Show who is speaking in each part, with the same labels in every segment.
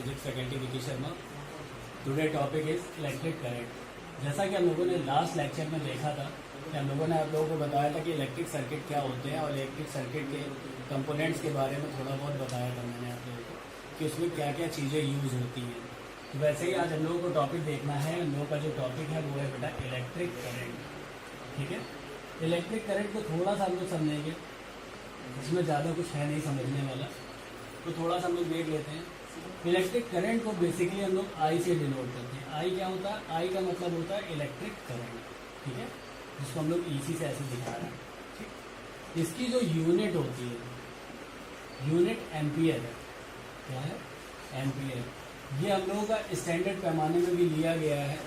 Speaker 1: Physics faculty Vicky Sharma. Today topic is electric current. जैसा कि हम लोगों ने लास्ट लेक्चर में देखा था कि हम लोगों ने आप लोगों को बताया था कि इलेक्ट्रिक सर्किट क्या होते हैं और इलेक्ट्रिक सर्किट के कंपोनेंट्स के बारे में थोड़ा बहुत बताया था मैंने आप लोगों को कि उसमें क्या क्या चीज़ें यूज़ होती हैं। तो वैसे ही आज हम लोगों को टॉपिक देखना है। हम लोगों का जो टॉपिक है वो है बेटा इलेक्ट्रिक करंट। ठीक है, इलेक्ट्रिक करंट को थोड़ा सा हम लोग समझेंगे, इसमें ज़्यादा कुछ है नहीं समझने वाला, तो थोड़ा सा हम लोग देख लेते हैं। इलेक्ट्रिक करंट को बेसिकली हम लोग आई से डिनोट करते हैं। आई क्या होता है? आई का मतलब होता है इलेक्ट्रिक करंट। ठीक है, जिसको हम लोग ईसी से ऐसे दिखा रहे हैं। ठीक, इसकी जो यूनिट होती है यूनिट एम्पियर है। क्या है? एम्पियर। ये हम लोगों का स्टैंडर्ड पैमाने में भी लिया गया है।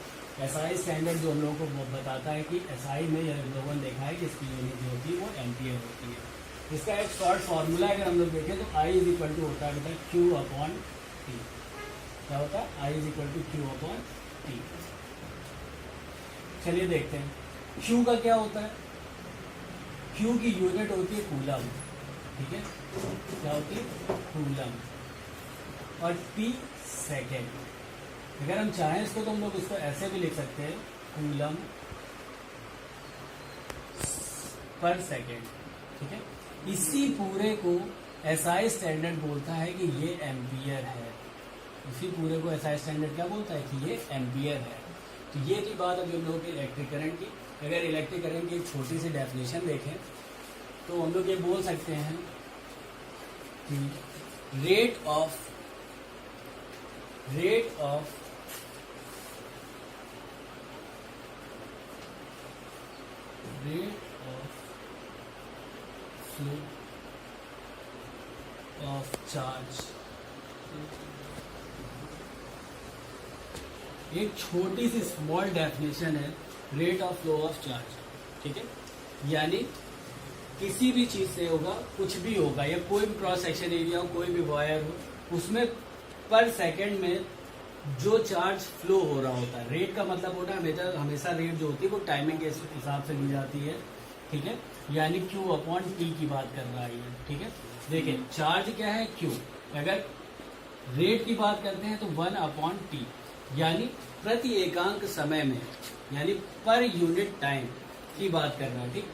Speaker 1: एसआई स्टैंडर्ड जो हम लोगों को बताता है कि एसआई में हम लोगों ने देखा है कि इसकी यूनिट जो होती है वो एम्पियर होती है। इसका एक शॉर्ट फॉर्मूला अगर हम लोग देखें तो आई इज इक्वल टू होता है बेटा क्यू अपॉन टी। क्या होता है? I is equal to Q upon T. चलिए देखते हैं क्यू का क्या होता है। क्यू की यूनिट होती है कूलम। ठीक है, क्या होती है? कूलम। और टी सेकेंड। अगर हम चाहें इसको तो हम लोग इसको ऐसे भी लिख सकते हैं, कूलम पर सेकेंड। ठीक है, इसी पूरे को एसआई स्टैंडर्ड बोलता है कि ये एम्पियर है। इसी पूरे को एसआई स्टैंडर्ड क्या बोलता है? कि ये एम्पियर है। तो ये थी बात अभी हम लोगों की इलेक्ट्रिक करंट की। अगर इलेक्ट्रिक करंट की एक छोटी सी डेफिनेशन देखें तो हम लोग ये बोल सकते हैं कि rate of flow of charge. एक छोटी सी स्मॉल डेफिनेशन है rate of flow of charge. ठीक है, यानी किसी भी चीज से होगा, कुछ भी होगा, या कोई भी क्रॉस सेक्शन एरिया हो, कोई भी वायर हो, उसमें पर सेकंड में जो चार्ज फ्लो हो रहा होता है। रेट का मतलब होता है हमेशा रेट जो होती है वो टाइमिंग के हिसाब से ली जाती है। ठीक है, यानी Q अपॉन टी की बात कर रहा है। ठीक है, देखिए चार्ज क्या है? Q। अगर रेट की बात करते हैं तो 1 अपॉन टी, यानी प्रति एकांक समय में, यानी पर यूनिट टाइम की बात कर रहा है। ठीक,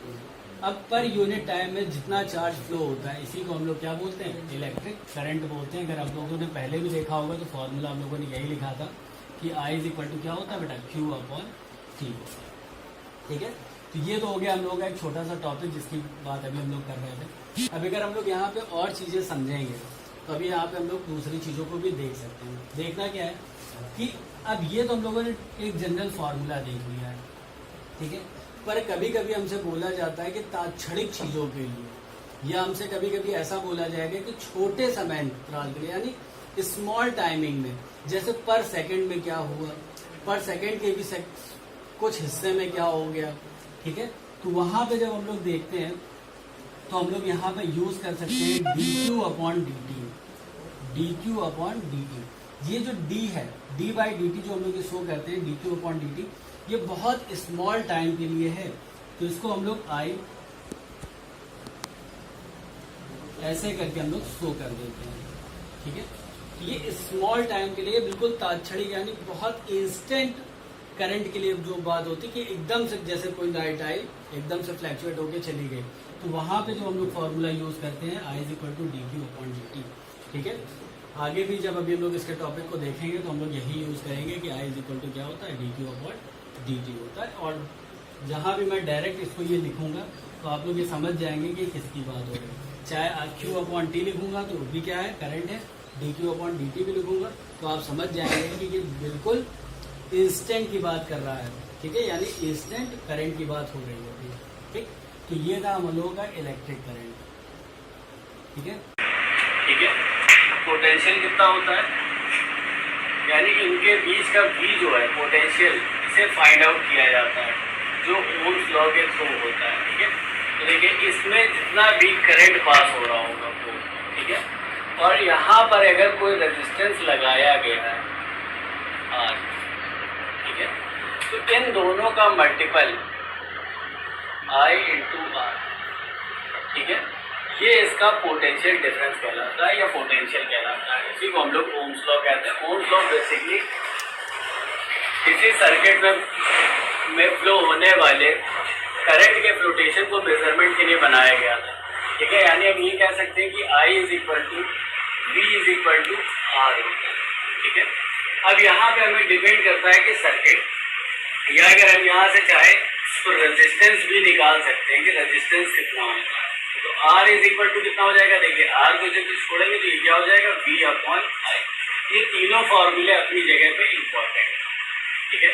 Speaker 1: अब पर यूनिट टाइम में जितना चार्ज फ्लो होता है इसी को हम लोग क्या बोलते हैं? इलेक्ट्रिक करंट बोलते हैं। अगर आप लोगों ने पहले भी देखा होगा तो फॉर्मूला हम लोगों ने यही लिखा था कि आई इज इक्वल टू क्या होता है बेटा? Q upon T. ठीक है, तो ये तो हो गया हम लोगों का एक छोटा सा टॉपिक जिसकी बात अभी हम लोग कर रहे थे। अब अगर हम लोग यहाँ पे और चीजें समझेंगे तो अभी यहाँ पे हम लोग दूसरी चीजों को भी देख सकते हैं। देखना क्या है कि अब ये तो हम लोगों ने एक जनरल फॉर्मूला देख लिया है। ठीक है, पर कभी कभी हमसे बोला जाता है कि तात्क्षणिक चीजों के लिए, या हमसे कभी कभी ऐसा बोला जाएगा कि छोटे समय अंतराल के लिए, यानी स्मॉल टाइमिंग में, जैसे पर सेकंड में क्या हुआ, पर सेकंड के भी कुछ हिस्से में क्या हो गया। ठीक है, तो वहां पे जब हम लोग देखते हैं तो हम लोग यहाँ पे यूज कर सकते हैं dq upon dt। dq upon dt, ये जो d है, d बाई dt जो हम लोग शो करते हैं dq अपॉन dt, ये बहुत स्मॉल टाइम के लिए है। तो इसको हम लोग आई ऐसे करके हम लोग शो कर देते हैं। ठीक है, ये स्मॉल टाइम के लिए बिल्कुल तात्क्षणिक, यानी बहुत इंस्टेंट करंट के लिए जो बात होती है कि एकदम से जैसे कोई लाइट आई एकदम से फ्लैक्चुएट होके चली गई, तो वहां पे जो हम लोग फॉर्मूला यूज करते हैं I is equal to D Q upon D T. ठीक है, आगे भी जब अभी हम लोग इसके टॉपिक को देखेंगे तो हम लोग यही यूज करेंगे कि आई इज इक्वल टू क्या होता है? D Q upon D T होता है। और जहां भी मैं डायरेक्ट इसको ये लिखूंगा तो आप लोग ये समझ जाएंगे कि किसकी बात हो रही है। चाहे क्यू अपॉन टी लिखूंगा तो भी क्या है? करंट है। D Q upon D T भी लिखूंगा तो आप समझ जाएंगे कि ये बिल्कुल इंस्टेंट की बात कर रहा है। ठीक है, यानी इंस्टेंट करंट की बात हो रही होती है। ठीक, तो ये था हम लोगों का इलेक्ट्रिक करंट। ठीक है, पोटेंशियल कितना होता है, यानी इनके बीच का V जो है पोटेंशियल, इसे फाइंड आउट किया जाता है जो ओम्स लॉ के थ्रू होता है। ठीक है, तो देखिए इसमें जितना भी करंट पास हो रहा होगा वो, ठीक है, और यहाँ पर अगर कोई रेजिस्टेंस लगाया गया है R, ठीक है, तो इन दोनों का मल्टीपल I इंटू R। ठीक है, ये इसका पोटेंशियल डिफरेंस कहलाता है या पोटेंशियल कहलाता है। इसी को हम लोग ओम्स लॉ कहते हैं। ओम्स लॉ बेसिकली किसी सर्किट में फ्लो होने वाले करंट के फ्लोटेशन को मेजरमेंट के लिए बनाया गया था। ठीक है, यानी हम ये कह सकते हैं कि I is equal to V is equal to R। ठीक है, अब यहाँ पे हमें डिपेंड करता है कि सर्किट, या अगर हम यहाँ से चाहे तो रेजिस्टेंस भी निकाल सकते हैं कि रेजिस्टेंस कितना होगा। तो R इज इक्वल टू कितना हो जाएगा, देखिए R को जब छोड़ेंगे तो ये क्या हो जाएगा, V अपॉन I। ये तीनों फॉर्मूले अपनी जगह पे इम्पोर्टेंट है। ठीक है,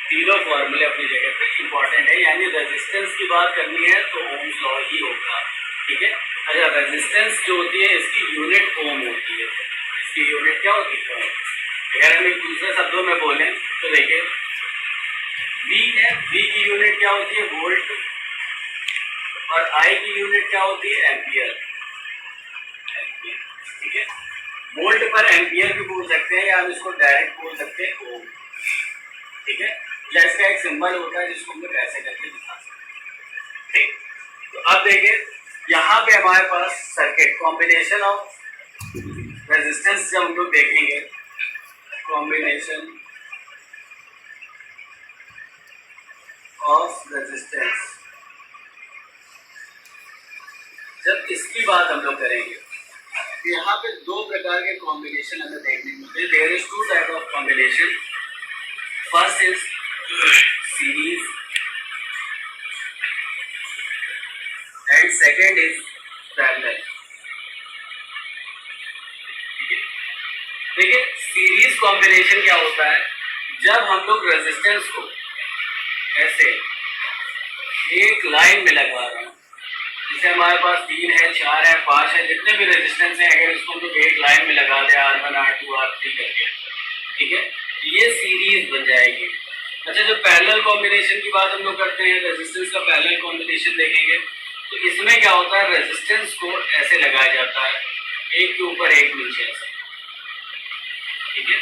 Speaker 1: तीनों फॉर्मूले अपनी जगह पे इम्पोर्टेंट है, यानी रेजिस्टेंस की बात करनी है तो ओम्स लॉ ही होगा। ठीक है, अच्छा रेजिस्टेंस जो होती है इसकी यूनिट ओम होती है। इसकी यूनिट क्या होती है, अगर हम एक दूसरे शब्दों में बोलें तो देखिए V है, V की यूनिट क्या होती है, वोल्ट, और I की यूनिट क्या होती है, एम्पियर। ठीक है, वोल्ट पर एम्पियर भी बोल सकते हैं या हम इसको डायरेक्ट बोल सकते हैं ओम। ठीक है, या इसका एक सिंबल होता है जिसको हम लोग ऐसे करके दिखा सकते हैं। ठीक, तो अब देखिए यहाँ पे हमारे पास सर्किट कॉम्बिनेशन ऑफ रेजिस्टेंस जब हम लोग देखेंगे, कॉम्बिनेशन ऑफ रेजिस्टेंस, जब इसकी बात हम लोग करेंगे तो यहाँ पे दो प्रकार के कॉम्बिनेशन हमें देखने को मिलते हैं। There is two type of combination. First is series and second is parallel. देखिए सीरीज कॉम्बिनेशन क्या होता है, जब हम लोग रेजिस्टेंस को ऐसे एक लाइन में लगवा रहे हैं, जैसे हमारे पास 3 है, 4 है, 5 है, जितने भी रेजिस्टेंस है, अगर इसको हम लोग एक लाइन में लगा दें R1 R2 R3 करके, ठीक है, ये सीरीज बन जाएगी। अच्छा, जब पैरेलल कॉम्बिनेशन की बात हम लोग करते हैं, रेजिस्टेंस का पैरेलल कॉम्बिनेशन देखेंगे तो इसमें क्या होता है, रेजिस्टेंस को ऐसे लगाया जाता है, एक के ऊपर एक नीचे ऐसे। ठीक है,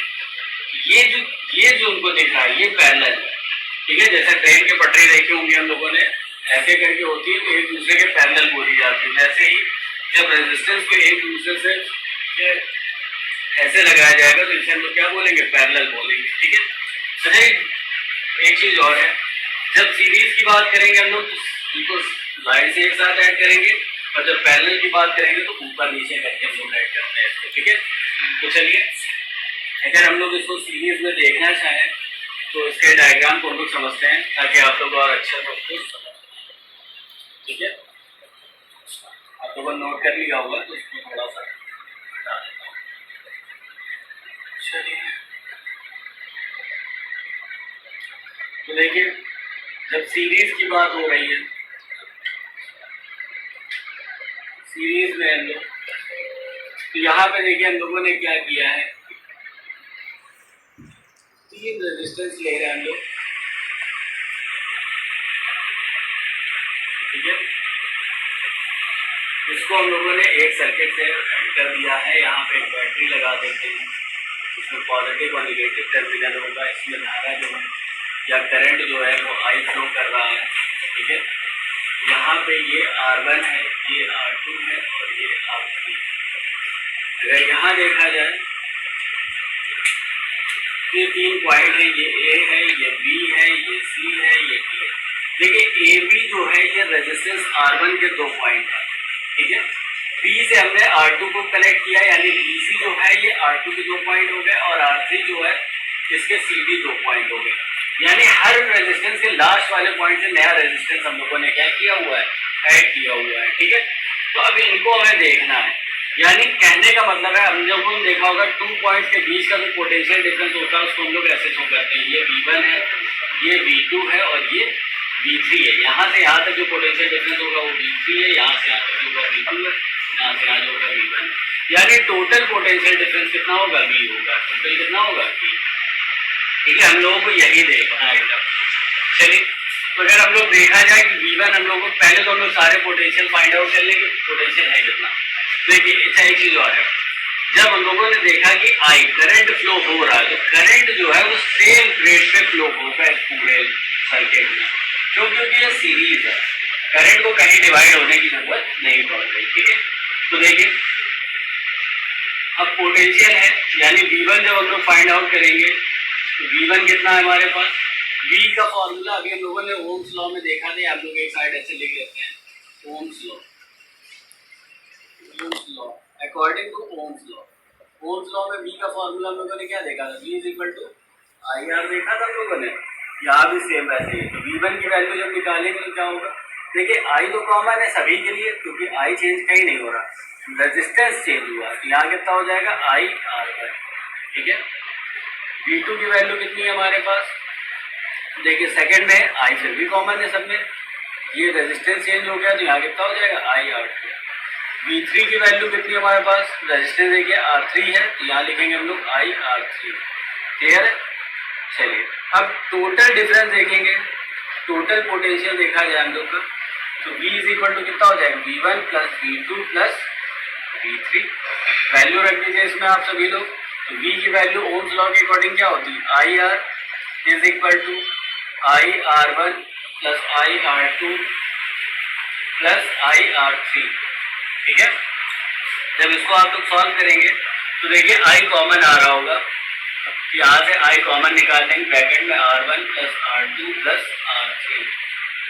Speaker 1: ये जो उनको दिख रहा है ये पैरेलल है। ठीक है, जैसे ट्रेन के पटरी देखी होंगी हम लोगों ने, ऐसे करके होती है तो एक दूसरे के पैरेलल बोली जाती है। वैसे ही जब रेजिस्टेंस को एक दूसरे से ऐसे लगाया जाएगा तो इसे हम लोग क्या बोलेंगे, पैरेलल बोलेंगे। ठीक है, अच्छा एक चीज और है, जब सीरीज की बात करेंगे हम लोग तो इनको लाइन से एक साथ ऐड करेंगे, और जब पैरेलल की बात करेंगे तो ऊपर नीचे करके हम लोग ऐड करते हैं इसको। ठीक है, तो चलिए अगर हम लोग इसको सीरीज में देखना चाहें तो इसके डायग्राम को हम लोग समझते हैं ताकि आप लोग और अच्छा सब कुछ समझ। ठीक है, आप लोगों ने नोट कर लिया होगा तो इसको थोड़ा सा बता देता हूँ। चलिए, तो देखिए जब सीरीज की बात हो रही है, सीरीज में हम लोग तो यहाँ पे देखिए हम लोगों ने क्या किया है, 3 रेजिस्टेंस ले रहे हैं हम लोग। ठीक है, इसको हम लोगों ने एक सर्किट से कर दिया है, यहाँ पे एक बैटरी लगा देते हैं, इसमें पॉजिटिव और निगेटिव टर्मिनल होगा, इसमें धारा जो है या करंट जो है वो I फ्लो कर रहा है। ठीक है, यहाँ पे ये R1 है, ये R2 है और ये R3। अगर यहाँ देखा जाए ये 3 पॉइंट है, ये A है, ये B है, ये C है, ये D है। देखिए AB जो है ये रेजिस्टेंस R1 के 2 पॉइंट है। ठीक है, B से हमने R2 को कनेक्ट किया, यानी BC जो है ये R2 के 2 पॉइंट हो गए, और R3 जो है इसके CD 2 पॉइंट हो गए। यानी हर रेजिस्टेंस के लास्ट वाले पॉइंट से नया रेजिस्टेंस हम लोगों ने क्या किया हुआ है, ऐड किया हुआ है। ठीक है, तो अब इनको हमें देखना है, यानी कहने का मतलब है हम लोगों ने देखा होगा 2 पॉइंट के बीच का जो पोटेंशियल डिफरेंस होता है उसको हम लोग ऐसे शो करते हैं, ये V1 है, ये V2 है और ये V3 है। यहाँ से यहाँ तक जो पोटेंशियल डिफरेंस होगा वो V3 है, यहाँ से यहाँ तक जो होगा V2 है, यहाँ से यहाँ जो होगा V1 है। यानी टोटल पोटेंशियल डिफरेंस कितना होगा, V होगा। टोटल कितना होगा, V। ठीक है, हम लोगों को यही देखना है एकदम। चलिए, तो अगर हम लोग देखा जाए कि V1 हम लोगों को पहले तो हम लोग सारे पोटेंशियल फाइंड आउट कर लेंगे, पोटेंशियल है कितना। देखिए अच्छा एक चीज और है, जब हम लोगों ने देखा कि I करंट फ्लो हो रहा है तो करंट जो है वो सेम रेट पे फ्लो होगा इस पूरे सर्किट में, क्योंकि ये सीरीज है। करंट को कहीं डिवाइड होने की जरूरत नहीं पड़ रही, ठीक है। तो देखिए अब पोटेंशियल है यानी V1 जब हम लोग फाइंड आउट करेंगे तो V1 कितना है हमारे पास, V का फॉर्मूला अभी हम लोगों ने ओम्स लॉ में देखा था, हम लोग एक साइड ऐसे लिख लेते हैं Ohm's law, Ohm's law according to Ohm's law. Ohm's law में V का फॉर्मूला हम लोगों ने क्या देखा था, V is equal to IR देखा था हम लोगों ने, यहाँ भी सेम वैसे ही। तो V1 की वैल्यू जब निकालेंगे तो क्या होगा, देखिए I तो कॉमन है सभी के लिए क्योंकि I चेंज कहीं नहीं हो रहा, रेजिस्टेंस चेंज हुआ, यहाँ कितना हो जाएगा IR1, ठीक है। V2 की वैल्यू कितनी है हमारे पास, देखिए सेकंड में I फिर भी कॉमन है सब में, ये रेजिस्टेंस चेंज हो गया तो यहाँ कितना हो जाएगा IR2। V3 की वैल्यू कितनी है हमारे पास, रेजिस्टेंस देखिए R3 है तो यहाँ लिखेंगे हम लोग IR3, क्लियर है। चलिए अब टोटल डिफरेंस देखेंगे, टोटल पोटेंशियल देखा जाए हम लोग का, तो V इज इक्वल टू कितना हो जाएगा V1 plus V2 plus V3, value रख दीजिए इसमें आप सभी लोग। तो V की वैल्यू ओम्स लॉ के अकॉर्डिंग क्या होती है, IR is equal to IR1 plus IR2 plus IR3, ठीक है। जब इसको आप लोग सॉल्व करेंगे तो देखिए I कॉमन आ रहा होगा, यहाँ से I कॉमन निकाल देंगे, ब्रैकेट में R1 plus R2 plus R3,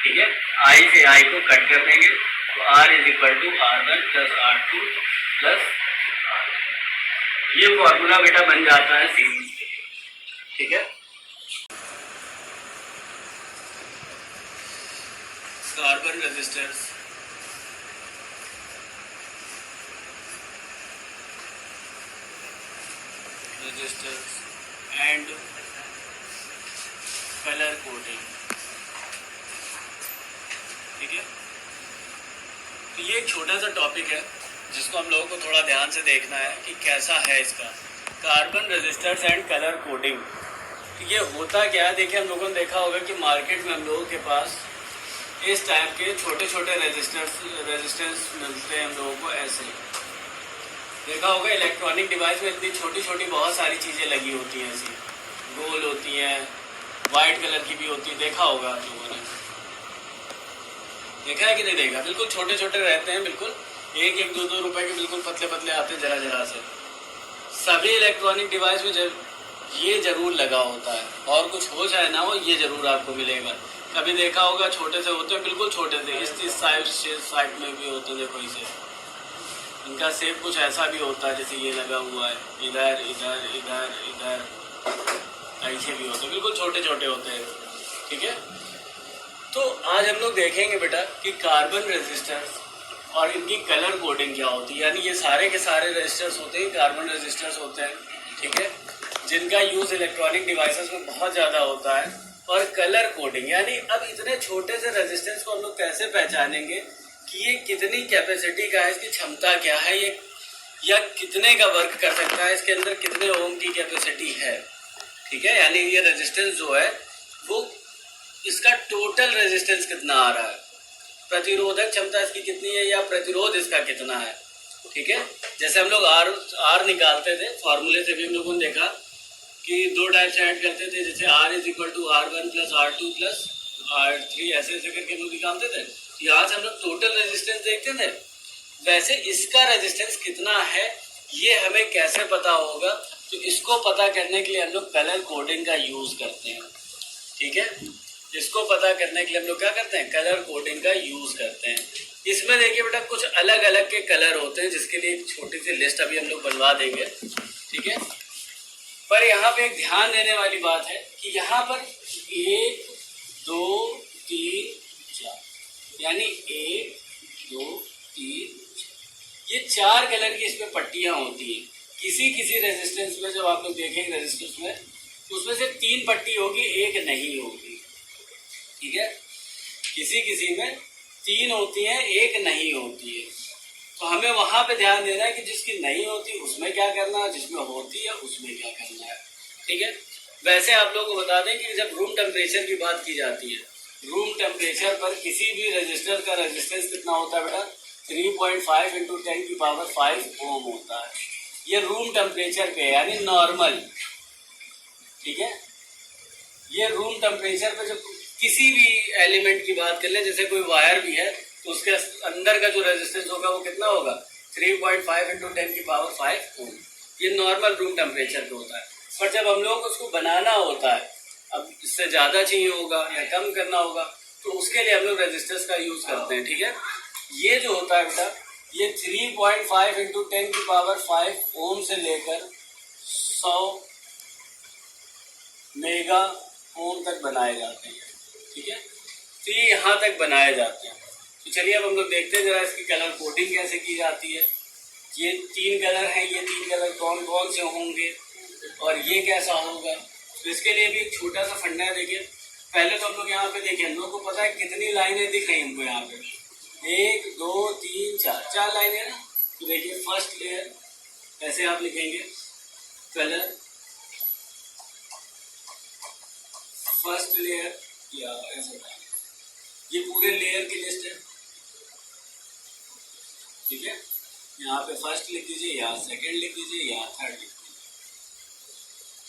Speaker 1: ठीक है। I से I को कट कर देंगे तो R is equal to R1 plus R2 plus R3, ये फॉर्मूला बेटा बन जाता है सीरीज के लिए, ठीक है। Carbon resistance and colour coding, ठीक है। तो ये एक छोटा सा टॉपिक है जिसको हम लोगों को थोड़ा ध्यान से देखना है कि कैसा है इसका carbon resistors and colour coding. ये होता क्या है, देखिए हम लोगों ने देखा होगा कि मार्केट में हम लोगों के पास इस टाइप के छोटे छोटे रेजिस्टेंस मिलते हैं हम लोगों को, ऐसे देखा होगा इलेक्ट्रॉनिक डिवाइस में इतनी छोटी छोटी बहुत सारी चीज़ें लगी होती हैं, ऐसी गोल होती हैं, वाइट कलर की भी होती है, देखा होगा आप लोगों ने, देखा है कि नहीं देखा, बिल्कुल छोटे छोटे रहते हैं, बिल्कुल एक एक दो दो रुपए के बिल्कुल पतले पतले आते हैं जरा जरा से। सभी इलेक्ट्रॉनिक डिवाइस में ये जरूर लगा होता है, और कुछ हो चाहे ना हो ये जरूर आपको मिलेगा। कभी देखा होगा छोटे से होते हैं, बिल्कुल छोटे से, इस साइड में भी होते हैं, देखो इसे, इनका शेप कुछ ऐसा भी होता है जैसे ये लगा हुआ है, इधर इधर इधर इधर ऐसे भी होते हैं, बिल्कुल छोटे छोटे होते हैं, ठीक है। तो आज हम लोग देखेंगे बेटा कि कार्बन रेजिस्टर्स और इनकी कलर कोडिंग क्या होती है, यानी ये सारे के सारे रेजिस्टर्स होते हैं कार्बन रेजिस्टर्स होते हैं, ठीक है, जिनका यूज इलेक्ट्रॉनिक डिवाइसेस में बहुत ज़्यादा होता है। और कलर कोडिंग यानी अब इतने छोटे से रेजिस्टेंस को हम लोग कैसे पहचानेंगे कि ये कितनी कैपेसिटी का है, इसकी क्षमता क्या है, ये या कितने का वर्क कर सकता है, इसके अंदर कितने ओम की कैपेसिटी है, ठीक है। यानी ये रेजिस्टेंस जो है वो इसका टोटल रेजिस्टेंस कितना आ रहा है, प्रतिरोधक क्षमता इसकी कितनी है या प्रतिरोध इसका कितना है, ठीक है। जैसे हम लोग आर निकालते थे, फॉर्मूले से भी हम लोगों ने देखा कि दो टाइप से ऐड करते थे, जैसे R is equal to R1 plus R2 plus R3 ऐसे ऐसे करके हम लोग निकालते थे। यहाँ से हम लोग टोटल रेजिस्टेंस देखते थे, वैसे इसका रेजिस्टेंस कितना है ये हमें कैसे पता होगा, तो इसको पता करने के लिए हम लोग कलर कोडिंग का यूज करते हैं, ठीक है। इसको पता करने के लिए हम लोग क्या करते हैं, कलर कोडिंग का यूज करते हैं। इसमें देखिए बेटा कुछ अलग अलग के कलर होते हैं, जिसके लिए एक छोटी सी लिस्ट अभी हम लोग बनवा देंगे, ठीक है। पर यहाँ पे एक ध्यान देने वाली बात है कि यहाँ पर 1 2 3 4 यानी 1 2 3 4 ये 4 कलर की इसमें पट्टियां होती हैं। किसी किसी रेजिस्टेंस में जब आप लोग देखेंगे रेजिस्टेंस में, तो उसमें से 3 पट्टी होगी, 1 नहीं होगी, ठीक है। किसी किसी में 3 होती हैं, 1 नहीं होती है, तो हमें वहां पे ध्यान देना है कि जिसकी नहीं होती उसमें क्या करना है, जिसमें होती है उसमें क्या करना है, ठीक है। वैसे आप लोगों को बता दें कि जब रूम टेम्परेचर की बात की जाती है, रूम टेम्परेचर पर किसी भी रजिस्टर का रेजिस्टेंस कितना होता है बेटा, 3.5 इंटू 10 की पावर 5 ओम होता है। ये रूम टेम्परेचर पे यानी नॉर्मल, ठीक है। ये रूम टेम्परेचर पे जब किसी भी एलिमेंट की बात कर लें, जैसे कोई वायर भी है तो उसके अंदर का जो रेजिस्टेंस होगा वो कितना होगा, 3.5 इंटू 10⁵ ओम। ये नॉर्मल रूम टेम्परेचर पे होता है। पर जब हम लोग उसको बनाना होता है, अब इससे ज़्यादा चाहिए होगा या कम करना होगा, तो उसके लिए हम लोग रेजिस्टेंस का यूज़ करते हैं। ठीक है, ये जो होता है बेटा, ये 3.5 इंटू 10⁵ ओम से लेकर 100 मेगा ओम तक बनाए जाते हैं। ठीक है, तो ये यहाँ तक बनाए जाते हैं। तो चलिए अब हम लोग देखते हैं जरा इसकी कलर कोडिंग कैसे की जाती है। ये 3 कलर हैं, ये 3 कलर कौन कौन से होंगे और ये कैसा होगा, तो इसके लिए भी एक छोटा सा फंडा है। देखिए, पहले तो हम लोग यहाँ पे देखिए, हम लोग को पता है कितनी लाइनें दिख रही हमको यहाँ पे, 1 2 3 4 लाइनें है ना। तो देखिए फर्स्ट लेयर ऐसे आप लिखेंगे, कलर फर्स्ट लेयर, या ऐसे ये पूरे लेयर की लिस्ट है। ठीक है, यहाँ पे फर्स्ट लिख दीजिए, यहाँ सेकंड लिख दीजिए, यहाँ थर्ड लिख दीजिए।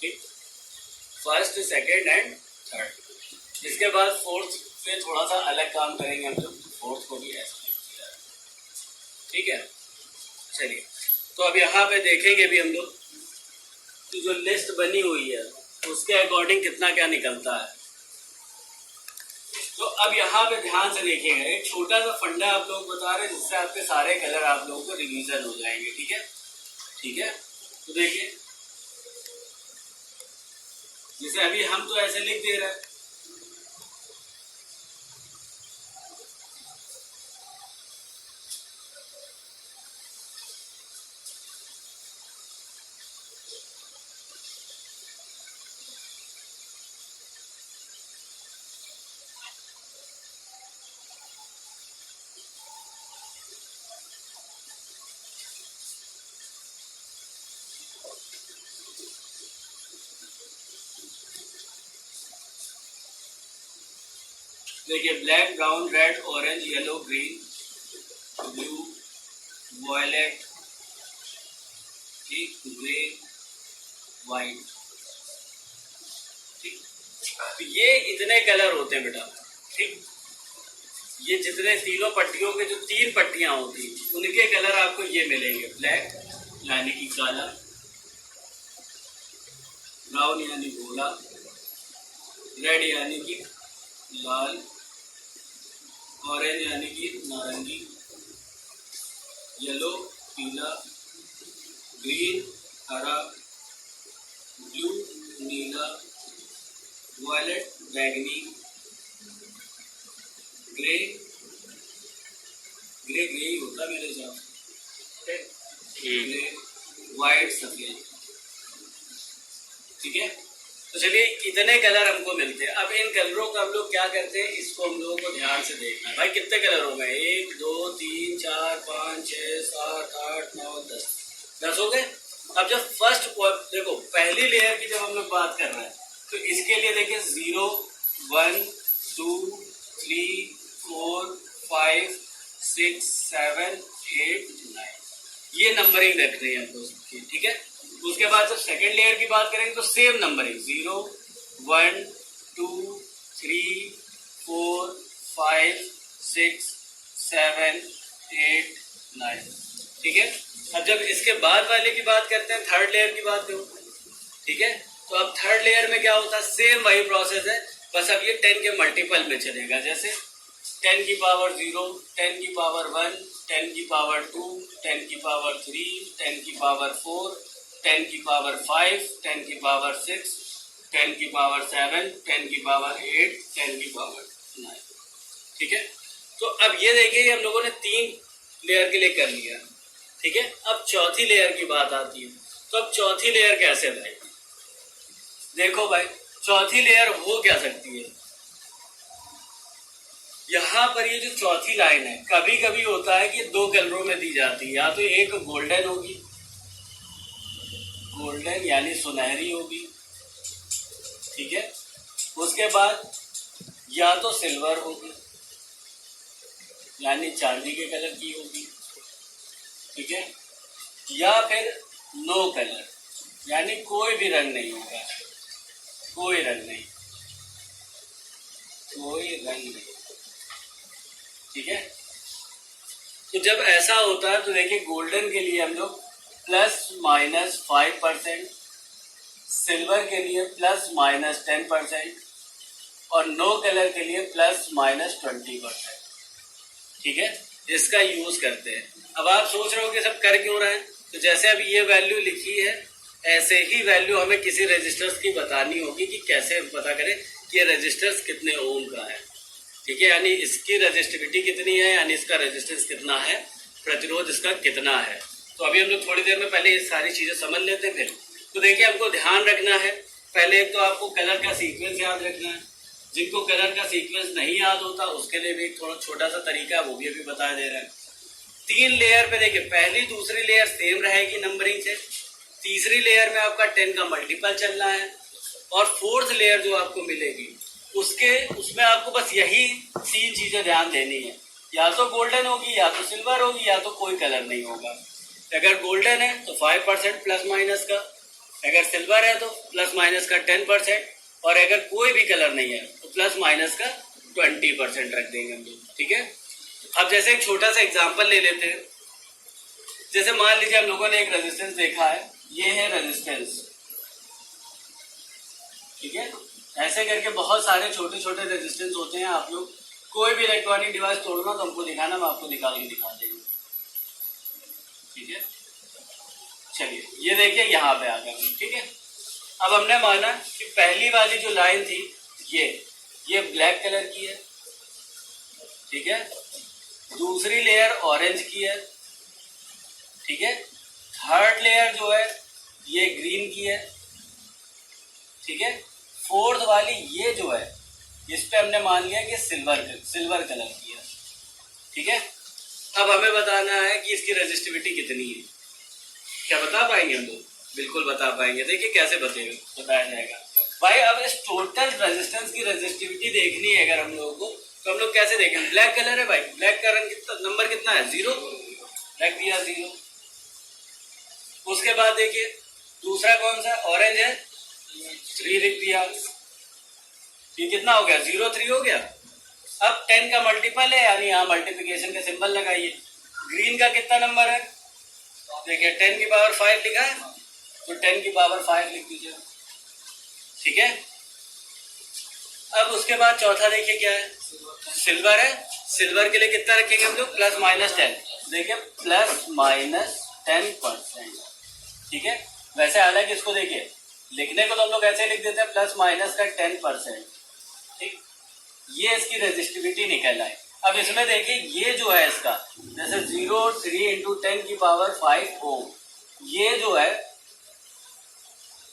Speaker 1: ठीक, फर्स्ट सेकंड एंड थर्ड। इसके बाद फोर्थ पे थोड़ा सा अलग काम करेंगे हम लोग, फोर्थ को भी ऐसा लिख दिया। ठीक है, चलिए तो अब यहाँ पे देखेंगे भी हम लोग कि जो लिस्ट बनी हुई है उसके अकॉर्डिंग कितना क्या निकलता है। तो अब यहाँ पे ध्यान से देखिएगा, एक छोटा सा फंडा आप लोग बता रहे हैं जिससे आपके सारे कलर आप लोगों को रिवीजन हो जाएंगे। ठीक है, ठीक है, तो देखिए जैसे अभी हम तो ऐसे लिख दे रहे हैं, देखिए black brown red orange yellow green blue violet, ठीक, ग्रे वाइट। ठीक, तो ये इतने कलर होते हैं बेटा। ठीक, ये जितने तीनों पट्टियों के जो 3 पट्टियां होती हैं उनके कलर आपको ये मिलेंगे, ब्लैक यानी कि काला, ब्राउन यानी भूरा, रेड यानी कि लाल, ऑरेंज यानी कि नारंगी, येलो पीला, ग्रीन हरा, ब्लू नीला, वायलेट बैंगनी, ग्रे ग्रे ग्रे ही होता मेरे हिसाब से, ग्रे वाइट सफेद। ठीक है, तो चलिए इतने कलर हमको मिलते हैं। अब इन कलरों को हम लोग क्या करते हैं, इसको हम लोगों को ध्यान से देखना है। भाई कितने कलर हो गए, 1 2 3 4 5 6 7 8 9 10 हो गए। अब जब फर्स्ट देखो पहली लेयर की जब हम लोग बात कर रहे हैं तो इसके लिए देखिए 0 1 2 3 4 5 6 7 8 9 ये नंबरिंग रख रही है हमको सबकी। ठीक है, उसके बाद जब सेकेंड लेयर की बात करेंगे तो सेम नंबरिंग 0 1 2 3 4 5 6 7 8 9। ठीक है, अब जब इसके बाद वाले की बात करते हैं, थर्ड लेयर की बात करूँ, ठीक है, तो अब थर्ड लेयर में क्या होता है, सेम वही प्रोसेस है, बस अब ये 10 के मल्टीपल में चलेगा। जैसे 10 की पावर 0, 10 की पावर 1, 10 की पावर 2, 10 की पावर 3, 10 की पावर 4, 10 की पावर 5, 10 की पावर 6, 10 की पावर 7, 10 की पावर 8, 10 की पावर 9। ठीक है, तो अब ये देखिए हम लोगों ने 3 लेयर के लिए कर लिया। ठीक है, अब चौथी लेयर की बात आती है, तो अब चौथी लेयर कैसे भाई, देखो भाई चौथी लेयर हो क्या सकती है, यहाँ पर ये जो चौथी लाइन है कभी कभी होता है कि 2 कलरों में दी जाती है, या तो एक गोल्डन होगी, गोल्डन यानी सुनहरी होगी, ठीक है, उसके बाद या तो सिल्वर होगी यानी चांदी के कलर की होगी, ठीक है, या फिर नो कलर यानी कोई भी रंग नहीं होगा, कोई रंग नहीं। कोई रंग नहीं। ठीक है, तो जब ऐसा होता है तो देखिए गोल्डन के लिए हम लोग ±5%, सिल्वर के लिए +-10% और नो कलर के लिए +-20%। ठीक है, इसका यूज करते हैं। अब आप सोच रहे हो कि सब कर क्यों रहे हैं, तो जैसे अब ये वैल्यू लिखी है ऐसे ही वैल्यू हमें किसी रजिस्टर्स की बतानी होगी कि कैसे पता करें कि ये रजिस्टर्स कितने ओम का है। ठीक है, यानी इसकी रजिस्टिविटी कितनी है, यानी इसका रेजिस्टेंस कितना है, प्रतिरोध इसका कितना है। तो अभी हम लोग थोड़ी देर में पहले ये सारी चीजें समझ लेते हैं। फिर तो देखिए हमको ध्यान रखना है, पहले एक तो आपको कलर का सीक्वेंस याद रखना है। जिनको कलर का सीक्वेंस नहीं याद होता उसके लिए भी एक थोड़ा छोटा सा तरीका है, वो भी अभी बता दे रहे हैं। 3 लेयर पे देखिए, पहली दूसरी लेयर सेम रहेगी नंबरिंग से, तीसरी लेयर में आपका 10 का मल्टीपल चलना है और फोर्थ लेयर जो आपको मिलेगी उसमें आपको बस यही 3 चीजें ध्यान देनी है, या तो गोल्डन होगी, या तो सिल्वर होगी, या तो कोई कलर नहीं होगा। अगर गोल्डन है तो 5% प्लस माइनस का, अगर सिल्वर है तो प्लस माइनस का 10%, और अगर कोई भी कलर नहीं है तो प्लस माइनस का 20% रख देंगे हम लोग। ठीक है, अब जैसे एक छोटा सा एग्जांपल ले लेते हैं। जैसे मान लीजिए हम लोगों ने एक रेजिस्टेंस देखा है, ये है रेजिस्टेंस। ठीक है, ऐसे करके बहुत सारे छोटे छोटे रेजिस्टेंस होते हैं। आप लोग कोई भी इलेक्ट्रॉनिक डिवाइस तोड़ना तो हमको दिखाना, मैं आपको निकाल के दिखा देंगे। ठीक है, चलिए ये देखिए यहाँ पे आ गया। ठीक है, अब हमने माना कि पहली वाली जो लाइन थी ये ब्लैक कलर की है। ठीक है, दूसरी लेयर ऑरेंज की है। ठीक है, थर्ड लेयर जो है ये ग्रीन की है। ठीक है, फोर्थ वाली ये जो है इस पे हमने मान लिया कि सिल्वर कलर की है। ठीक है, अब हमें बताना है कि इसकी रेजिस्टिविटी कितनी है। क्या बता पाएंगे हम लोग? बिल्कुल बता पाएंगे। देखिए कैसे बताया जाएगा भाई। अब इस टोटल रेजिस्टेंस की रेजिस्टिविटी देखनी है अगर हम लोगों को, तो हम लोग कैसे देखें? ब्लैक कलर है भाई, ब्लैक का रंग कितना, नंबर कितना है? 0, रख दिया 0। उसके बाद देखिए दूसरा कौन सा, ऑरेंज है, 3 लिख दिया। ये कितना हो गया? 0, 3 हो गया। अब 10 का मल्टीपल है, यानी यहाँ मल्टीप्लिकेशन का सिंबल लगाइए। ग्रीन का कितना नंबर है? देखिए 10 की पावर 5 लिखा है, तो 10 की पावर 5 लिख दीजिए। ठीक है, अब उसके बाद चौथा देखिए क्या है, सिल्वर है। सिल्वर के लिए कितना रखेंगे हम लोग? +-10। देखिए +-10%। ठीक है, वैसे हालांकि इसको देखिए लिखने को तो हम लोग ऐसे लिख देते हैं +-10%। ठीक, ये इसकी रेजिस्टिविटी निकल आए। अब इसमें देखिए ये जो है इसका, जैसे 0, 3 × 10 की पावर 5 ओम, ये जो है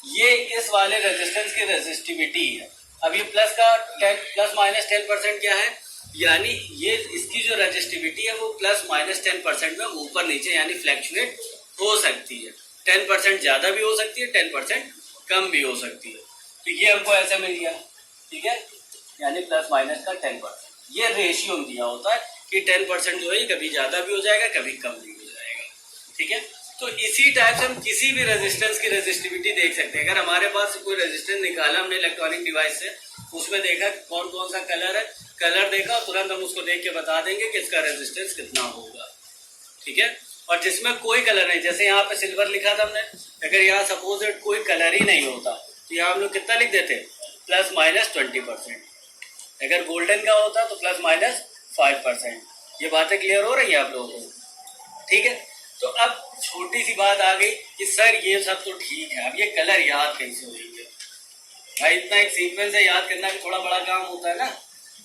Speaker 1: ये इस वाले रेजिस्टेंस की रेजिस्टिविटी है। अब ये +-10% क्या है, यानी ये इसकी जो रेजिस्टिविटी है वो +-10% में ऊपर नीचे यानी फ्लैक्चुएट हो सकती है। 10% ज्यादा भी हो सकती है, 10% कम भी हो सकती है। तो ये हमको ऐसे मिल गया। ठीक है, यानी +-10%। ये रेशियो दिया होता है कि 10% जो है कभी ज्यादा भी हो जाएगा, कभी कम भी हो जाएगा। ठीक है, तो इसी टाइप से हम किसी भी रेजिस्टेंस की रेजिस्टिविटी देख सकते हैं। अगर हमारे पास कोई रेजिस्टेंस निकाला हमने इलेक्ट्रॉनिक डिवाइस से, उसमें देखा कौन कौन सा कलर है, कलर देखा, तुरंत हम उसको देख के बता देंगे कि इसका रेजिस्टेंस कितना होगा। ठीक है, और जिसमें कोई कलर नहीं, जैसे यहाँ पे सिल्वर लिखा था हमने, अगर यहाँ सपोज कोई कलर ही नहीं होता तो यहाँ हम लोग कितना लिख देते? +-20%। अगर गोल्डन का होता तो +-5%। ये बातें क्लियर हो रही है आप लोगों को? ठीक है, तो अब छोटी सी बात आ गई कि सर ये सब तो ठीक है, अब ये कलर याद कैसे होंगे भाई? इतना एक सीक्वेंस है, याद करना भी थोड़ा बड़ा काम होता है ना।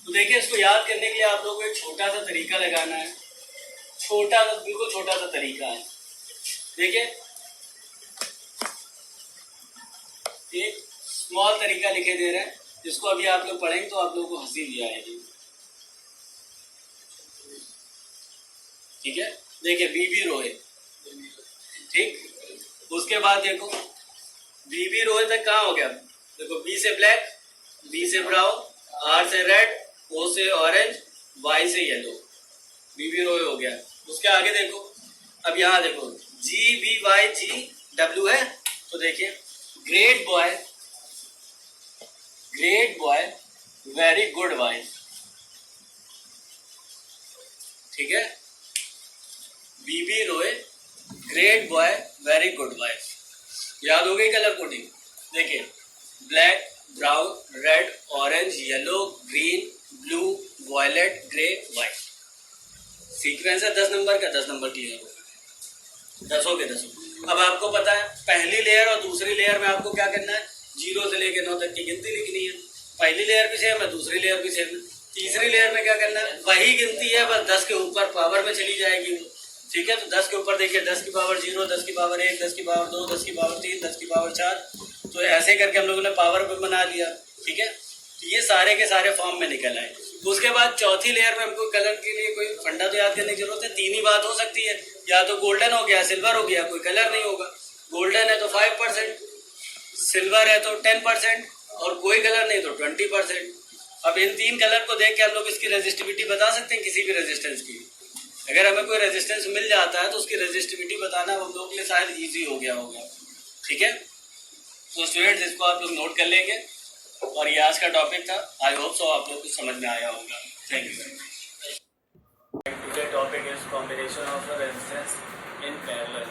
Speaker 1: तो देखिए इसको याद करने के लिए आप लोगों को एक छोटा सा तरीका लगाना है। छोटा सा, बिल्कुल छोटा सा तरीका है। देखिए एक स्मॉल तरीका लिखे दे रहे हैं, जिसको अभी आप लोग पढ़ेंगे तो आप लोगों को हंसी भी आएगी। ठीक है, देखिए बीबी रोए। ठीक, उसके बाद देखो बीबी रोए तक कहाँ हो गया? देखो बी से ब्लैक, बी से ब्राउन, आर से रेड, ओ से ऑरेंज, वाई से येलो, बीबी रोए हो गया। उसके आगे देखो, अब यहाँ देखो GBYGW है, तो देखिए great boy very good wife, ठीक है। बीबी रोए great boy very good wife. याद हो गई कलर कोडिंग। देखिए black, brown, red, orange, yellow, green, blue, violet, grey, white. Sequence है 10 नंबर का, 10 नंबर क्लियर हो गए, 10 हो गए 10। अब आपको पता है पहली लेयर और दूसरी लेयर में आपको क्या करना है, 0 से लेकर 9 तक की गिनती लिखनी है। पहली लेयर भी सेम है, दूसरी लेयर भी सेम है। तीसरी लेयर में क्या करना है, वही गिनती है, बस 10 के ऊपर पावर में चली जाएगी वो, ठीक है। तो 10 के ऊपर देखिए 10 की पावर 0, 10 की पावर 1, 10 की पावर 2, 10 की पावर 3, 10 की पावर 4। तो ऐसे करके हम लोगों ने पावर पे बना लिया, ठीक है। तो ये सारे के सारे फॉर्म में निकल आए। उसके बाद चौथी लेयर में हमको कलर के लिए कोई फंडा तो याद करने की जरूरत है। 3 ही बात हो सकती है, या तो गोल्डन हो गया, सिल्वर हो गया, कोई कलर नहीं होगा। गोल्डन है तो 5%, सिल्वर है तो 10%, और कोई कलर नहीं तो 20%। अब इन 3 कलर को देख के हम लोग इसकी रेजिस्टिविटी बता सकते हैं किसी भी रेजिस्टेंस की। अगर हमें कोई रेजिस्टेंस मिल जाता है तो उसकी रेजिस्टिविटी बताना हम लोगों के लिए शायद ईजी हो गया होगा, ठीक है। तो स्टूडेंट्स इसको आप लोग नोट कर लेंगे, और ये आज का टॉपिक था। आई होप सो आप लोग को समझ में आया होगा। Thank you. Today topic is combination of resistance in parallel.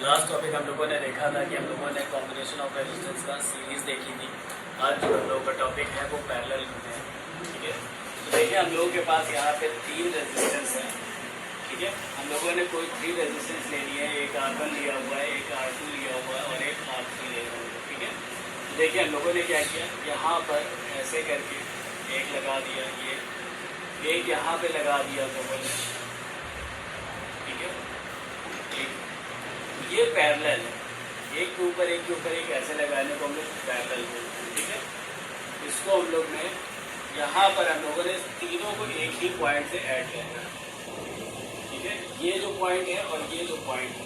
Speaker 1: Last topic हम लोगों ने देखा था कि हम लोगों ने कॉम्बिनेशन ऑफ रेजिस्टेंस का सीरीज देखी थी। आज जो हम लोगों का टॉपिक है वो पैरेलल में है, ठीक है। तो देखिए हम लोगों के पास यहाँ पे 3 रेजिस्टेंस है, ठीक है। हम लोगों ने कोई 3 रेजिस्टेंस ले लिए है, एक R1 लिया हुआ है, एक R2 लिया हुआ है और एक R3 लिया हुआ है, ठीक है। देखिए हम लोगों ने क्या किया, यहाँ पर ऐसे करके एक लगा दिया, ये एक यहाँ पे लगा दिया लोगों ने, ठीक है। एक ये पैरेलल है, एक के ऊपर एक ऐसे लगाने को हम लोग पैरेलल बोलते हैं, ठीक है। इसको हम लोग ने यहाँ पर हम लोगों ने तीनों को एक ही पॉइंट से ऐड करना है, ठीक है। ये जो पॉइंट है और ये जो पॉइंट है,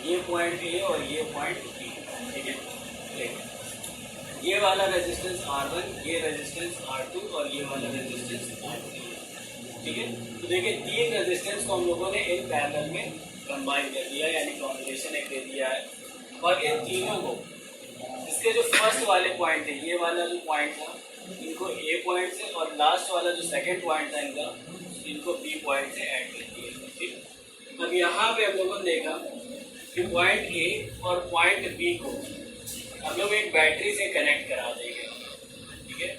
Speaker 1: ये पॉइंट ए और ये पॉइंट बी, ठीक है। देखिए ये वाला रेजिस्टेंस R1, ये रेजिस्टेंस R2 और ये वाला रेजिस्टेंस R3, ठीक है। तो देखिए 3 रेजिस्टेंस को हम लोगों ने इन पैरेलल में कंबाइन कर दिया, यानी कॉम्बिनेशन एक दे दिया है। और इन तीनों को इसके जो फर्स्ट वाले पॉइंट है, ये वाला जो पॉइंट था, इनको ए पॉइंट से, और लास्ट वाला जो सेकेंड पॉइंट था इनका, इनको बी पॉइंट से ऐड कर दिया, ठीक। अब यहाँ पे हम लोगों ने देखा कि पॉइंट ए और पॉइंट बी को हम लोग एक बैटरी से कनेक्ट करा देंगे, ठीक है।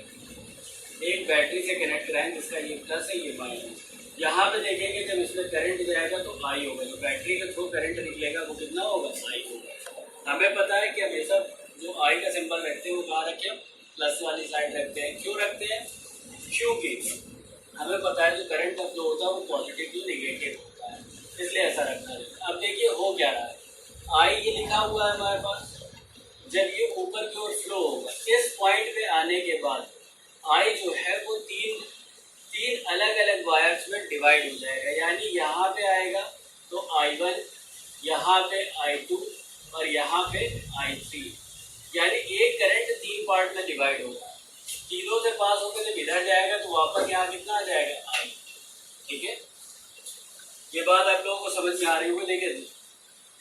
Speaker 1: एक बैटरी से कनेक्ट कराएंगे, जिसका ये प्लस है, ये माइनस। यहाँ पे देखेंगे जब इसमें करंट जाएगा तो आई होगा, जो बैटरी के थ्रू करंट निकलेगा वो कितना होगा, आई होगा। हमें पता है कि हमेशा जो आई का सिंबल रखते हैं वो कहाँ रखे, प्लस वाली साइड रखते हैं। क्यों रखते हैं, क्योंकि हमें पता है जो करंट का फ्लो होता है वो पॉजिटिव टू नेगेटिव होता है, इसलिए ऐसा रखा है। अब देखिए हो क्या रहा है, आई ये लिखा हुआ है हमारे पास, जब ये ऊपर की ओर फ्लो होगा, इस पॉइंट पे आने के बाद आई जो है वो तीन अलग अलग वायर्स में डिवाइड हो जाएगा। यानी यहाँ पे आएगा तो I1, यहाँ पे I2 और यहाँ पे I3। यानी एक करंट 3 पार्ट में डिवाइड होगा, तीनों से पास होकर जब इधर जाएगा तो वापस यहाँ कितना आ जाएगा, I, ठीक है। ये बात आप लोगों को समझ में आ रही होगी। देखिए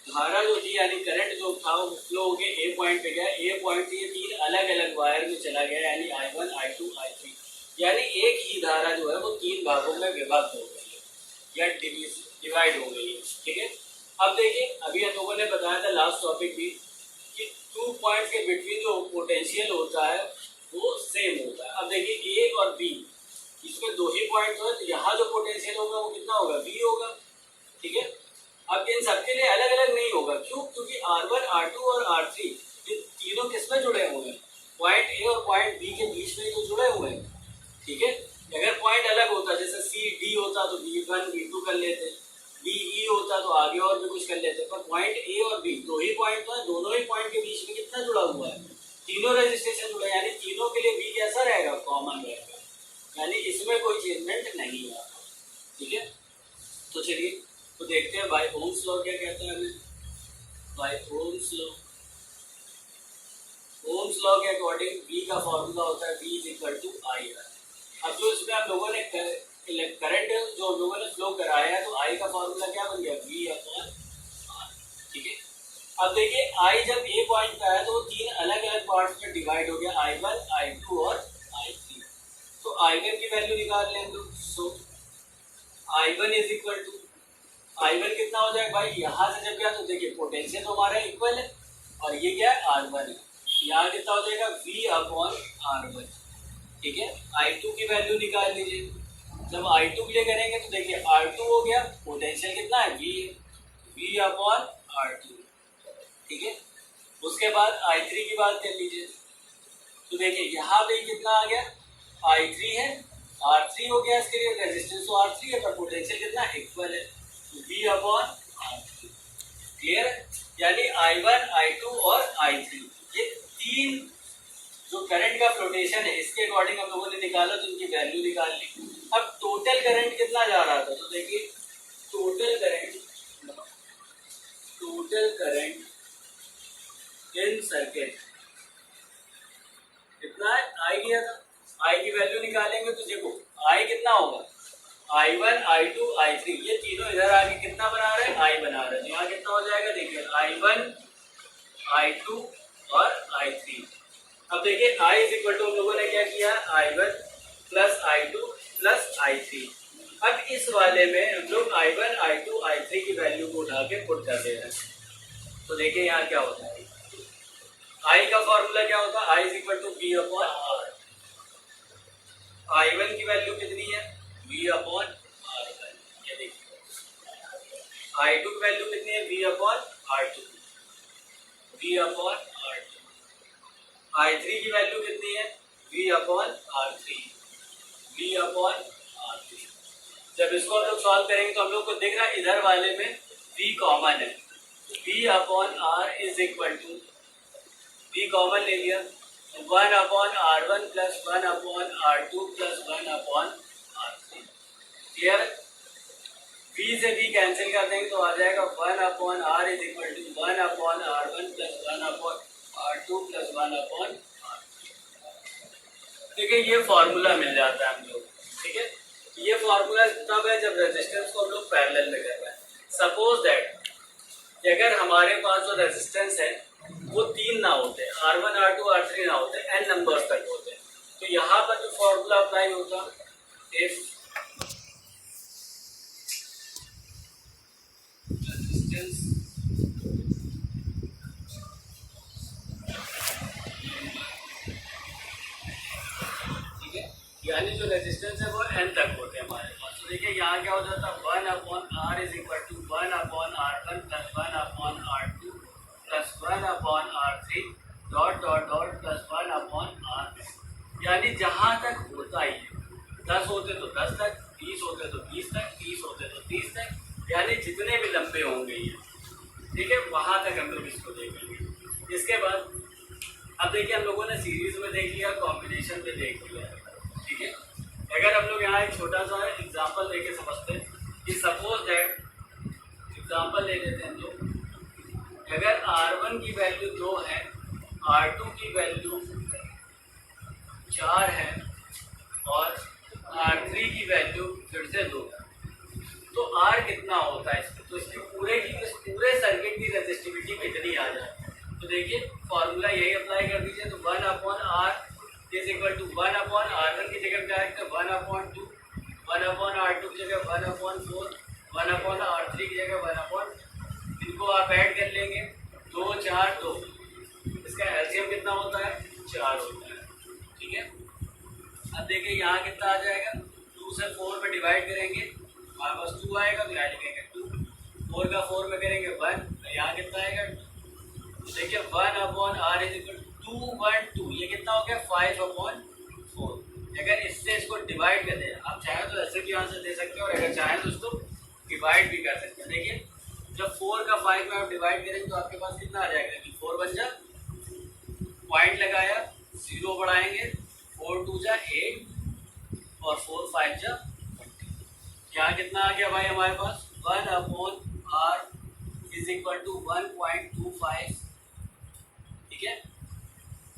Speaker 1: धारा जो थी यानी करंट जो था वो फ्लो होके ए पॉइंट पे गया, ए पॉइंट से ये 3 अलग अलग वायर में चला गया, यानी I1, I2, I3। यानी एक ही धारा जो है वो 3 भागों में विभक्त हो गई है या डिवाइड हो गई है, ठीक है। अब देखिए अभी हम लोगों ने बताया था लास्ट टॉपिक भी कि 2 पॉइंट्स के बिटवीन जो पोटेंशियल होता है वो सेम होता है। अब देखिए ए और बी, इसमें 2 ही पॉइंट है, तो यहाँ जो पोटेंशियल होगा वो कितना होगा, बी होगा, ठीक है। अब इन सबके लिए अलग अलग नहीं होगा, क्यों, क्योंकि R1, R2 और R3 ये तीनों किसमें जुड़े हुए हैं, पॉइंट ए और पॉइंट बी के बीच में तो जुड़े हुए हैं, ठीक है। अगर पॉइंट अलग होता, जैसे सी डी होता तो B1 B2 कर लेते, बी ई होता तो आगे और भी कुछ कर लेते, पर पॉइंट ए और बी 2 ही पॉइंट है, दोनों ही पॉइंट के बीच में कितना जुड़ा हुआ है, तीनों रजिस्ट्रेशन जुड़ा है, यानी तीनों के लिए बी कैसा रहेगा, कॉमन रहेगा, यानी इसमें कोई चेंजमेंट नहीं है, ठीक है। तो चलिए तो देखते हैं बाय ओम्स लॉ क्या कहता है हमें। By Ohm's law, Ohm's law के अकॉर्डिंग बी का फॉर्मूला होता है V = I। अब जो इसमें आप लोगों ने करंट जो हम लोगों ने फ्लो कराया है तो I का फॉर्मूला क्या बन गया, V/R, ठीक है। अब देखिए I जब ए पॉइंट पे आया तो वो 3 अलग अलग पार्ट्स में डिवाइड हो गया, I1, I2 और I3। तो I1 की वैल्यू निकाल लें हम लोग। सो I1 is equal to, I1 कितना हो जाएगा भाई, यहाँ से जब गया तो देखिए पोटेंशियल तो हमारा इक्वल है और ये क्या है R1 है, यहाँ कितना हो जाएगा V अपॉन R1। ठीक है, I2 की वैल्यू निकाल लीजिए। जब I2 के लिए करेंगे तो देखिए R2 हो गया, पोटेंशियल कितना है V है, V अपॉन R2। ठीक है, उसके बाद I3 की बात कर लीजिए तो देखिए यहाँ पे कितना आ गया, I3 है, R3 हो गया, इसके लिए रेजिस्टेंस तो R3 है पर पोटेंशियल कितना इक्वल है, V अपॉन R3। क्लियर है, यानी I1, I2 और I3 ये तीन जो करंट का फ्लोटेशन है इसके अकॉर्डिंग हम लोगों ने निकाला तो इनकी वैल्यू निकाल ली। अब टोटल करंट कितना जा रहा था, तो देखिए टोटल करंट इन सर्किट कितना है, I गया था, I की वैल्यू निकालेंगे तो देखो I कितना होगा, I1, I2, I3 ये तीनों इधर आके कितना बना रहे हैं, I बना रहे हैं। यहाँ कितना हो जाएगा देखिए I1, I2 और I3। अब देखिए I इज इक्वल टू हम लोगों ने क्या किया, I1 plus I2 plus I3। अब इस वाले में हम लोग I1, I2, I3 की वैल्यू को उठा के पुट कर दे रहे हैं। तो देखिए यहाँ क्या होता है, I का फॉर्मूला क्या होता है, I is equal to V upon R। I1 की वैल्यू कितनी है, V अपॉन R1, ये देखिए। I2 की वैल्यू कितनी है, V upon R2, V upon R2। I3 की वैल्यू कितनी है, V upon R3, V upon R3। जब इसको हम लोग सॉल्व करेंगे तो हम लोग को दिख रहा है इधर वाले में V कॉमन है, V upon R is equal to, V common ले लिया, 1 upon R1 plus 1 upon R2 plus 1 upon R3। Clear, V से V कैंसिल कर देंगे तो आ जाएगा 1 upon R is equal to 1 upon R1 plus 1 upon R2 plus 1 upon R3। ठीक है, ये फॉर्मूला मिल जाता है हम लोग। ठीक है, ये फॉर्मूला तब है जब रेजिस्टेंस को हम लोग पैरेलल में कर रहे हैं। सपोज दैट अगर हमारे पास जो रेजिस्टेंस है वो तीन ना होते, R1, R2, R3 ना होते, n नंबर्स तक होते, तो यहाँ पर जो फॉर्मूला अप्लाई होता, इफ रेजिस्टेंस ठीक है, यानी जो रेजिस्टेंस है वो n तक होते हैं हमारे पास। तो देखिए यहाँ क्या हो जाता है, 1 upon R is equal to 1 upon R1 plus 1 upon R2 plus 1 upon R3 dot dot dot plus 1 upon R। यानी जहाँ तक होता ही है, 10 होते तो 10 तक, 20 होते तो 20 तक, 30 होते तो 30 तक, यानी जितने भी लंबे होंगे ये, ठीक है, वहाँ तक हम लोग इसको देखेंगे। इसके बाद अब देखिए हम लोगों ने सीरीज में देख लिया, कॉम्बिनेशन में देख लिया। ठीक है, अगर हम लोग यहाँ एक छोटा सा एग्जाम्पल लेके समझते हैं कि सपोज दैट एग्जाम्पल ले लेते हैं, तो अगर R1 की वैल्यू 2 है, R2 की वैल्यू 4 है और R3 की वैल्यू फिर से 2 है, तो R कितना होता है इसमें, तो इसके पूरे सर्किट की रेजिस्टिविटी कितनी आ जाए। तो देखिए फॉर्मूला यही अप्लाई कर दीजिए, तो 1 upon R is equal to 1 upon R1 की जगह क्या है, 1 अपॉन 2, 1 अपॉन R2 की जगह 1 अपॉन 4, 1 अपॉन R3 की जगह 1 अपॉन, इनको आप ऐड कर लेंगे, 2 4 2, इसका एलसीएम कितना होता है, 4 होता है। ठीक है, अब देखिए यहाँ कितना आ जाएगा, 2 से 4 में डिवाइड करेंगे, हमारे पास 2 आएगा, तो यहाँ लिखेंगे 2, 4 का 4 में करेंगे 1, तो यहाँ कितना आएगा, देखिए 1 upon R is equal to 2 1 2, ये कितना हो गया 5 अपॉन 4। अगर इससे इसको डिवाइड कर दें, आप चाहें तो ऐसे भी आंसर दे सकते हो और अगर चाहें तो इसको डिवाइड भी कर सकते हैं। देखिए जब 4 का 5 में आप डिवाइड करेंगे तो आपके पास कितना आ जाएगा, 4 बन जा, पॉइंट लगाया, 0 बढ़ाएंगे, 4 2 जा 8 और 4 5 जा 20। यहाँ कितना आ गया भाई हमारे पास, 1 upon R is equal to 1.25। ठीक है,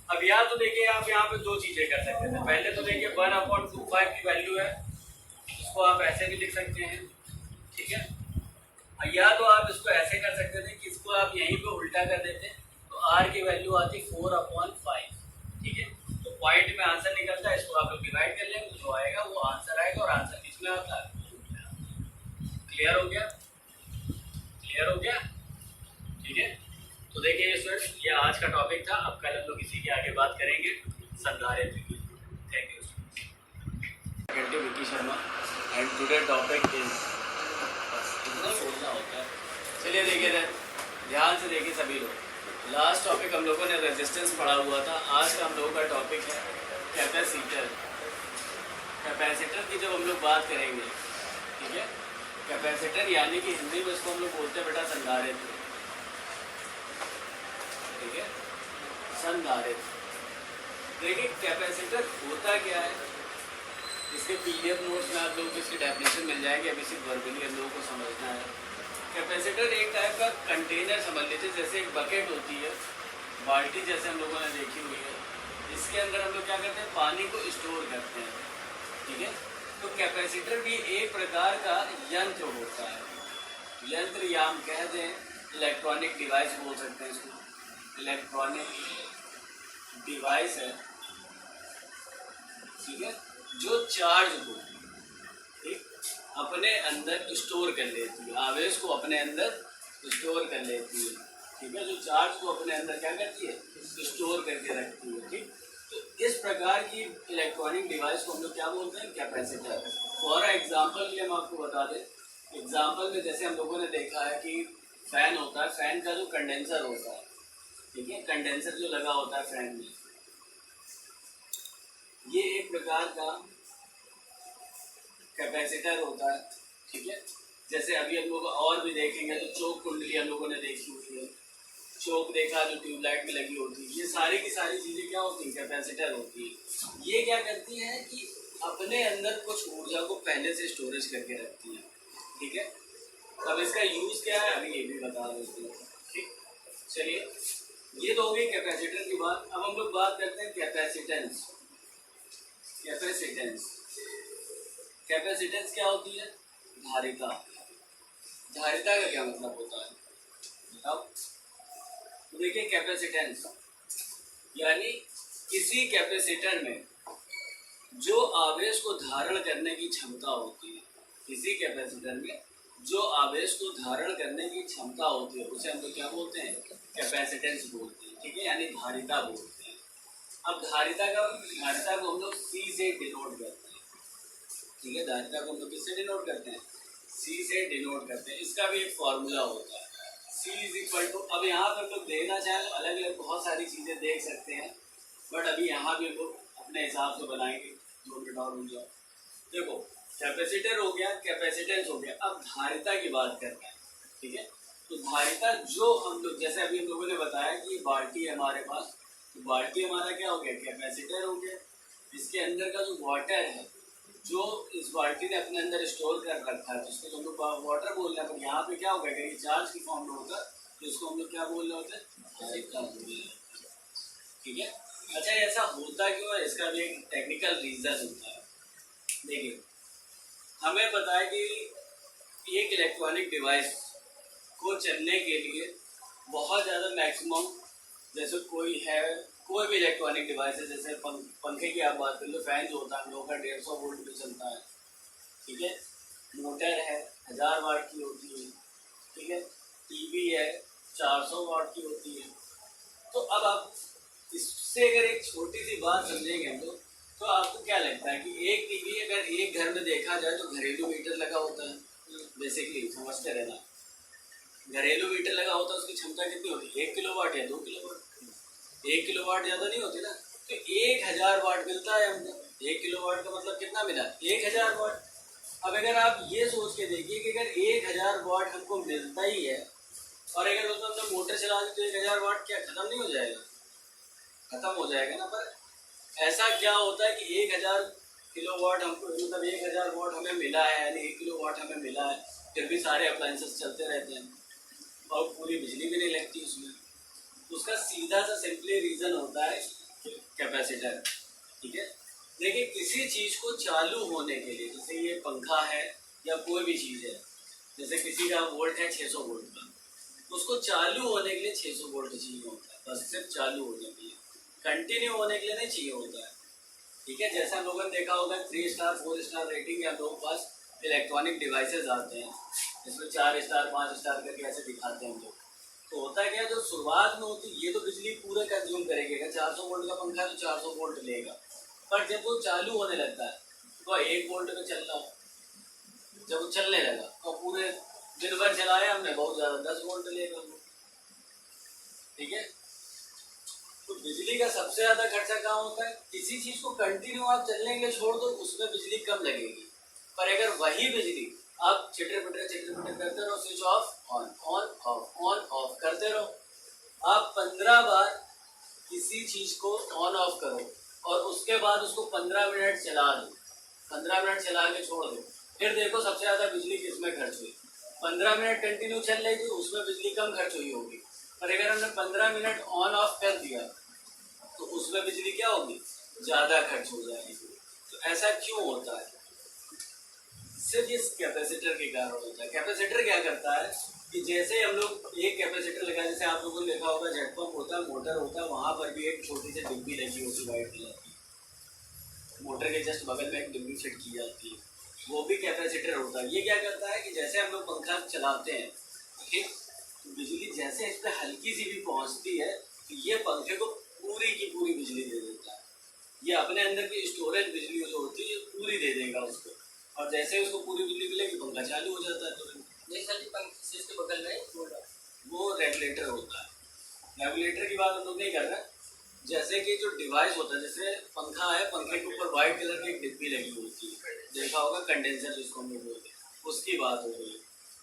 Speaker 1: अब यहाँ तो देखिए आप यहाँ पे दो चीजें कर सकते थे। पहले तो देखिए 1/25 की वैल्यू है, इसको आप ऐसे भी लिख सकते हैं। ठीक है, या तो आप इसको ऐसे कर सकते थे कि इसको आप यहीं पे उल्टा कर देते तो R की वैल्यू आती 4/5। ठीक है, तो पॉइंट में आंसर निकलता है, इसको आप लोग डिवाइड कर लेंगे, जो आएगा वो आंसर आएगा, और आंसर किस में आता है? क्लियर हो गया? क्लियर हो गया? ठीक है, तो देखिए स्टूडेंट्स, ये आज का टॉपिक था। अब कल हम लोग इसी की आगे बात करेंगे, संधारित्र की। Thank you. Vicky Sharma and today topic is, इतना सोचना होता है। चलिए देखिए, ध्यान से देखिए सभी लोग। लास्ट टॉपिक हम लोगों ने रेजिस्टेंस पढ़ा हुआ था। आज का हम लोगों का टॉपिक है कैपेसिटर। कैपेसिटर की जब हम लोग बात करेंगे, ठीक है, कैपेसिटर यानी कि हिंदी में इसको हम लोग बोलते हैं बेटा संधारित्र, ठीक है, संधारित्र। देखिए कैपेसिटर होता क्या है, इसके पीडीएफ नोट्स में आप लोगों को इसकी डेफिनेशन मिल जाएगी। अभी सिर्फ वर्बली हम लोगों को समझना है। कैपेसिटर एक टाइप का कंटेनर समझ लीजिए, जैसे एक बकेट होती है, बाल्टी जैसे हम लोगों ने देखी हुई है। इसके अंदर हम लोग क्या करते हैं, पानी को स्टोर करते हैं, ठीक है। तो कैपेसिटर भी एक प्रकार का यंत्र होता है। यंत्र या हम कह दें इलेक्ट्रॉनिक डिवाइस बोल सकते हैं इसको। इलेक्ट्रॉनिक डिवाइस है, ठीक है, जो चार्ज को अपने अंदर स्टोर कर लेती है, आवेश को अपने अंदर स्टोर कर लेती है, ठीक है, जो चार्ज को अपने अंदर क्या करती है, स्टोर करके रखती है, ठीक। तो इस प्रकार की इलेक्ट्रॉनिक डिवाइस को हम लोग क्या बोलते हैं, कैपेसिटर। फॉर एग्जांपल के हम आपको बता दें, एग्जांपल में जैसे हम लोगों ने देखा है कि फैन होता है, फैन का जो कंडेंसर होता है, ठीक है, कंडेंसर जो लगा होता है फैन में, ये एक प्रकार का कैपेसिटर होता है, ठीक है। जैसे अभी हम लोग और भी देखेंगे तो चौक कुंडली हम लोगों ने देखी हुई है, चौक देखा जो ट्यूबलाइट में लगी होती है। ये सारी की सारी चीज़ें क्या होती हैं, कैपेसिटर होती है। ये क्या करती हैं कि अपने अंदर कुछ ऊर्जा को पहले से स्टोरेज करके रखती हैं, ठीक है। अब इसका यूज़ क्या है अभी ये भी बता देते हैं, ठीक। चलिए, ये तो हो गई कैपेसिटर की बात। अब हम लोग बात करते हैं कैपेसिटेंस। कैपेसिटेंस, कैपेसिटेंस क्या होती है, धारिता। धारिता का क्या मतलब होता है बताओ? तो देखिए कैपेसिटेंस यानी किसी कैपेसिटर में जो आवेश को धारण करने की क्षमता होती है, किसी कैपेसिटर में जो आवेश को धारण करने की क्षमता होती है, उसे हम लोग क्या बोलते हैं, कैपेसिटेंस बोलते हैं, ठीक है, यानी धारिता बोलते हैं। अब धारिता को हम लोग सी से डिनोट करते हैं, ठीक है। धारिता को हम लोग किससे डिनोट करते हैं, सी से डिनोट करते हैं। इसका भी एक फॉर्मूला होता है, C इज इक्वल टू, अब यहाँ पर हम लोग देखना चाहें अलग अलग बहुत सारी चीज़ें देख सकते हैं, बट अभी यहाँ भी हम लोग अपने हिसाब से बनाएंगे। 2 मिनट और रुक जाओ। देखो कैपेसिटर हो गया, कैपेसिटेंस हो गया, अब धारिता की बात करते हैं, ठीक है। तो धारिता जो हम लोग, जैसे अभी हम लोगों ने बताया कि बाल्टी है हमारे पास, तो बाल्टी हमारा क्या हो गया, कैपेसिटर हो गया। इसके अंदर का जो वाटर है, जो इस बाल्टी ने अपने अंदर स्टोर कर रखा है, जिसको तो हम लोग वाटर बोल रहे हैं, पर यहाँ पे क्या होगा, कहीं चार्ज की फॉर्म में होगा, तो इसको हम लोग क्या बोल रहे होते हैं, धारिता बोल रहे हैं, ठीक है। अच्छा, ऐसा होता क्यों है, इसका भी एक टेक्निकल रीजन होता है। देखिए, हमें पता है कि एक इलेक्ट्रॉनिक डिवाइस को चलने के लिए बहुत ज़्यादा मैक्सिमम, जैसे कोई भी इलेक्ट्रॉनिक डिवाइस है, जैसे पंखे की आप बात कर लो, फैन जो होता है हम लोगों का 150 वोल्ट पे चलता है, ठीक है। मोटर है 1000 वाट की होती है, ठीक है। टीवी है 400 वाट की होती है। तो अब आप इससे अगर एक छोटी सी बात समझेंगे हम लोग, तो आपको क्या लगता है कि एक टीवी अगर एक घर में देखा जाए तो घरेलू मीटर लगा होता है, बेसिकली समझते रहना, घरेलू मीटर लगा होता है, उसकी क्षमता कितनी होती है, 1 किलोवाट या 2 किलोवाट। 1 किलोवाट ज़्यादा नहीं होती ना, तो 1000 वाट मिलता है हमको। 1 किलोवाट का मतलब कितना मिला, 1000 वाट। अब अगर आप ये सोच के देखिए कि अगर 1000 वाट हमको मिलता ही है, और अगर उसमें हमने मोटर चला दी तो 1000 वाट क्या खत्म नहीं हो जाएगा, खत्म हो जाएगा ना। पर ऐसा क्या होता है कि 1000 किलोवाट हमको, मतलब 1000 वाट हमें मिला है, यानी 1 किलोवाट हमें मिला है, फिर भी सारे अप्लायंसेस चलते रहते हैं और पूरी बिजली भी नहीं लगती उसमें। उसका सीधा सा सिंपली रीज़न होता है कैपेसिटर, ठीक है। देखिए, किसी चीज़ को चालू होने के लिए, जैसे ये पंखा है या कोई भी चीज़ है, जैसे किसी का वोल्ट है 600 वोल्ट का, उसको चालू होने के लिए 600 वोल्ट चाहिए होता है, बस सिर्फ चालू होने के लिए, कंटिन्यू होने के लिए नहीं चाहिए होता है। ठीक है, जैसे हम लोगों ने देखा होगा 3 स्टार 4 स्टार रेटिंग या लोग पास इलेक्ट्रॉनिक डिवाइसेज आते हैं, इसमें 4 स्टार 5 स्टार करके ऐसे दिखाते हैं हम लोग। तो होता है क्या, जो शुरुआत में होती है ये तो बिजली पूरे कंज्यूम करेगी, अगर 400 वोल्ट का पंखा है तो 400 वोल्ट लेगा, पर जब वो चालू होने लगता है तो 1 वोल्ट में चल रहा है, जब वो चलने लगा तो पूरे दिन भर चलाया हमने, बहुत ज़्यादा 10 वोल्ट लेगा। ठीक है, तो बिजली का सबसे ज़्यादा खर्चा कहाँ होता है, किसी चीज़ को कंटिन्यू आप चलने के लिए छोड़ दो उसमें बिजली कम लगेगी, पर अगर वही बिजली आप चिटर पिटर करते रहो, स्विच ऑफ ऑन ऑफ करते रहो, आप 15 बार किसी चीज को ऑन ऑफ करो और उसके बाद उसको 15 मिनट चला दो, 15 मिनट चला के छोड़ दो, फिर देखो सबसे ज्यादा बिजली किसमें खर्च हुई। 15 मिनट कंटिन्यू चल रही थी उसमें बिजली कम खर्च हुई होगी, पर अगर हमने 15 मिनट ऑन ऑफ कर दिया तो उसमें बिजली क्या होगी, ज्यादा खर्च हो जाएगी। तो ऐसा क्यों होता है, सिर्फ इस कैपेसिटर के कारण होता है। कैपेसिटर क्या करता है कि जैसे हम लोग एक कैपेसिटर लगा, जैसे आप लोगों ने देखा होगा जेट पंप होता है, मोटर होता है, वहां पर भी एक छोटी सी डिब्बी लगी होती है वाइट कलर की, मोटर के जस्ट बगल में एक डिब्बी फिट की जाती है, वो भी कैपेसिटर होता है। ये क्या करता है कि जैसे हम लोग पंखा चलाते हैं, ठीक, बिजली जैसे इस पर हल्की सी भी पहुंचती है तो ये पंखे को पूरी की पूरी बिजली दे देता है, ये अपने अंदर की स्टोरेज बिजली जो होती है ये पूरी दे देगा उसको, और जैसे उसको पूरी बिजली मिलेगी पंखा चालू हो जाता है तुरंत। पंखे के बगल में वो रेगुलेटर होता है, रेगुलेटर की बात हम लोग नहीं कर रहे, जैसे कि जो डिवाइस होता है, जैसे पंखा है, पंखे के ऊपर व्हाइट कलर की एक डिब्बी लगी होती है, देखा होगा कंडेंसर जिसको हम लोग बोलते हैं, उसकी बात हो रही है।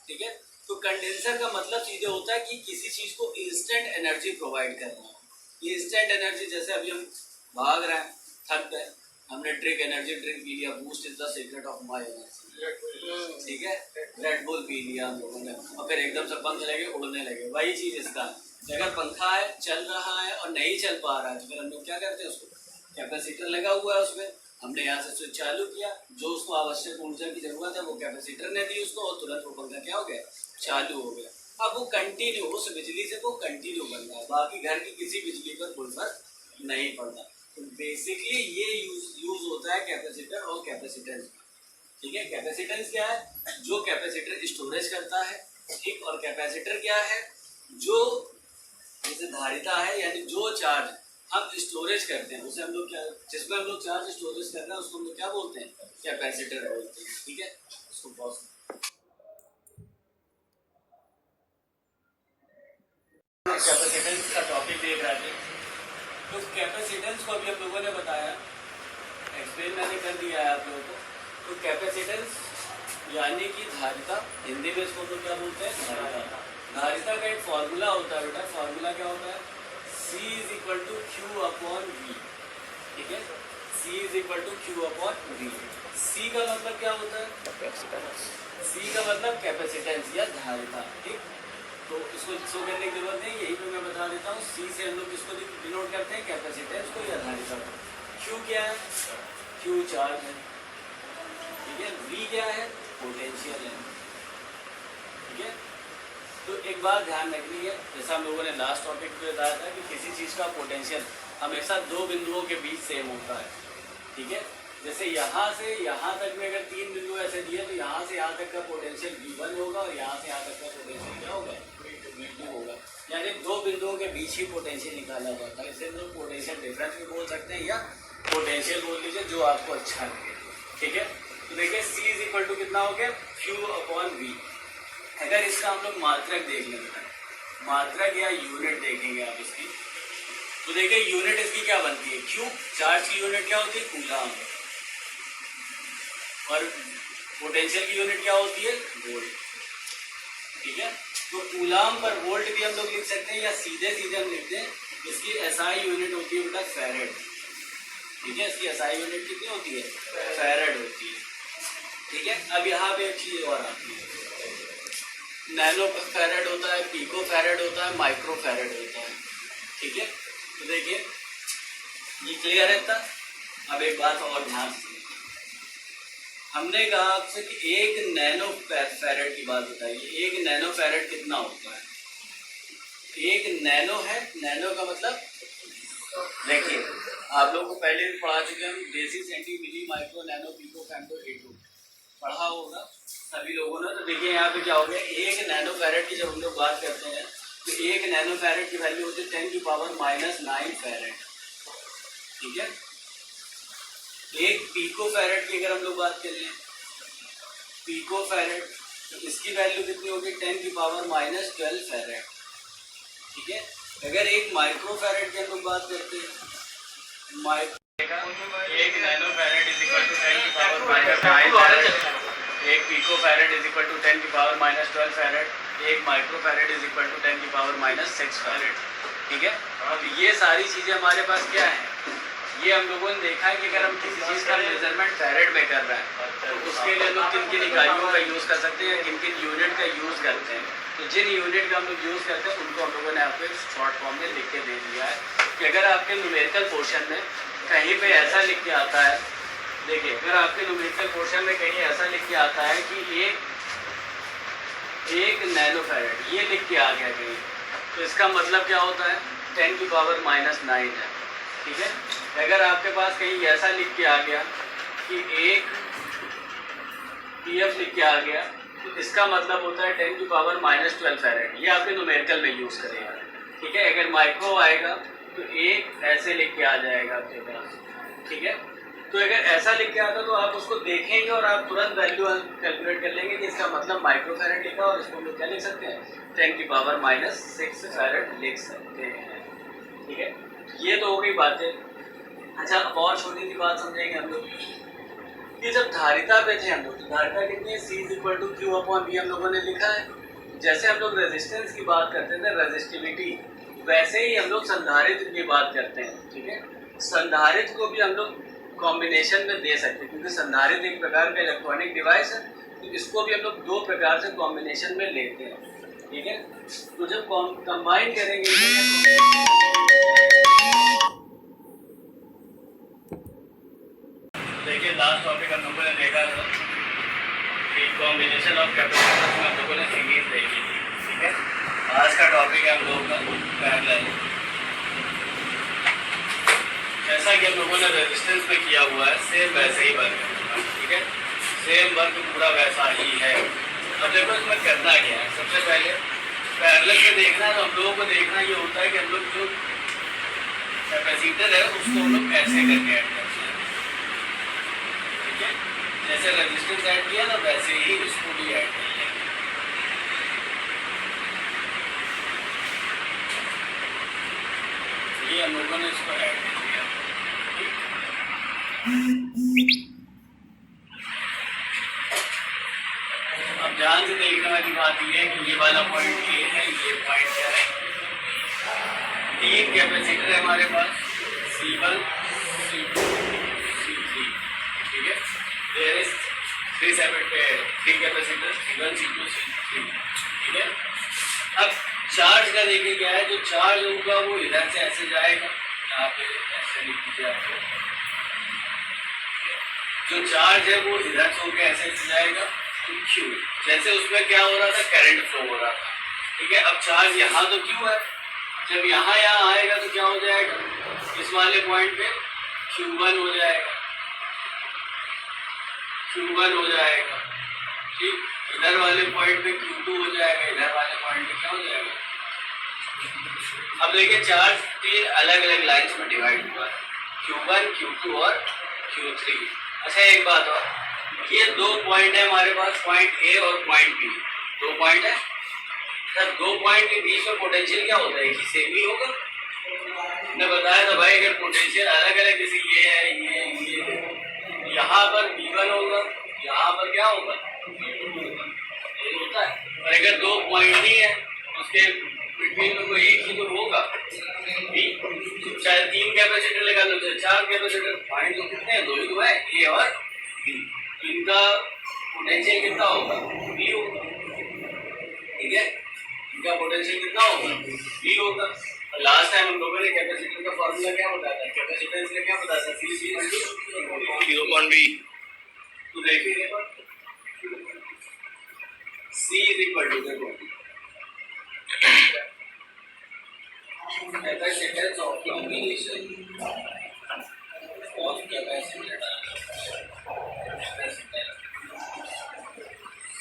Speaker 1: ठीक है, तो कंडेंसर का मतलब सीधे होता है कि किसी चीज को इंस्टेंट एनर्जी प्रोवाइड करना। इंस्टेंट एनर्जी, जैसे अभी हम भाग रहे हैं, थक गए, हमने एनर्जी ड्रिंक पी लिया, boost is the secret of my energy, ठीक है, रेड बुल पी लिया हम लोगों ने, और फिर एकदम से पंख लगे उड़ने लगे। वही चीज इसका है, अगर पंखा है चल रहा है और नहीं चल पा रहा है तो फिर हम लोग क्या करते हैं, उसको कैपेसिटर लगा हुआ है उसमें, हमने यहाँ से स्विच चालू किया, जो उसको आवश्यक ऊर्जा की जरूरत है वो कैपेसिटर ने दी उसको, और तुरंत वो पंखा क्या हो गया, चालू हो गया। अब वो कंटिन्यू, उस बिजली से वो कंटिन्यू बन रहा है, बाकी घर की किसी बिजली पर कोई फर्क नहीं पड़ता। तो बेसिकली ये यूज होता है कैपेसिटर और कैपेसिटेंस। ठीक है, कैपेसिटेंस क्या है, जो कैपेसिटर स्टोरेज करता है, ठीक, और कैपेसिटर क्या है, जो जैसे धारिता है, यानी जो चार्ज हम स्टोरेज करते हैं उसे हम लोग क्या, जिसमें हम लोग चार्ज स्टोरेज कर रहे हैं उसको हम लोग क्या बोलते हैं, कैपेसिटर बोलते हैं। ठीक है, उसको पॉज, कैपेसिटेंस का टॉपिक देख रहे थे, तो कैपेसिटेंस को अभी हम लोगों ने बताया, एक्सप्लेन मैंने कर दिया है आप लोगों को। तो कैपेसिटेंस यानी कि धारिता, हिंदी में इसको तो क्या बोलते हैं, धारिता। धारिता का एक फॉर्मूला होता है बेटा, फॉर्मूला क्या होता है, C is equal to Q upon V. ठीक है, C is equal to Q upon V. C का मतलब क्या होता है, C का मतलब कैपेसिटेंस या धारिता। ठीक, तो इसको शो करने की जरूरत नहीं, यही पे मैं बता देता हूँ। C से हम लोग किसको डिनोट करते हैं, कैपेसिटेंस को या धारिता को। Q क्या है, Q चार्ज है, ठीक है, V क्या है, पोटेंशियल है। ठीक है, तो एक बात ध्यान रखनी है, जैसा हम लोगों ने लास्ट टॉपिक पे बताया था कि किसी चीज़ का पोटेंशियल हमेशा दो बिंदुओं के बीच सेम होता है। ठीक है, जैसे यहाँ से यहाँ तक में अगर 3 बिंदु ऐसे दिए तो यहाँ से यहाँ तक का पोटेंशियल V1 होगा और यहाँ से यहाँ तक का पोटेंशियल क्या होगा, V2 होगा। यानी दो बिंदुओं के बीच ही पोटेंशियल निकाला जाता है, इसे हम लोग पोटेंशियल डिफरेंस भी बोल सकते हैं या पोटेंशियल बोल लीजिए, जो आपको अच्छा लगे। ठीक है, तो देखिए C इज इक्वल टू कितना हो गया, Q अपॉन V। अगर इसका हम लोग मात्रक देख लेंगे, मात्रक या यूनिट देखेंगे आप इसकी, तो देखिए यूनिट इसकी क्या बनती है, Q, चार्ज की यूनिट क्या होती है, कूलाम, और पोटेंशियल की यूनिट क्या होती है, वोल्ट। ठीक है, तो कूलाम पर वोल्ट भी हम लोग लिख सकते हैं या सीधे सीधे हम लिखते हैं, इसकी SI यूनिट होती है बेटा फैरेड। ठीक है, इसकी SI यूनिट कितनी होती है, फैरेड होती है। ठीक है, अब यहाँ पे एक चीज और आती है, नैनो फैरेड होता है, पिको फैरेड होता है, माइक्रो फैरेड होता है। ठीक है, तो देखिए ये क्लियर है था। अब एक बात और ध्यान से, हमने कहा आपसे कि एक नैनो फैरेड की बात बताइए, एक नैनो फैरेड कितना होता है, एक नैनो है, नैनो का मतलब देखिए आप लोग को पहले भी पढ़ा चुके हैं, deci centi milli micro nano pico femto A2 पढ़ा होगा सभी लोगों ने। तो देखिए यहाँ पे क्या हो गया, एक नैनो फैरेड की जब हम लोग बात करते हैं तो एक नैनो फैरेड की वैल्यू होती है 10⁻⁹ फैरेड, ठीक है। एक पिको फैरेड की अगर हम लोग बात करें, पिको फैरेड, तो इसकी वैल्यू कितनी होगी 10⁻12 फैरेड, ठीक है। अगर एक माइक्रो फैरेड की हम लोग बात करते हैं, एक nano farad is equal to 10⁻⁹ farad, एक pico farad is equal to 10⁻12 farad, एक micro farad is equal to 10⁻6 farad, ठीक है। अब ये सारी चीज़ें हमारे पास क्या है, ये हम लोगों ने देखा है कि अगर हम किसी चीज़ का मेजरमेंट फैरेड में कर रहे हैं तो उसके लिए हम लोग किन किन इकाइयों का यूज़ कर सकते हैं, किन किन यूनिट का यूज़ करते हैं। तो जिन यूनिट का हम लोग यूज़ करते हैं उनको हम लोगों ने आपको एक शॉर्ट फॉर्म में लिख के दे दिया है कि अगर आपके न्यूमेरिकल पोर्शन में कहीं पे ऐसा लिख के आता है, देखिए अगर आपके न्यूमेरिकल पोर्शन में कहीं ऐसा लिख के आता है कि एक नैनो फैरेड ये लिख के आ गया कहीं, तो इसका मतलब क्या होता है 10⁻⁹ है, ठीक है। अगर आपके पास कहीं ऐसा लिख के आ गया कि एक PF लिख के आ गया तो इसका मतलब होता है 10⁻12 फैरेड, ये आपके न्यूमेरिकल में यूज़ करेगा, ठीक है। अगर माइक्रो आएगा तो एक ऐसे लिख के आ जाएगा आपके पास, ठीक है। तो अगर ऐसा लिख के आता तो आप उसको देखेंगे और आप तुरंत वैल्यू कैलकुलेट कर लेंगे कि इसका मतलब माइक्रो फैरेड लिखा और इसको हम लोग क्या लिख सकते हैं 10⁻⁻6 फैरेड लिख सकते हैं, ठीक है। ये तो हो गई बातें। अच्छा, अब और छोटी सी बात समझेंगे हम लोग, ये जब धारिता पे थे हम लोग, तो धारिता कितनी है C/Q/V हम लोगों ने लिखा है। जैसे हम लोग रेजिस्टेंस की बात करते थे, रेजिस्टिविटी, वैसे ही हम लोग संधारित्र की बात करते हैं, ठीक है। संधारित्र को भी हम लोग कॉम्बिनेशन में दे सकते हैं क्योंकि संधारित्र एक प्रकार का इलेक्ट्रॉनिक डिवाइस है, तो इसको भी हम लोग दो प्रकार से कॉम्बिनेशन में लेते हैं, ठीक है। तो जब कंबाइन करेंगे, देखिए लास्ट टॉपिक हम लोगों ने देखा था कि कॉम्बिनेशन ऑफ कैपेसिटर्स में हम लोगों ने सीरीज देखी थी, ठीक है। आज का टॉपिक है हम लोगों का पैरेलल, जैसा कि हम लोगों ने रेजिस्टेंस में किया हुआ है सेम वैसे ही वर्क है, ठीक है। सेम वर्क पूरा वैसा ही है। अब देखो इसमें करना क्या है, सबसे पहले पैरेलल में देखना है तो हम लोगों को देखना ये होता है कि हम लोग जो कैपेसिटर है उसको हम लोग ऐसे करके ऐड करते हैं, ठीक है। जैसे रेजिस्टेंस ऐड किया ना वैसे ही इसको भी ऐड कर लेंगे, ये हम लोगों ने इसको ऐड कर दिया। अब ध्यान से देखने वाली बात यह है कि ये वाला पॉइंट ये है, ये पॉइंट है, तीन कैपेसिटर है हमारे पास C1 C2 C3, ठीक है। There is three capacitor C1 C2 C3, ठीक है। अब चार्ज का देखिए क्या है, जो चार्ज होगा वो इधर से ऐसे जाएगा, यहाँ पे ऐसे लिख दीजिए आपको, जो चार्ज है वो इधर से होकर ऐसे जाएगा तो Q, जैसे उसमें क्या हो रहा था करंट फ्लो हो रहा था, ठीक है। अब चार्ज यहाँ तो Q है, जब यहाँ आएगा तो क्या हो जाएगा, इस वाले पॉइंट पे Q1 हो जाएगा, Q1 हो जाएगा, ठीक। इधर वाले पॉइंट पे Q2 हो जाएगा, इधर वाले पॉइंट पे क्या हो जाएगा। अब देखिए चार्ज तीन अलग अलग लाइन्स में डिवाइड हुआ है, Q1 Q2 और Q3। अच्छा एक बात और, ये दो पॉइंट है हमारे पास, पॉइंट ए और पॉइंट बी, दो पॉइंट है। सर दो पॉइंट के बीच में पोटेंशियल क्या होता है, एक ही सेम ही होगा। मैंने बताया था भाई अगर पोटेंशियल अलग अलग, जैसे ये है ये यहाँ पर V1 होगा, यहाँ पर क्या होगा ये होता है। और अगर दो पॉइंट ही है उसके बिटवीन में कोई एक ही तो होगा बी, चाहे तीन कैपेसिटर लगा लो चाहे चार कैपेसिटर, पॉइंट तो कितने हैं, दो ही तो है, ए और बी, इनका पोटेंशियल कितना होगा बी होगा, ठीक है। इनका पोटेंशियल कितना होगा बी होगा। लास्ट टाइम हम लोगों ने कैपेसिटर का फॉर्मूला क्या बताया था, कैपेसिटेंस का क्या बताया था, C/V, तो देखिए C = capacitance of combination
Speaker 2: of capacitor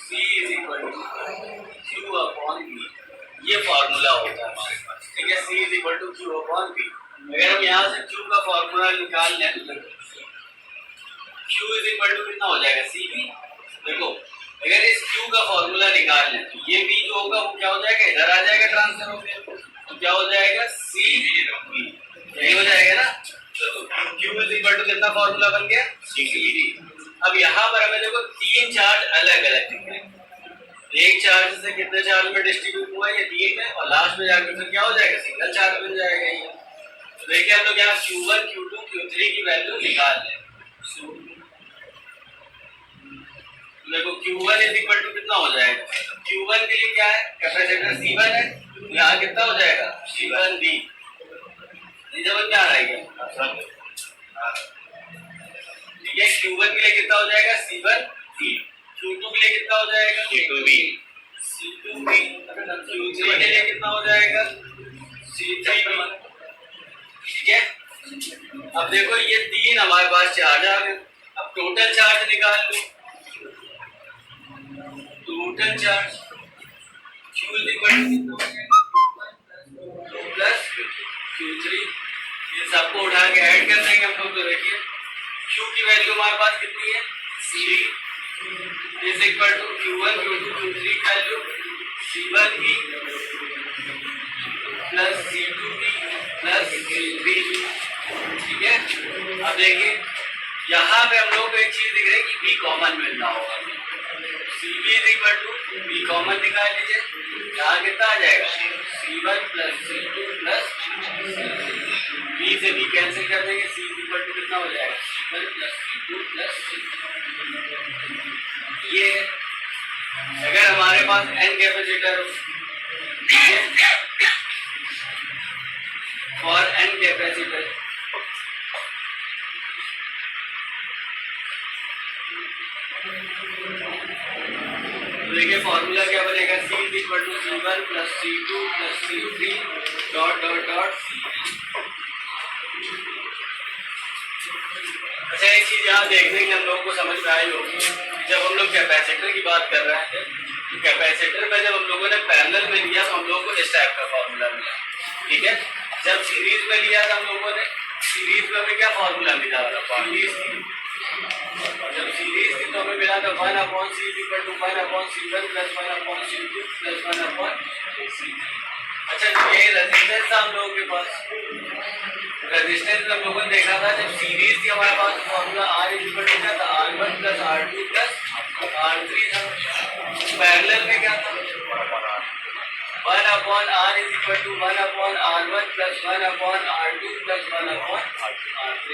Speaker 2: C is equal to Q upon V, ये फॉर्मूला होता है हमारे पास, ठीक है। C is equal to Q upon V। अगर हम यहाँ से Q का फॉर्मूला निकाल लें तो Q इज इक्वल टू कितना हो जाएगा CV। देखो अगर इस Q का फॉर्मूला निकाल लें तो ये V जो होगा वो क्या हो जाएगा, इधर आ जाएगा ट्रांसफर होकर, तो क्या हो जाएगा CV, यही हो जाएगा ना। तो Q इज इक्वल टू कितना फॉर्मूला बन गया, CV। अब यहाँ पर हमें देखो तीन चार्ज अलग अलग दिख रहे हैं, एक चार्ज से कितने चार्ज में डिस्ट्रीब्यूट हुआ है, ये तीन है, और लास्ट में जाकर फिर क्या हो जाएगा, सिंगल चार्ज बन जाएगा ये। तो देखिए हम लोग यहाँ Q1 Q2 Q3 की वैल्यू निकाल लें। देखो Q1 इज इक्वल टू कितना हो जाएगा, Q1 के लिए क्या है, कैपेसिटर C1 है, यहाँ कितना हो जाएगा C1V। ये समझ में आ रहा है क्या, ठीक है। Q1 के लिए कितना हो जाएगा C1V, Q2 के लिए कितना हो जाएगा C2V, C2V, Q3 के लिए कितना हो जाएगा C3V, ठीक है। अब देखो ये तीन हमारे पास चार्ज आ गए, अब टोटल चार्ज निकाल लो। Total charge Q is equal to कितना हो जाएगा, 2 प्लस Q3, ये सबको उठा के ऐड कर देंगे हम लोग। तो देखिए Q की वैल्यू हमारे पास कितनी है, C is equal to Q1 Q2 Q3 value C1V plus C2V plus C3V, ठीक है। अब देखिए यहाँ पे हम लोग को एक चीज दिख रही है कि V कॉमन मिलना होगा, CV is equal to V common निकाल लीजिए, यहाँ कितना आ जाएगा C1 plus C2 plus V से V कैंसिल कर देंगे, C इज इक्वल टू कितना हो जाएगा C1 प्लस C2 प्लस ये। अगर हमारे पास n कैपेसिटर हो, और n कैपेसिटर देखिए फॉर्मूला क्या बनेगा, C is equal to C1 plus C2 plus C3 dot dot dot C। अच्छा एक चीज यहाँ देखने की हम लोगों को समझ में आई होगी, जब हम लोग कैपेसिटर की बात कर रहे हैं तो कैपेसिटर में जब हम लोगों ने पैरेलल में लिया तो हम लोगों को इस टाइप का फॉर्मूला मिला, ठीक है। जब सीरीज में लिया था हम लोगों ने, सीरीज में हमें क्या फॉर्मूला मिला था, जब सीरीज थी तो हमें मिला था 1/C equal to 1/C1 plus 1/C2 plus 1/C3। अच्छा ये रेजिस्टेंस था हम लोगों के पास, रेजिस्टेंस में हम लोगों ने देखा था जब सीरीज थी हमारे पास formula R is equal to क्या था, R1 plus R2 plus R3 था। पैरेलल में क्या था 1/R is equal to 1/R1 plus 1/R2 plus 1/R3।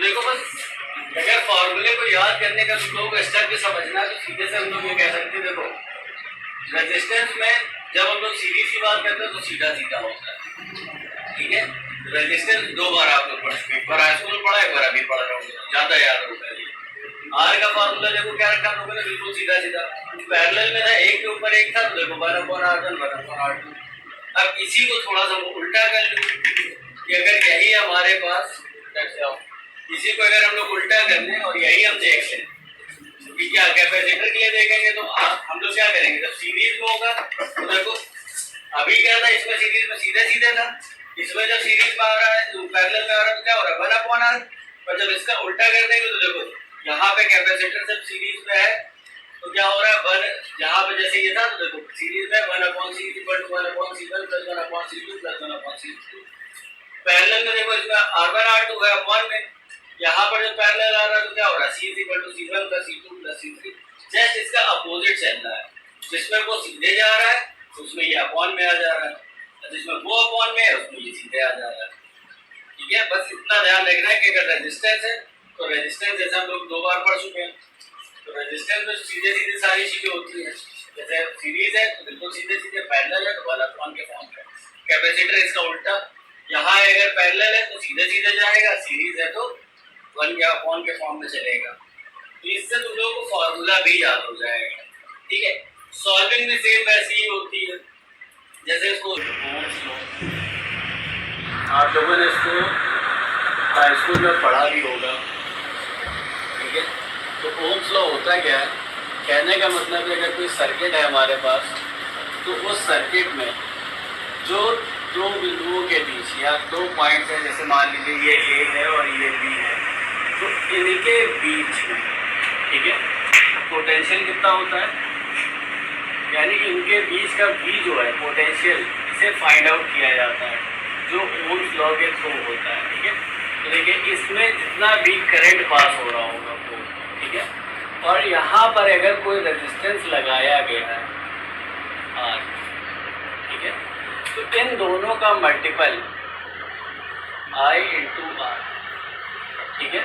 Speaker 2: देखो बस अगर फॉर्मूले को याद करने का तुम लोगों को स्टेप भी समझना है तो सीधे से हम लोग ये कह सकते हैं, देखो रेजिस्टेंस में जब हम लोग सीरीज की बात करते हैं तो सीधा सीधा होता है, ठीक है। रेजिस्टेंस दो बार आप लोग पढ़ चुके, एक बार हाई स्कूल पढ़ा, एक बार अभी पढ़ रहा हूँ, ज्यादा याद होता है। आर का फॉर्मूला देखो क्या रखा हम लोगों ने, बिल्कुल सीधा सीधा, पैरेलल में था, एक के ऊपर एक था, तो देखो 1/R1 1/R2। अब इसी को थोड़ा सा उल्टा कर लो कि अगर यही हमारे पास, इसी को अगर हम लोग उल्टा कर लें और यही हम देख लें कि क्या कैपेसिटर के लिए देखेंगे तो हम लोग क्या करेंगे, जब सीरीज में होगा तो देखो अभी क्या था, इसमें सीरीज में सीधे सीधे था, इसमें जब सीरीज में आ रहा है तो पैरेलल में आ रहा है तो क्या हो रहा है 1/R। और जब इसका उल्टा कर देंगे तो देखो यहाँ पे कैपेसिटर जब सीरीज में है तो क्या हो रहा है 1, यहाँ पे जैसे ये था तो देखो सीरीज में 1/C equal to 1/C1 plus 1/C2 plus 1/C3। Parallel में देखो इसमें R1 R2 है अपॉन में, यहाँ पर जब पैरेलल आ रहा है तो क्या हो रहा है C equal to C1 plus C2 plus C3। Just इसका अपोजिट चल रहा है, जिसमें वो सीधे जा रहा है उसमें ये अपॉन में आ जा रहा है, जिसमें वो अपॉन में है उसमें ये सीधे आ जा रहा है, ठीक है। बस इतना ध्यान रखना है कि अगर रेजिस्टेंस है तो रेजिस्टेंस जैसे हम लोग 2 बार पढ़ चुके हैं, तो रेजिस्टेंस में सीधे सीधे सारी चीजें होती हैं, जैसे सीरीज है तो बिल्कुल सीधे सीधे, पैरेलल है तो 1/1 के फॉर्म में, कैपेसिटर इसका उल्टा, यहाँ अगर पैरेलल है तो सीधे सीधे जाएगा, सीरीज है तो 1 या अपॉन के फॉर्म में चलेगा। तो इससे तुम लोगों को फॉर्मूला भी याद हो जाएगा, ठीक है। सॉल्विंग भी सेम वैसी ही होती है, जैसे इसको आप लोगों ने इसको हाई स्कूल में पढ़ा भी होगा। तो ओम्स लॉ होता क्या है, कहने का मतलब है अगर कोई सर्किट है हमारे पास तो उस सर्किट में जो दो बिंदुओं के बीच या दो पॉइंट्स हैं, जैसे मान लीजिए ये ए है और ये बी है, तो इनके बीच में, ठीक है, पोटेंशियल कितना होता है, यानी इनके बीच का V जो है पोटेंशियल, इसे फाइंड आउट किया जाता है जो ओम्स लॉ के थ्रू होता है। ठीक है, तो देखिए इसमें जितना भी करंट पास हो रहा होगा वो, ठीक है, और यहाँ पर अगर कोई रेजिस्टेंस लगाया गया है R, ठीक है, तो इन दोनों का मल्टीपल I इंटू R, ठीक है,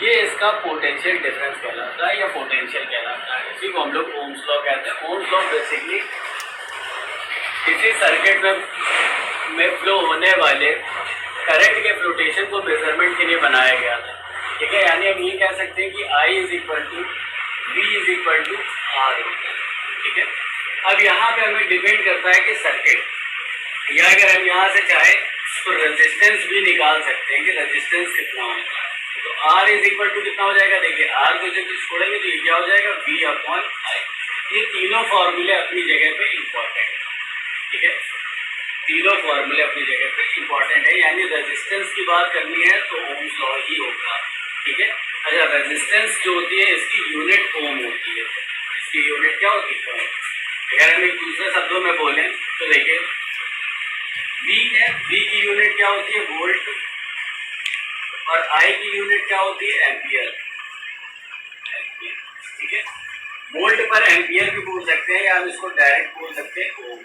Speaker 2: ये इसका पोटेंशियल डिफरेंस कहलाता है या पोटेंशियल कहलाता है। इसी को हम लोग ओम्स लॉ कहते हैं। ओम्स लॉ बेसिकली किसी सर्किट में फ्लो होने वाले करंट के फ्लोटेशन को मेजरमेंट के लिए बनाया गया था। ठीक है, यानी हम ये कह सकते हैं कि I is equal to V is equal to R। ठीक है, अब यहाँ पे हमें डिपेंड करता है कि सर्किट, या अगर हम यहाँ से चाहे तो रेजिस्टेंस भी निकाल सकते हैं कि रेजिस्टेंस कितना होता है। तो R इज इक्वल टू कितना हो जाएगा, देखिए R को जब छोड़ेंगे तो ये क्या हो जाएगा, V अपॉन I। ये तीनों फॉर्मूले अपनी जगह पे इम्पोर्टेंट है। ठीक है, तीनों फॉर्मूले अपनी जगह पे इम्पोर्टेंट है, यानी रेजिस्टेंस की बात करनी है तो ओम्स लॉ ही होगा। ठीक है, अच्छा, रेजिस्टेंस जो होती है इसकी यूनिट ओम होती है। इसकी यूनिट क्या होती है, ओम। अगर हम एक दूसरे शब्दों में बोलें तो देखिए V है, V की यूनिट क्या होती है, वोल्ट, और I की यूनिट क्या होती है, एम्पियर। ठीक है, वोल्ट पर एम्पियर भी बोल सकते हैं या हम इसको डायरेक्ट बोल सकते हैं ओम।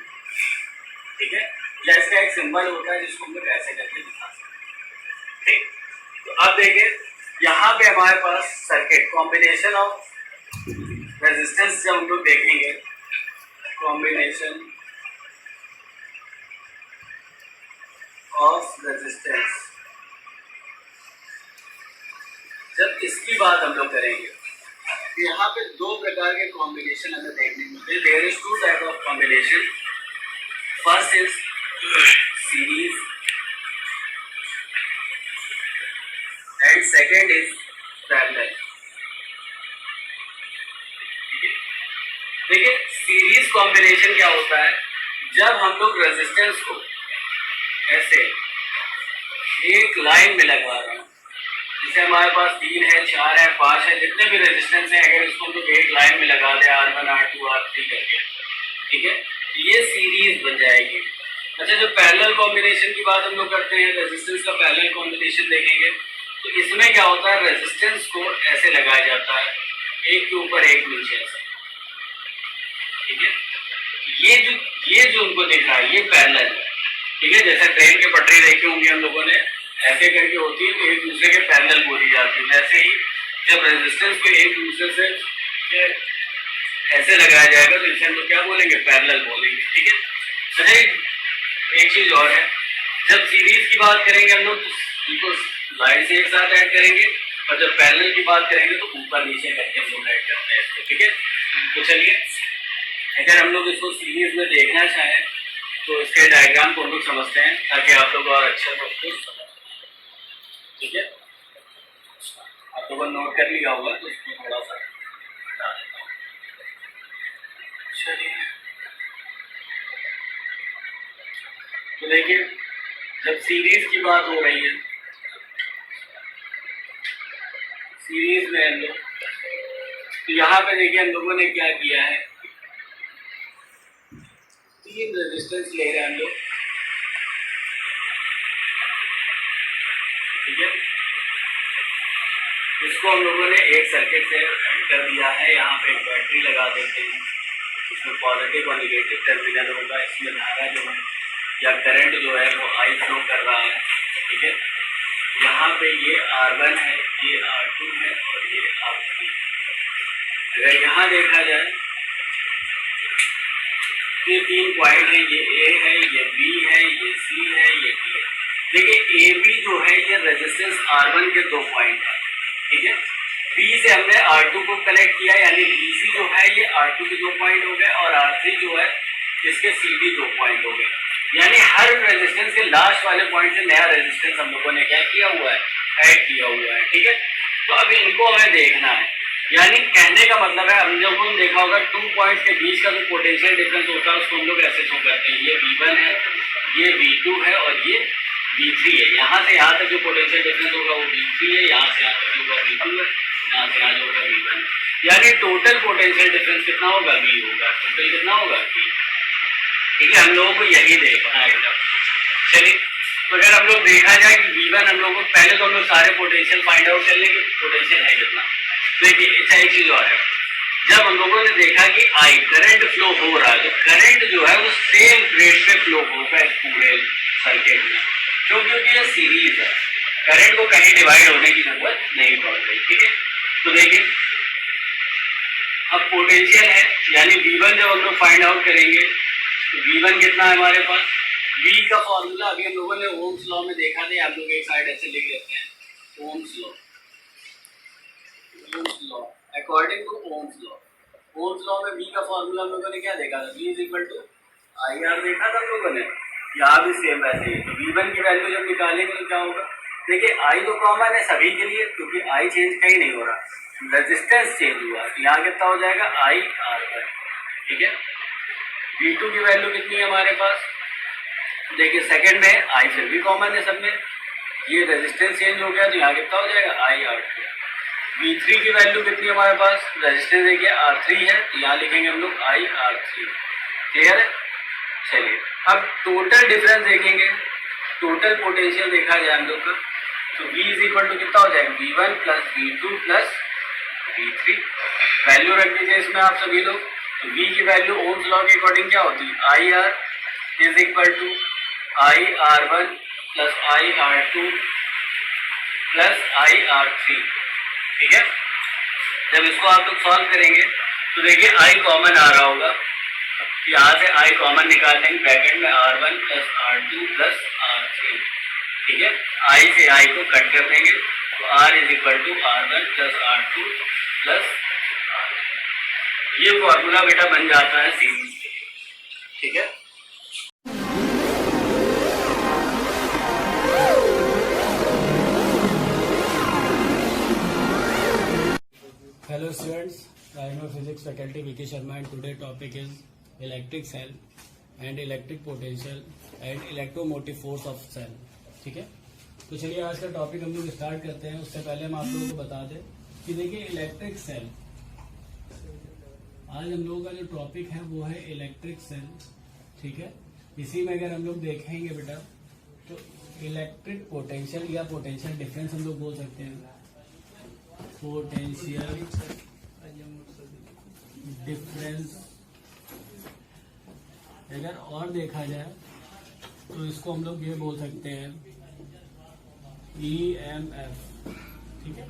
Speaker 2: ठीक है, या इसका एक सिंबल होता है जिसको हम लोग ऐसे करके दिखा सकते हैं। ठीक, तो अब देखिए यहाँ पे हमारे पास सर्किट कॉम्बिनेशन ऑफ रेजिस्टेंस जब हम लोग देखेंगे, कॉम्बिनेशन ऑफ रेजिस्टेंस, जब इसकी बात हम लोग करेंगे तो यहाँ पे दो प्रकार के कॉम्बिनेशन हमें देखने को मिलते हैं। There is two type of combination. First is series and second is parallel. देखिए सीरीज कॉम्बिनेशन क्या होता है, जब हम लोग रेजिस्टेंस को ऐसे एक लाइन में लगवा रहे हैं, जैसे हमारे पास 3 है, 4 है, 5 है, जितने भी रेजिस्टेंस है, अगर इसको हम लोग एक लाइन में लगा दें R1 R2 R3 करके, ठीक है, ये सीरीज बन जाएगी। अच्छा, जो पैरेलल कॉम्बिनेशन की बात हम लोग करते हैं, रेजिस्टेंस का पैरेलल कॉम्बिनेशन देखेंगे तो इसमें क्या होता है, रेजिस्टेंस को ऐसे लगाया जाता है, एक के ऊपर एक नीचे ऐसे। ठीक है, ये जो उनको दिख रहा है ये पैरेलल है। ठीक है, जैसे ट्रेन की पटरी देखी होंगी हम लोगों ने, ऐसे करके होती है तो एक दूसरे के पैरेलल बोली जाती है। वैसे ही जब रेजिस्टेंस को एक दूसरे से ऐसे लगाया जाएगा तो इसे हम लोग क्या बोलेंगे, पैरेलल बोलेंगे। ठीक है, अच्छा एक चीज और है, जब सीरीज की बात करेंगे हम लोग तो इनको लाइन से एक साथ ऐड करेंगे, और जब पैरेलल की बात करेंगे तो ऊपर नीचे करके हम लोग ऐड करते हैं इसको। ठीक है, तो चलिए अगर हम लोग इसको सीरीज में देखना चाहें तो इसके डायग्राम को हम लोग समझते हैं ताकि आप लोग और अच्छे से समझ। ठीक है, आप लोगों ने नोट कर लिया होगा तो इसको थोड़ा सा बता देता हूँ। चलिए, तो देखिए जब सीरीज की बात हो रही है, सीरीज में हम लोग तो यहाँ पे देखिए हम लोगों ने क्या किया है, 3 रेजिस्टेंस ले रहे हैं हम लोग। ठीक है, इसको हम लोगों ने एक सर्किट से कनेक्ट कर दिया है। यहाँ पे एक बैटरी लगा देते हैं, इसमें पॉजिटिव और निगेटिव टर्मिनल होगा। इसमें धारा जो है या करंट जो है वो I फ्लो कर रहा है। ठीक है, यहाँ पे ये R1 है, ये R2 है और ये R3। अगर यहाँ देखा जाए ये 3 पॉइंट है, ये A है, ये B है, ये C है, ये D है। देखिए AB जो है ये रेजिस्टेंस R1 के 2 पॉइंट है। ठीक है, B से हमने R2 को कनेक्ट किया, यानी BC जो है ये R2 के 2 पॉइंट हो गए, और R3 जो है इसके CD 2 पॉइंट हो गए। यानी हर रेजिस्टेंस के लास्ट वाले पॉइंट से नया रेजिस्टेंस हम लोगों ने क्या किया हुआ है, ऐड किया हुआ है। ठीक है, तो अब इनको हमें देखना है। यानी कहने का मतलब है, हम लोगों ने देखा होगा 2 पॉइंट्स के बीच का जो पोटेंशियल डिफरेंस होता है उसको हम लोग ऐसे शो करते हैं, ये V1 है, ये V2 है और ये V3 है। यहाँ से यहाँ तक जो पोटेंशियल डिफरेंस होगा वो V3 है, यहाँ से यहाँ तक जो होगा V2 है, यहाँ से यहाँ जो होगा V1 है। यानी टोटल पोटेंशियल डिफरेंस कितना होगा? V होगा। टोटल कितना होगा? V। ठीक है, हम लोगों को यही देखना है एकदम। चलिए, तो अगर हम लोग देखा जाए कि V1 हम लोग को, पहले तो हम लोग सारे पोटेंशियल फाइंड आउट कर लें कि पोटेंशियल है कितना। देखिए, अच्छा एक चीज और है, जब हम लोगों ने देखा कि आई करंट फ्लो हो रहा है तो करंट जो है वो सेम रेट पे फ्लो होगा इस पूरे सर्किट में, क्योंकि ये सीरीज है, करंट को कहीं डिवाइड होने की जरूरत नहीं पड़ रही। ठीक है, तो देखिए अब पोटेंशियल है, यानी V1 जब हम लोग फाइंड आउट करेंगे तो V1 कितना है हमारे पास? V का फॉर्मूला अभी हम लोगों ने ओम्स लॉ में देखा था, हम लोग एक साइड ऐसे लिख लेते हैं, Ohm's law, Ohm's law, according to Ohm's law. Ohm's law में V का फॉर्मूला हम लोगों ने क्या देखा था? V is equal to IR देखा था हम लोगों ने, यहाँ भी सेम वैसे ही। तो V1 की वैल्यू जब निकालेंगे तो क्या होगा? देखिए I तो कॉमन है सभी के लिए, क्योंकि I चेंज कहीं नहीं हो रहा, रेजिस्टेंस चेंज हुआ, तो यहाँ कितना हो जाएगा? IR। ठीक है, V2 की वैल्यू कितनी है हमारे पास? देखिए सेकंड में I फिर भी कॉमन है सब में, ये रेजिस्टेंस चेंज हो गया तो यहाँ कितना हो जाएगा? IR। V3 की वैल्यू कितनी है हमारे पास? रेजिस्टेंस देखिए R3 है, तो यहाँ लिखेंगे हम लोग IR3। क्लियर है? चलिए, अब टोटल डिफरेंस देखेंगे, टोटल पोटेंशियल देखा जाए हम लोग का, तो V इज इक्वल टू कितना हो जाएगा? V1 plus V2 plus V3। Value रख दीजिए इसमें आप सभी लोग। तो V की वैल्यू ओम्स लॉ के अकॉर्डिंग क्या होती है? IR is equal to IR1 plus IR2 plus IR3। ठीक है, जब इसको आप लोग सॉल्व करेंगे तो देखिए I कॉमन आ रहा होगा, यहाँ से I कॉमन निकाल लेंगे, ब्रैकेट में R1 plus R2 plus R3। ठीक है, I से I को कट कर देंगे तो R is equal to R1 plus R2 plus R3। ये फॉर्मूला बेटा बन जाता है सीरीज के लिए। ठीक है,
Speaker 1: Hello students, I am a physics faculty Vicky Sharma and today topic is electric cell and electric potential and electromotive force of cell। ठीक है, तो चलिए आज का टॉपिक हम लोग स्टार्ट करते हैं। उससे पहले हम आप लोगों को बता दें कि देखिए इलेक्ट्रिक सेल, आज हम लोगों का जो टॉपिक है वो है इलेक्ट्रिक सेल। ठीक है, इसी में अगर हम लोग देखेंगे बेटा तो इलेक्ट्रिक पोटेंशियल या पोटेंशियल डिफरेंस हम लोग बोल सकते हैं, पोटेंशियल डिफरेंस अगर और देखा जाए तो इसको हम लोग ये बोल सकते हैं EMF। ठीक है,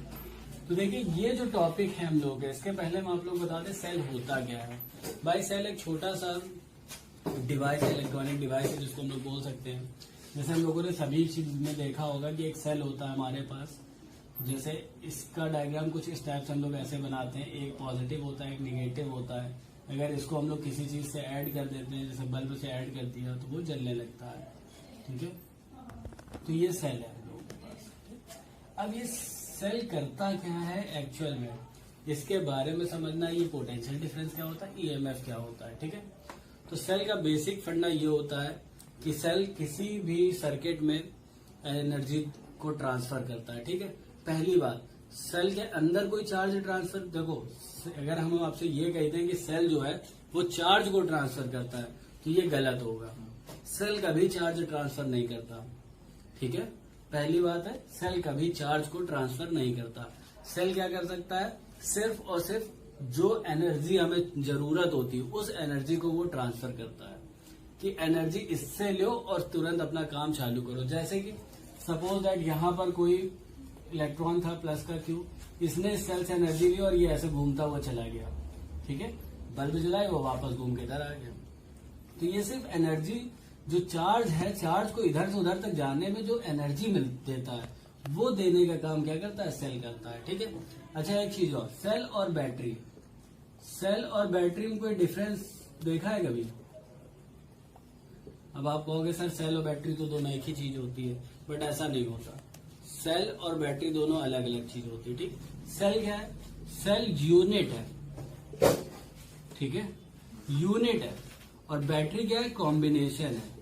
Speaker 1: तो देखिए ये जो टॉपिक है हम लोग, इसके पहले हम आप लोग बता दें सेल होता क्या है। भाई सेल एक छोटा सा डिवाइस है, इलेक्ट्रॉनिक डिवाइस है जिसको हम लोग बोल सकते हैं। जैसे हम लोगों ने सभी चीज में देखा होगा कि एक सेल होता है हमारे पास, जैसे इसका डायग्राम कुछ इस टाइप से हम लोग ऐसे बनाते हैं, एक पॉजिटिव होता है एक निगेटिव होता है। अगर इसको हम लोग किसी चीज से ऐड कर देते हैं, जैसे बल्ब से ऐड कर दिया तो वो जलने लगता है। ठीक है, तो ये सेल है हम लोगों के पास। अब ये सेल करता क्या है एक्चुअल में, इसके बारे में समझना, ये पोटेंशियल डिफरेंस क्या होता है, EMF क्या होता है। ठीक है, तो सेल का बेसिक फंडा ये होता है कि सेल किसी भी सर्किट में एनर्जी को ट्रांसफर करता है। ठीक है, पहली बात, सेल के अंदर कोई चार्ज ट्रांसफर, देखो अगर हम आपसे ये कहते हैं कि सेल जो है वो चार्ज को ट्रांसफर करता है तो ये गलत होगा। सेल कभी चार्ज ट्रांसफर नहीं करता। ठीक है, पहली बात है सेल कभी चार्ज को ट्रांसफर नहीं करता। सेल क्या कर सकता है, सिर्फ और सिर्फ जो एनर्जी हमें जरूरत होती है उस एनर्जी को वो ट्रांसफर करता है, कि एनर्जी इससे लो और तुरंत अपना काम चालू करो। जैसे कि सपोज दैट यहाँ पर कोई इलेक्ट्रॉन था प्लस का क्यू, इसने इस सेल से एनर्जी ली और ये ऐसे घूमता हुआ चला गया। ठीक है, बल्ब जलाए वो वापस घूम के इधर आ गया। तो ये सिर्फ एनर्जी, जो चार्ज है, चार्ज को इधर से उधर तक जाने में जो एनर्जी मिल देता है वो देने का काम क्या करता है, सेल करता है। ठीक है, अच्छा एक चीज और, सेल और बैटरी, सेल और बैटरी में कोई डिफरेंस देखा है कभी? अब आप कहोगे सर सेल और बैटरी तो दोनों एक ही चीज होती है, बट ऐसा नहीं होता। सेल और बैटरी दोनों अलग अलग चीज होती है। ठीक, सेल क्या है, सेल यूनिट है, ठीक है, यूनिट है, और बैटरी क्या है, कॉम्बिनेशन है।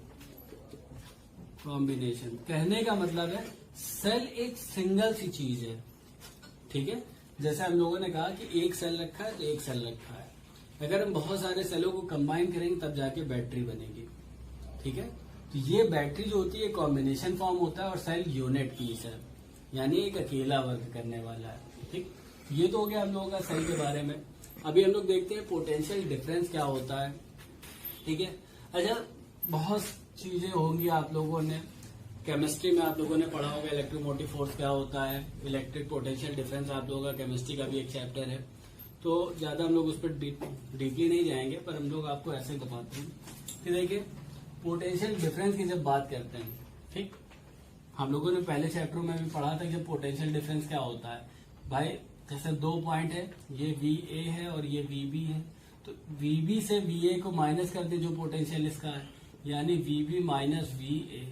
Speaker 1: कॉम्बिनेशन कहने का मतलब है सेल एक सिंगल सी चीज है, ठीक है। जैसे हम लोगों ने कहा कि एक सेल रखा है तो एक सेल रखा है, अगर हम बहुत सारे सेलों को कंबाइन करेंगे तब जाके बैटरी बनेगी, ठीक है। तो ये बैटरी जो होती है कॉम्बिनेशन फॉर्म होता है और सेल यूनिट पीस है, यानी एक अकेला वर्क करने वाला है, ठीक। ये तो हो गया हम लोगों का सेल के बारे में। अभी हम लोग देखते हैं पोटेंशियल डिफरेंस क्या होता है, ठीक है। अच्छा, बहुत चीजें होंगी आप लोगों ने केमिस्ट्री में आप लोगों ने पढ़ा होगा, इलेक्ट्रोमोटिव फोर्स क्या होता है, इलेक्ट्रिक पोटेंशियल डिफरेंस आप लोगों का केमिस्ट्री का भी एक चैप्टर है, तो ज्यादा हम लोग उस पर डीपली नहीं जाएंगे, पर हम लोग आपको ऐसे बताते हैं कि देखिए पोटेंशियल डिफरेंस की जब बात करते हैं, ठीक, हम लोगों ने पहले चैप्टर में भी पढ़ा था कि पोटेंशियल डिफरेंस क्या होता है। भाई जैसे 2 पॉइंट है, ये VA है और ये VB है, तो VB से VA को माइनस कर दे जो पोटेंशियल इसका है, यानी VB minus VA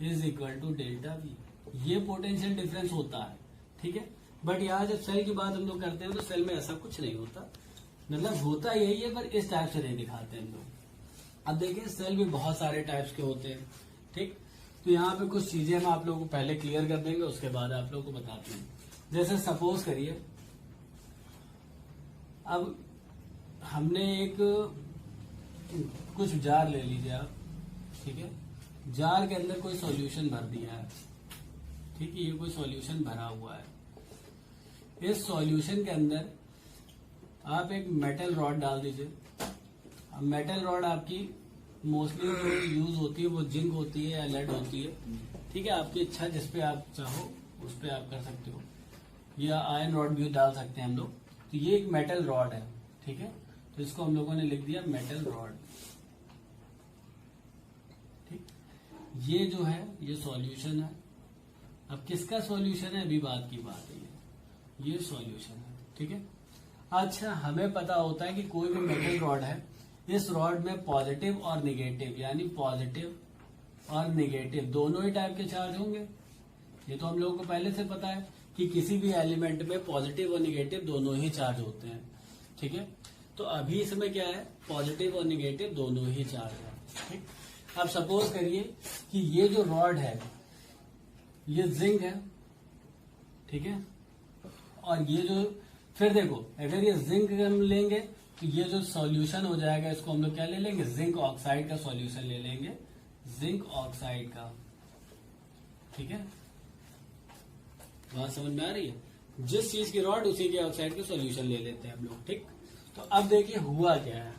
Speaker 1: is equal to delta V। ये पोटेंशियल डिफरेंस होता है, ठीक है। बट यहाँ जब सेल की बात हम लोग करते हैं तो सेल में ऐसा कुछ नहीं होता, मतलब होता यही है पर इस टाइप से नहीं दिखाते हम लोग। अब देखिए सेल भी बहुत सारे टाइप्स के होते हैं, ठीक। तो यहाँ पे कुछ चीजें हम आप लोगों को पहले क्लियर कर देंगे, उसके बाद आप लोगों को बताते हैं। जैसे सपोज करिए अब हमने एक कुछ जार ले लीजिए आप, ठीक है, जार के अंदर कोई सॉल्यूशन भर दिया है, ठीक है, ये कोई सॉल्यूशन भरा हुआ है। इस सॉल्यूशन के अंदर आप एक मेटल रॉड डाल दीजिए। अब मेटल रॉड आपकी मोस्टली जो यूज होती है वो जिंक होती है या लेड होती है, ठीक है, आपकी इच्छा जिस पे आप चाहो उस पे आप कर सकते हो, या आयरन रॉड भी डाल सकते हैं हम लोग। तो ये एक मेटल रॉड है, ठीक है, तो इसको हम लोगों ने लिख दिया मेटल रॉड, ठीक। ये जो है ये सॉल्यूशन है। अब किसका सॉल्यूशन है, अभी बात की बात है, ये सॉल्यूशन है, ठीक है। अच्छा, हमें पता होता है कि कोई भी मेटल रॉड है, इस रॉड में पॉजिटिव और निगेटिव, यानी पॉजिटिव और निगेटिव दोनों ही टाइप के चार्ज होंगे। ये तो हम लोगों को पहले से पता है कि किसी भी एलिमेंट में पॉजिटिव और निगेटिव दोनों ही चार्ज होते हैं, ठीक है। तो अभी इसमें क्या है, पॉजिटिव और निगेटिव दोनों ही चार्ज है, ठीक। अब सपोज करिए कि ये जो रॉड है ये जिंक है, ठीक है, और ये जो, फिर देखो अगर ये जिंक हम लेंगे तो ये जो सॉल्यूशन हो जाएगा इसको हम लोग क्या ले लेंगे, जिंक ऑक्साइड का सॉल्यूशन ले लेंगे, जिंक ऑक्साइड का, ठीक है। बात समझ में आ रही है, जिस चीज की रॉड उसी के ऑक्साइड के सॉल्यूशन ले लेते हैं हम लोग, ठीक। तो अब देखिए हुआ क्या है,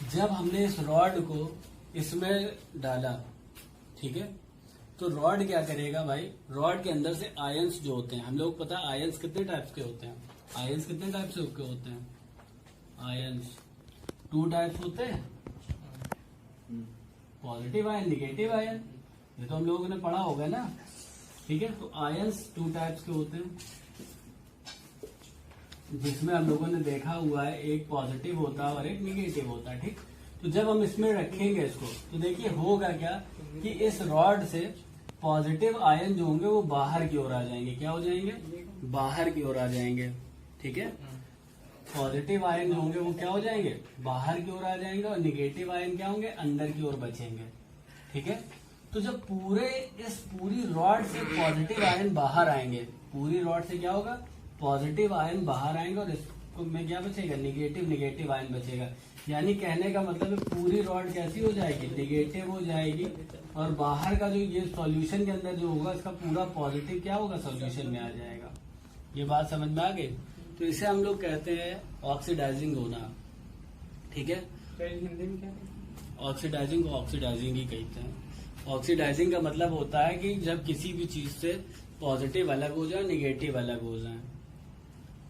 Speaker 1: जब हमने इस रॉड को इसमें डाला, ठीक है, तो रॉड क्या करेगा भाई, रॉड के अंदर से आयंस जो होते हैं, हम लोग पता है आयंस कितने टाइप्स के होते हैं, आयंस कितने टाइप से होते हैं, आयंस 2 टाइप्स होते हैं, पॉजिटिव आयन, निगेटिव आयन, ये तो हम लोगों ने पढ़ा होगा ना, ठीक है। तो आयंस 2 टाइप्स के होते हैं, जिसमें हम लोगों ने देखा हुआ है एक पॉजिटिव होता है और एक निगेटिव होता है, ठीक। तो जब हम इसमें रखेंगे इसको तो देखिए होगा क्या कि इस रॉड से पॉजिटिव आयन जो होंगे वो बाहर की ओर आ जाएंगे, क्या हो जाएंगे, बाहर की ओर आ जाएंगे, ठीक है। पॉजिटिव आयन जो होंगे वो क्या हो जाएंगे, बाहर की ओर आ जाएंगे, और निगेटिव आयन क्या होंगे, अंदर की ओर बचेंगे, ठीक है। तो जब पूरी रॉड से पॉजिटिव आयन बाहर आएंगे, पूरी रॉड से क्या होगा, पॉजिटिव आयन बाहर आएंगे, और इसको में क्या बचेगा, निगेटिव आयन बचेगा। यानी कहने का मतलब है पूरी रॉड कैसी हो जाएगी, निगेटिव हो जाएगी, और बाहर का जो ये सॉल्यूशन के अंदर जो होगा इसका पूरा पॉजिटिव क्या होगा, सॉल्यूशन में आ जाएगा। ये बात समझ में आ गई। तो इसे हम लोग कहते हैं ऑक्सीडाइजिंग होना, ठीक है।
Speaker 3: हिंदी में क्या,
Speaker 1: ऑक्सीडाइजिंग को ऑक्सीडाइजिंग ही कहते हैं। ऑक्सीडाइजिंग का मतलब होता है कि जब किसी भी चीज से पॉजिटिव अलग हो जाए, निगेटिव अलग हो जाए,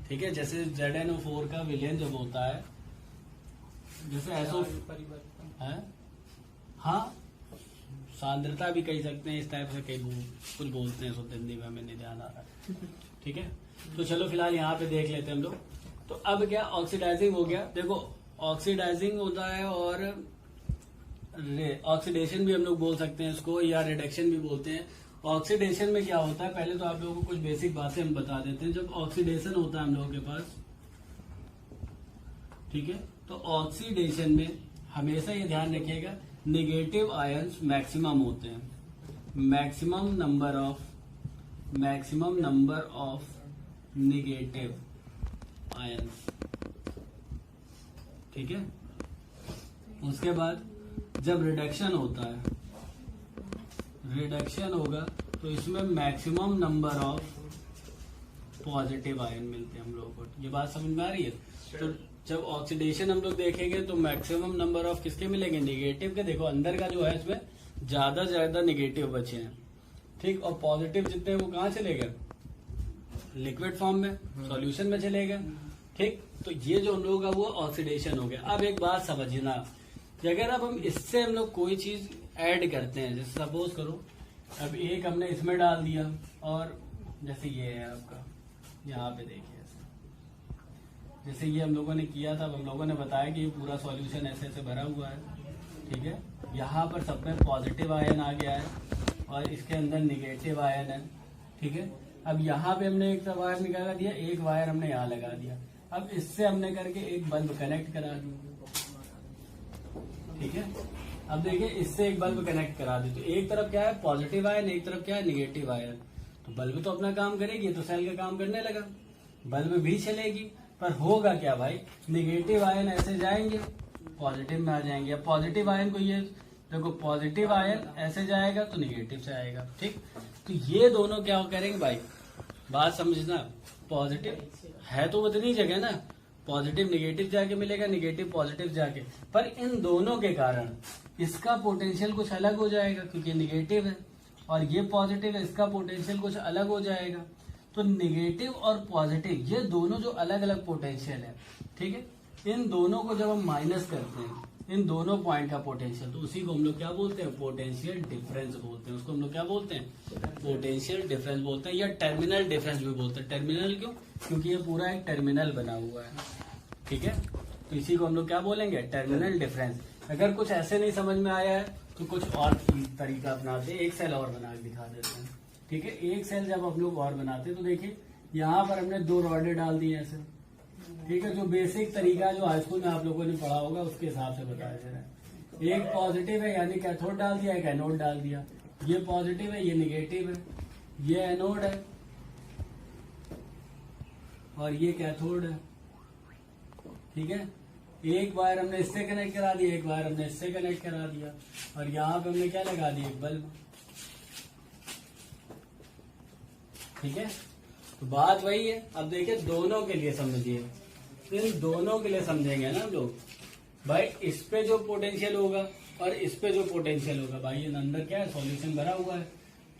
Speaker 1: ठीक है। जैसे ZnO4 का विलयन जब होता है, जैसे SO है, हाँ, सांद्रता भी कह सकते हैं, इस टाइप से कई कुछ बोलते हैं शुद्ध हिंदी में, हमें नहीं ध्यान आ रहा है, ठीक है। तो चलो फिलहाल यहाँ पे देख लेते हैं हम लोग। तो अब क्या ऑक्सीडाइजिंग हो गया, देखो ऑक्सीडाइजिंग होता है और ऑक्सीडेशन भी हम लोग बोल सकते हैं इसको, या रिडक्शन भी बोलते हैं। ऑक्सीडेशन में क्या होता है, पहले तो आप लोगों को कुछ बेसिक बातें हम बता देते हैं। जब ऑक्सीडेशन होता है हम लोगों के पास, ठीक है, तो ऑक्सीडेशन में हमेशा ये ध्यान रखिएगा नेगेटिव आयंस मैक्सिमम होते हैं, maximum number of negative ions, ठीक है। उसके बाद जब रिडक्शन होता है, रिडक्शन होगा तो इसमें maximum number of positive ion मिलते हैं हम लोगों को। ये बात समझ में आ रही है? तो जब ऑक्सीडेशन हम लोग देखेंगे तो मैक्सिमम नंबर ऑफ किसके मिलेंगे, नेगेटिव के। देखो अंदर का जो है इसमें ज्यादा से ज्यादा नेगेटिव बचे हैं, ठीक, और पॉजिटिव जितने वो कहाँ चले गए, लिक्विड फॉर्म में, सॉल्यूशन में चले गए, ठीक। तो ये जो हम लोगों का वो ऑक्सीडेशन हो गया। अब एक बात समझना कि अगर अब हम इससे हम लोग कोई चीज ऐड करते हैं, जैसे सपोज करो अब एक हमने इसमें डाल दिया, और जैसे ये है आपका, यहाँ पे देखिए जैसे ये हम लोगों ने किया था, हम लोगों ने बताया कि ये पूरा सॉल्यूशन ऐसे ऐसे भरा हुआ है, ठीक है। यहाँ पर सब में पॉजिटिव आयन आ गया है और इसके अंदर निगेटिव आयन है, ठीक है। अब यहाँ पे हमने एक वायर निकाला दिया, एक वायर हमने यहाँ लगा दिया। अब इससे हमने करके एक बल्ब कनेक्ट करा दिया, ठीक है। अब देखिए इससे एक बल्ब कनेक्ट करा दी, तो एक तरफ क्या है पॉजिटिव आयन, एक तरफ क्या है निगेटिव आयन। तो बल्ब तो अपना काम करेगी, तो सेल का काम करने लगा, बल्ब भी चलेगी। पर होगा क्या भाई, निगेटिव आयन ऐसे जाएंगे, पॉजिटिव में आ जाएंगे। अब पॉजिटिव आयन को ये देखो, पॉजिटिव आयन ऐसे जाएगा तो निगेटिव से आएगा, ठीक। तो ये दोनों क्या करेंगे भाई, बात समझना, पॉजिटिव है तो उतनी जगह ना, पॉजिटिव निगेटिव जाके मिलेगा, निगेटिव पॉजिटिव जाके, पर इन दोनों के कारण इसका पोटेंशियल कुछ अलग हो जाएगा, क्योंकि निगेटिव है और ये पॉजिटिव है, इसका पोटेंशियल कुछ अलग हो जाएगा। तो निगेटिव और पॉजिटिव ये दोनों जो अलग अलग पोटेंशियल है, ठीक है, इन दोनों को जब हम माइनस करते हैं, इन दोनों पॉइंट का पोटेंशियल, तो उसी को हम लोग क्या बोलते हैं, पोटेंशियल डिफरेंस बोलते हैं। उसको हम लोग क्या बोलते हैं, पोटेंशियल डिफरेंस बोलते हैं, या टर्मिनल डिफरेंस भी बोलते हैं। टर्मिनल क्यों, क्योंकि ये पूरा एक टर्मिनल बना हुआ है, ठीक है। तो इसी को हम लोग क्या बोलेंगे, टर्मिनल डिफरेंस। अगर कुछ ऐसे नहीं समझ में आया है तो कुछ और तरीका अपनाते हैं, एक सेल और बना के दिखा देते हैं, ठीक है। एक सेल जब हम लोग और बनाते हैं तो देखिए यहाँ पर हमने 2 रॉडें डाल दी ऐसे, ठीक है। जो बेसिक तरीका जो हाई स्कूल में आप लोगों ने पढ़ा होगा उसके हिसाब से बताया जा रहा है। एक पॉजिटिव है यानी कैथोड डाल दिया, एक एनोड डाल दिया। ये पॉजिटिव है, ये निगेटिव है, ये एनोड है और ये कैथोड है, ठीक है। एक वायर हमने इससे कनेक्ट करा दिया, एक वायर हमने इससे कनेक्ट करा दिया, और यहाँ पे हमने क्या लगा दिया, एक बल्ब, ठीक है। तो बात वही है। अब देखिए दोनों के लिए समझिए, इन दोनों के लिए समझेंगे ना हम लोग भाई, इस पे जो पोटेंशियल होगा और इस पे जो पोटेंशियल होगा, भाई ये अंदर क्या है, सॉल्यूशन भरा हुआ है,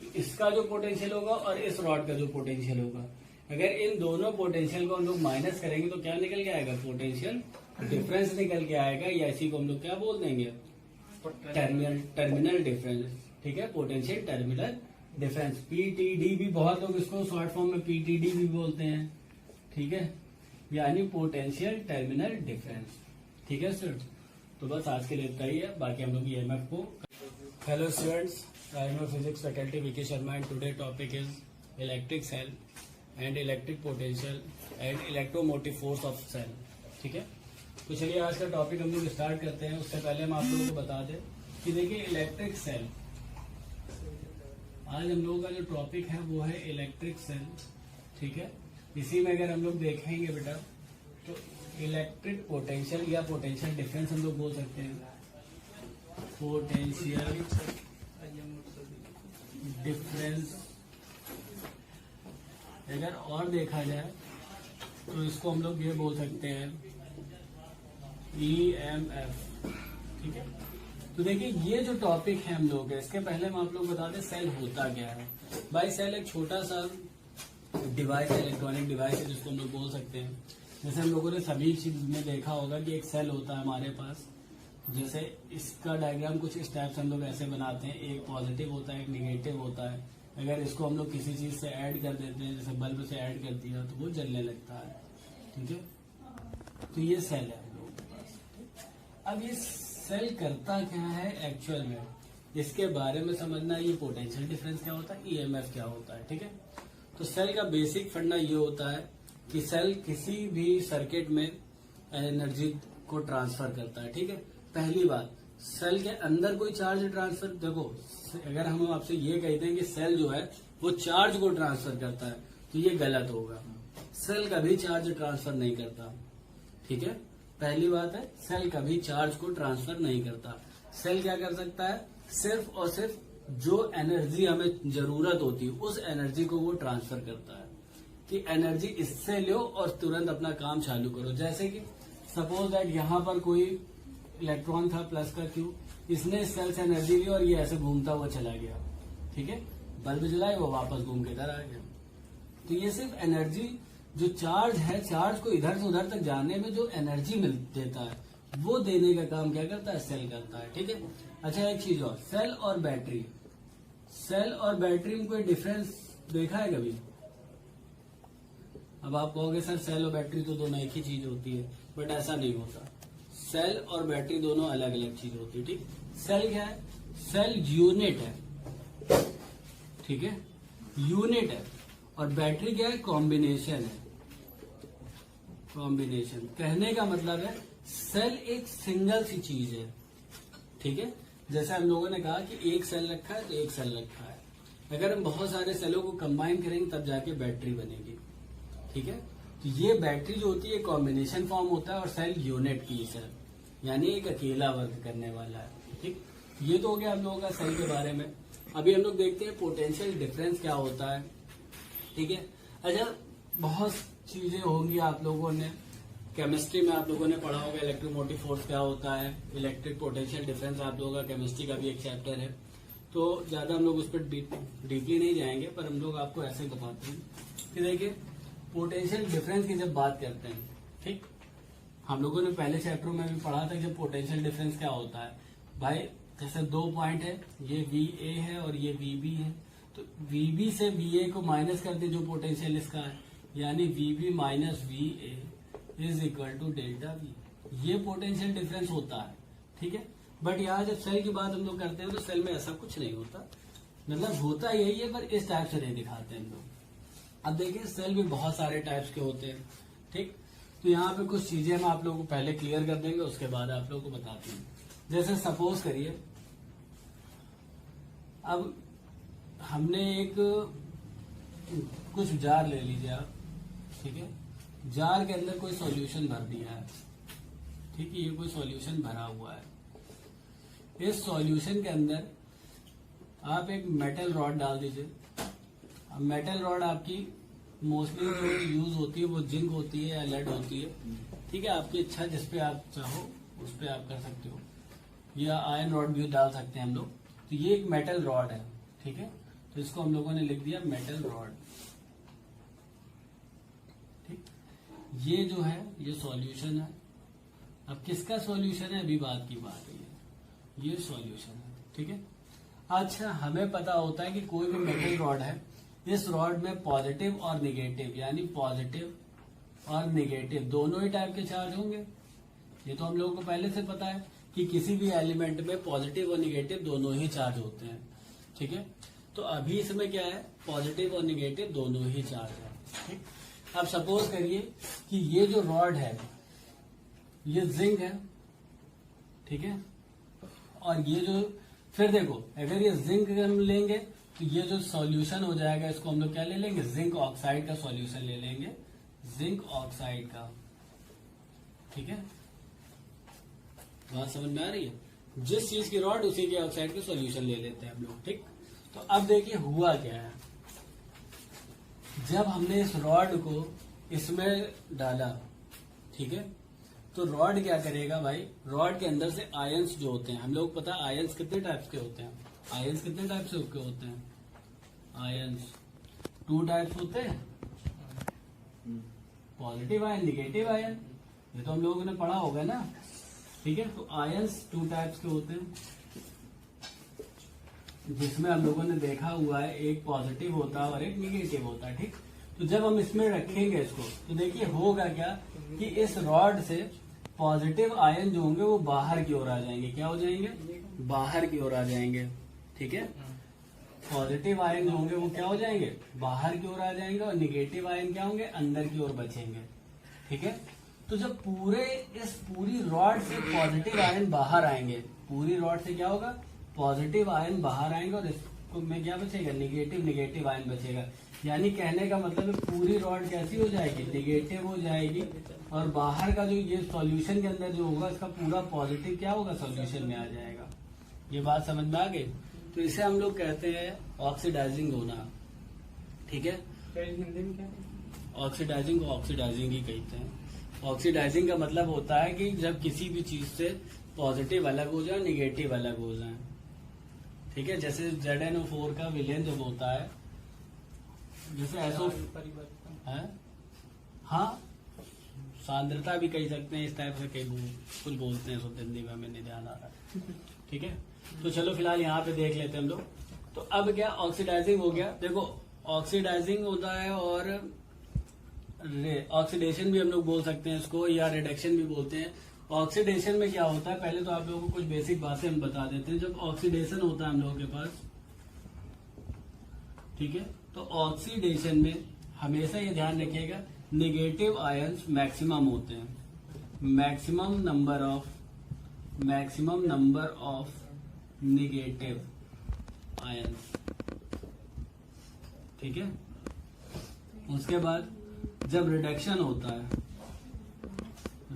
Speaker 1: तो इसका जो पोटेंशियल होगा और इस रॉड का जो पोटेंशियल होगा, अगर इन दोनों पोटेंशियल को हम लोग माइनस करेंगे तो क्या निकल के आएगा, पोटेंशियल डिफरेंस निकल के आएगा, या इसी को हम लोग क्या बोल देंगे, टर्मिनल डिफरेंस, ठीक है, पोटेंशियल टर्मिनल डिफरेंस। पीटीडी भी बहुत लोग इसको शॉर्ट फॉर्म में पीटीडी भी बोलते हैं, ठीक है, यानी पोटेंशियल टर्मिनल डिफरेंस, ठीक है स्टूडेंट्स। तो बस आज के लिए इतना ही है, बाकी हम लोग ईएमएफ को। Hello students, I am physics faculty Vicky Sharma and today topic is electric cell and electric potential and electromotive force of cell, ठीक है। तो चलिए आज का टॉपिक हम लोग स्टार्ट करते हैं। उससे पहले हम आप लोगों को बता दें कि देखिए इलेक्ट्रिक सेल, आज हम लोगों का जो टॉपिक है वो है इलेक्ट्रिक सेल, ठीक है। इसी में अगर हम लोग देखेंगे बेटा तो इलेक्ट्रिक पोटेंशियल या पोटेंशियल डिफरेंस हम लोग बोल सकते हैं, पोटेंशियल डिफरेंस। अगर और देखा जाए तो इसको हम लोग ये बोल सकते हैं ईएमएफ, ठीक है। तो देखिए ये जो टॉपिक है हम लोग, इसके पहले हम आप लोग बता दें सेल होता क्या है। भाई सेल एक छोटा सा डिवाइस है, इलेक्ट्रॉनिक डिवाइस है जिसको हम लोग बोल सकते हैं। जैसे हम लोगों ने सभी चीज में देखा होगा कि एक सेल होता है हमारे पास, जैसे इसका डायग्राम कुछ इस टाइप से हम लोग ऐसे बनाते हैं, एक पॉजिटिव होता है, एक निगेटिव होता है। अगर इसको हम लोग किसी चीज से ऐड कर देते हैं, जैसे बल्ब से ऐड कर दिया तो वो जलने लगता है, ठीक है। तो ये सेल है हम लोगों के पास। अब ये सेल करता क्या है एक्चुअल में, इसके बारे में समझना है, ये पोटेंशियल डिफरेंस क्या होता है, ईएमएफ क्या होता है, ठीक है। तो सेल का बेसिक फंडा ये होता है कि सेल किसी भी सर्किट में एनर्जी को ट्रांसफर करता है, ठीक है। पहली बात, सेल के अंदर कोई चार्ज ट्रांसफर, देखो अगर हम आपसे ये कहते हैं कि सेल जो है वो चार्ज को ट्रांसफर करता है तो ये गलत होगा। सेल कभी चार्ज ट्रांसफर नहीं करता, ठीक है। पहली बात है, सेल कभी चार्ज को ट्रांसफर नहीं करता। सेल क्या कर सकता है, सिर्फ और सिर्फ जो एनर्जी हमें जरूरत होती है उस एनर्जी को वो ट्रांसफर करता है, कि एनर्जी इससे लो और तुरंत अपना काम चालू करो। जैसे कि सपोज दैट यहाँ पर कोई इलेक्ट्रॉन था प्लस का क्यू, इसने इस सेल से एनर्जी ली और ये ऐसे घूमता हुआ चला गया, ठीक है। बल्ब जलाए, वो वापस घूम के इधर आ गया। तो ये सिर्फ एनर्जी, जो चार्ज है, चार्ज को इधर से उधर तक जाने में जो एनर्जी मिल देता है वो देने का काम क्या करता है, सेल करता है, ठीक है। अच्छा एक चीज और, सेल और बैटरी, सेल और बैटरी में कोई डिफरेंस देखा है कभी? अब आप कहोगे सर सेल और बैटरी तो दोनों एक ही चीज होती है, बट ऐसा नहीं होता। सेल और बैटरी दोनों अलग अलग चीज होती है, ठीक। सेल क्या है, सेल यूनिट है, ठीक है, यूनिट है। और बैटरी क्या है, कॉम्बिनेशन है। कॉम्बिनेशन कहने का मतलब है सेल एक सिंगल सी चीज है, ठीक है। जैसे हम लोगों ने कहा कि एक सेल रखा है तो एक सेल रखा है, अगर हम बहुत सारे सेलों को कंबाइन करेंगे तब जाके बैटरी बनेगी, ठीक है। तो ये बैटरी जो होती है कॉम्बिनेशन फॉर्म होता है और सेल यूनिट की है, यानी एक अकेला वर्क करने वाला है, ठीक। ये तो हो गया हम लोगों का सेल के बारे में। अभी हम लोग देखते हैं पोटेंशियल डिफरेंस क्या होता है, ठीक है। अच्छा बहुत चीजें होंगी, आप लोगों ने केमिस्ट्री में आप लोगों ने पढ़ा होगा इलेक्ट्रोमोटिव फोर्स क्या होता है, इलेक्ट्रिक पोटेंशियल डिफरेंस आप लोगों का केमिस्ट्री का भी एक चैप्टर है, तो ज्यादा हम लोग उस पर डीपली नहीं जाएंगे, पर हम लोग आपको ऐसे ही बताते हैं कि देखिए पोटेंशियल डिफरेंस की जब बात करते हैं, ठीक, हम लोगों ने पहले चैप्टर में भी पढ़ा था कि पोटेंशियल डिफरेंस क्या होता है। भाई जैसे दो पॉइंट है, ये VA है और ये VB है, तो VB से VA को माइनस कर दे जो पोटेंशियल इसका है, यानी VB minus VA is equal to delta V, ये पोटेंशियल डिफरेंस होता है, ठीक है। बट यहाँ जब सेल की बात हम लोग करते हैं तो सेल में ऐसा कुछ नहीं होता, मतलब होता यही है पर इस टाइप से नहीं दिखाते हम लोग। अब देखिए सेल भी बहुत सारे टाइप्स के होते हैं, ठीक। तो यहाँ पे कुछ चीजें हम आप लोगों को पहले क्लियर कर देंगे, उसके बाद आप लोगों को बताते हैं। जैसे सपोज करिए अब हमने एक कुछ जार ले लीजिए आप, ठीक है, जार के अंदर कोई सॉल्यूशन भर दिया है, ठीक है, ये कोई सॉल्यूशन भरा हुआ है। इस सॉल्यूशन के अंदर आप एक मेटल रॉड डाल दीजिए। अब मेटल रॉड आपकी मोस्टली जो यूज होती है वो जिंक होती है या लेड होती है, ठीक है, आपकी इच्छा जिस पे आप चाहो उस पे आप कर सकते हो, या आयरन रॉड भी डाल सकते हैं हम लोग। तो ये एक मेटल रॉड है, ठीक है, तो इसको हम लोगों ने लिख दिया मेटल रॉड, ठीक। ये जो है ये सॉल्यूशन है। अब किसका सॉल्यूशन है, अभी बात की बात है, ये सॉल्यूशन है, ठीक है। अच्छा हमें पता होता है कि कोई भी मेटल रॉड है, इस रॉड में पॉजिटिव और निगेटिव, यानी पॉजिटिव और निगेटिव दोनों ही टाइप के चार्ज होंगे। ये तो हम लोगों को पहले से पता है कि किसी भी एलिमेंट में पॉजिटिव और निगेटिव दोनों ही चार्ज होते हैं, ठीक है। तो अभी इसमें क्या है, पॉजिटिव और निगेटिव दोनों ही चार्ज है, ठीक। अब सपोज करिए कि ये जो रॉड है ये जिंक है, ठीक है, और ये जो, फिर देखो अगर ये जिंक हम लेंगे तो ये जो सॉल्यूशन हो जाएगा इसको हम लोग क्या ले लेंगे, जिंक ऑक्साइड का सॉल्यूशन ले लेंगे, जिंक ऑक्साइड का, ठीक है। बात समझ में आ रही है, जिस चीज की रॉड उसी के ऑक्साइड के सॉल्यूशन ले लेते हैं हम लोग, ठीक। तो अब देखिए हुआ क्या है, जब हमने इस रॉड को इसमें डाला, ठीक है, तो रॉड क्या करेगा भाई, रॉड के अंदर से आयंस जो होते हैं, हम लोग पता है आयंस कितने टाइप्स के होते हैं, आयंस कितने टाइप से होते हैं, आयंस 2 टाइप्स होते हैं, पॉजिटिव आयन निगेटिव आयन, ये तो हम लोगों ने पढ़ा होगा ना, ठीक है। तो आयंस 2 टाइप्स के होते हैं, जिसमें हम लोगों ने देखा हुआ है एक पॉजिटिव होता है और एक निगेटिव होता है, ठीक। तो जब हम इसमें रखेंगे इसको तो देखिए होगा क्या कि इस रॉड से पॉजिटिव आयन जो होंगे वो बाहर की ओर आ जाएंगे, क्या हो जाएंगे, बाहर की ओर आ जाएंगे, ठीक है। पॉजिटिव आयन जो होंगे वो क्या हो जाएंगे, बाहर की ओर आ जाएंगे, और निगेटिव आयन क्या होंगे, अंदर की ओर बचेंगे। ठीक है। तो जब इस पूरी रॉड से पॉजिटिव आयन बाहर आएंगे, पूरी रॉड से क्या होगा, पॉजिटिव आयन बाहर आएंगे, और इसको में क्या बचेगा, निगेटिव आयन बचेगा। यानी कहने का मतलब है पूरी रॉड कैसी हो जाएगी, निगेटिव हो जाएगी, और बाहर का जो ये सॉल्यूशन के अंदर जो होगा इसका पूरा पॉजिटिव क्या होगा, सॉल्यूशन में आ जाएगा। ये बात समझ में आ गई। तो इसे हम लोग कहते हैं ऑक्सीडाइजिंग होना। ठीक है।
Speaker 3: हिंदी में क्या,
Speaker 1: ऑक्सीडाइजिंग को ऑक्सीडाइजिंग ही कहते हैं। ऑक्सीडाइजिंग का मतलब होता है कि जब किसी भी चीज से पॉजिटिव अलग हो जाए, निगेटिव अलग हो जाए। ठीक है। जैसे ZnO4 का विलयन जब होता है, जैसे SO
Speaker 3: परिवर्तन
Speaker 1: है, हाँ, सांद्रता भी कह सकते हैं, इस टाइप से कई कुछ बोलते हैं, शुद्ध हिंदी में हमें नहीं ध्यान आ रहा। ठीक है। तो चलो फिलहाल यहाँ पे देख लेते हैं हम लोग। तो अब क्या ऑक्सीडाइजिंग हो गया, देखो ऑक्सीडाइजिंग होता है, और ऑक्सीडेशन भी हम लोग बोल सकते हैं इसको, या रिडक्शन भी बोलते हैं। ऑक्सीडेशन में क्या होता है, पहले तो आप लोगों को कुछ बेसिक बातें हम बता देते हैं। जब ऑक्सीडेशन होता है हम लोगों के पास, ठीक है, तो ऑक्सीडेशन में हमेशा ये ध्यान रखिएगा, नेगेटिव आयंस मैक्सिमम होते हैं, maximum number of negative ions. ठीक है। उसके बाद जब रिडक्शन होता है,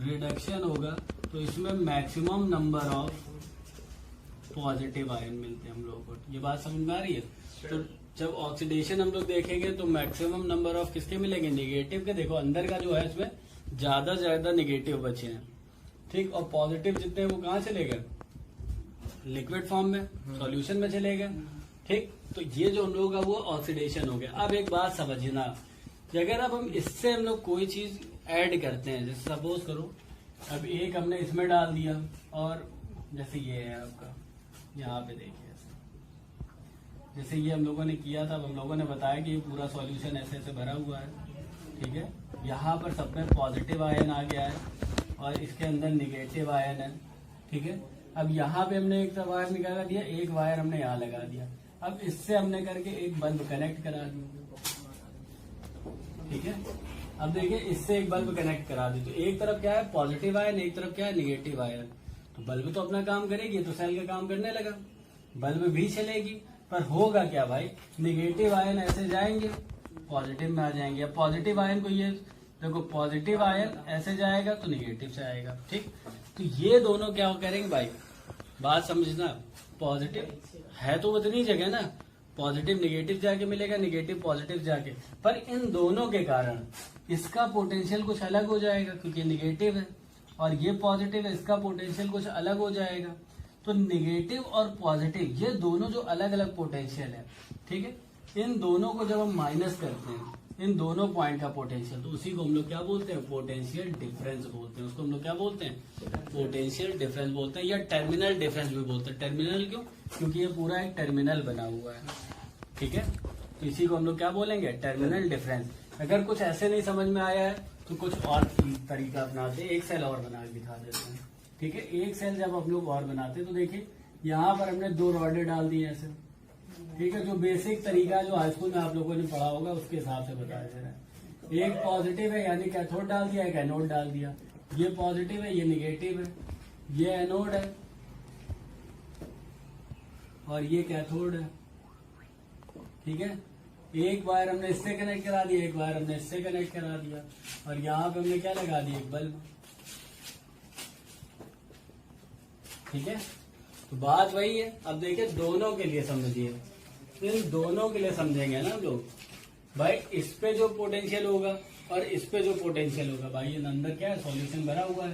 Speaker 1: रिडक्शन होगा तो इसमें maximum number of positive ion मिलते हैं हम लोगों को। ये बात समझ में आ रही है। तो जब ऑक्सीडेशन हम लोग देखेंगे तो मैक्सिमम नंबर ऑफ किसके मिलेंगे, निगेटिव के। देखो अंदर का जो है इसमें ज्यादा निगेटिव बचे हैं। ठीक। और पॉजिटिव जितने वो कहाँ चले गए, लिक्विड फॉर्म में, सॉल्यूशन में चले गए। ठीक। तो ये जो हम लोगों का वो ऑक्सीडेशन हो गया। अब एक बात समझना, कि अगर अब हम इससे हम लोग कोई चीज ऐड करते हैं, जैसे सपोज करो अब एक हमने इसमें डाल दिया, और जैसे ये है आपका, यहाँ पे देखिए जैसे ये हम लोगों ने किया था, हम लोगों ने बताया कि ये पूरा सॉल्यूशन ऐसे ऐसे भरा हुआ है। ठीक है। यहाँ पर सब में पॉजिटिव आयन आ गया है, और इसके अंदर निगेटिव आयन है। ठीक है। अब यहाँ पे हमने एक वायर निकाला दिया, एक वायर हमने यहाँ लगा दिया। अब इससे हमने करके एक बल्ब कनेक्ट करा दिया। ठीक है। अब देखिए इससे एक बल्ब कनेक्ट करा दी, तो एक तरफ क्या है, पॉजिटिव आयन, एक तरफ क्या है, निगेटिव आयन। तो बल्ब तो अपना काम करेगी, तो सेल का काम करने लगा, बल्ब भी चलेगी। पर होगा क्या भाई, निगेटिव आयन ऐसे जाएंगे, पॉजिटिव में आ जाएंगे। अब पॉजिटिव आयन को ये देखो, पॉजिटिव आयन ऐसे जाएगा तो निगेटिव से आएगा। ठीक। तो ये दोनों क्या करेंगे भाई, बात समझना, पॉजिटिव है तो उतनी जगह ना, पॉजिटिव निगेटिव जाके मिलेगा, निगेटिव पॉजिटिव जाके, पर इन दोनों के कारण इसका पोटेंशियल कुछ अलग हो जाएगा, क्योंकि निगेटिव है और ये पॉजिटिव है, इसका पोटेंशियल कुछ अलग हो जाएगा। तो निगेटिव और पॉजिटिव ये दोनों जो अलग अलग पोटेंशियल है, ठीक है, इन दोनों को जब हम माइनस करते हैं, इन दोनों पॉइंट का पोटेंशियल, तो उसी को हम लोग क्या बोलते हैं, पोटेंशियल डिफरेंस बोलते हैं। उसको हम लोग क्या बोलते हैं, पोटेंशियल डिफरेंस बोलते हैं, या टर्मिनल डिफरेंस भी बोलते हैं। टर्मिनल क्यों, क्योंकि ये पूरा एक टर्मिनल बना हुआ है। ठीक है। तो इसी को हम लोग क्या बोलेंगे, टर्मिनल डिफरेंस। अगर कुछ ऐसे नहीं समझ में आया है तो कुछ और तरीका अपनाते हैं, एक सेल और बना के दिखा देते हैं। ठीक है। एक सेल जब हम लोग और बनाते हैं तो देखिए यहाँ पर हमने 2 रॉडें डाल दी ऐसे। ठीक है। जो बेसिक तरीका जो हाई स्कूल में आप लोगों ने पढ़ा होगा उसके हिसाब से बताया जा रहा है। एक पॉजिटिव है यानी कैथोड डाल दिया, एक एनोड डाल दिया। ये पॉजिटिव है, ये निगेटिव है, ये एनोड है और ये कैथोड है। ठीक है। एक वायर हमने इससे कनेक्ट करा दिया, एक वायर हमने इससे कनेक्ट करा दिया, और यहाँ पे हमने क्या लगा दिया, एक बल्ब। ठीक है। तो बात वही है। अब देखिए दोनों के लिए समझिए, इन दोनों के लिए समझेंगे ना हम लोग भाई, इस पे जो पोटेंशियल होगा और इस पे जो पोटेंशियल होगा, भाई ये अंदर क्या है, सॉल्यूशन भरा हुआ है,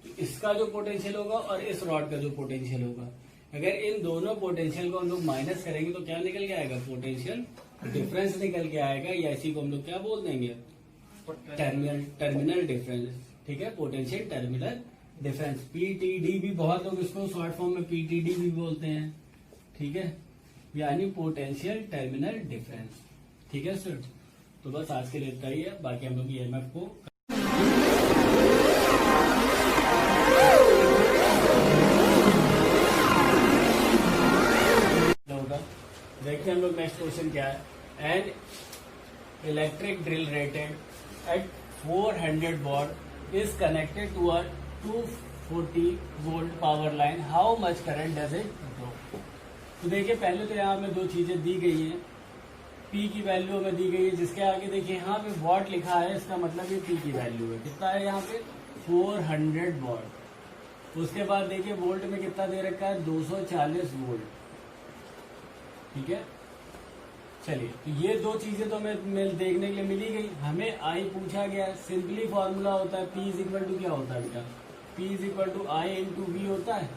Speaker 1: तो इसका जो पोटेंशियल होगा और इस रॉड का जो पोटेंशियल होगा, अगर इन दोनों पोटेंशियल को हम लोग माइनस करेंगे तो क्या निकल के आएगा, पोटेंशियल डिफरेंस निकल के आएगा, या इसी को हम लोग क्या बोल देंगे, टर्मिनल डिफरेंस। ठीक है। पोटेंशियल टर्मिनल डिफरेंस, पीटीडी भी बहुत लोग इसको शॉर्ट फॉर्म में पीटीडी भी बोलते हैं। ठीक है। यानी पोटेंशियल टर्मिनल डिफरेंस। ठीक है सर। तो बस आज के लिए इतना ही है, बाकी हम लोग ईएमएफ को होगा लोग नेक्स्ट क्वेश्चन क्या है, an electric drill rated at 400 watt is connected to a 240 volt power line, how much current does it draw. तो देखिए पहले तो यहाँ पे दो चीजें दी गई हैं, P की वैल्यू हमें दी गई है, जिसके आगे देखिए यहाँ पे वॉट लिखा है, इसका मतलब ये P की वैल्यू है, कितना है यहाँ पे 400 वॉट। उसके बाद देखिए वोल्ट में कितना दे रखा है 240 वोल्ट, ठीक है। चलिए तो ये दो चीजें तो हमें देखने के लिए मिली गई। हमें आई पूछा गया, सिंपली फॉर्मूला होता है P इज इक्वल टू क्या होता है बेटा, P is equal to I into V होता है।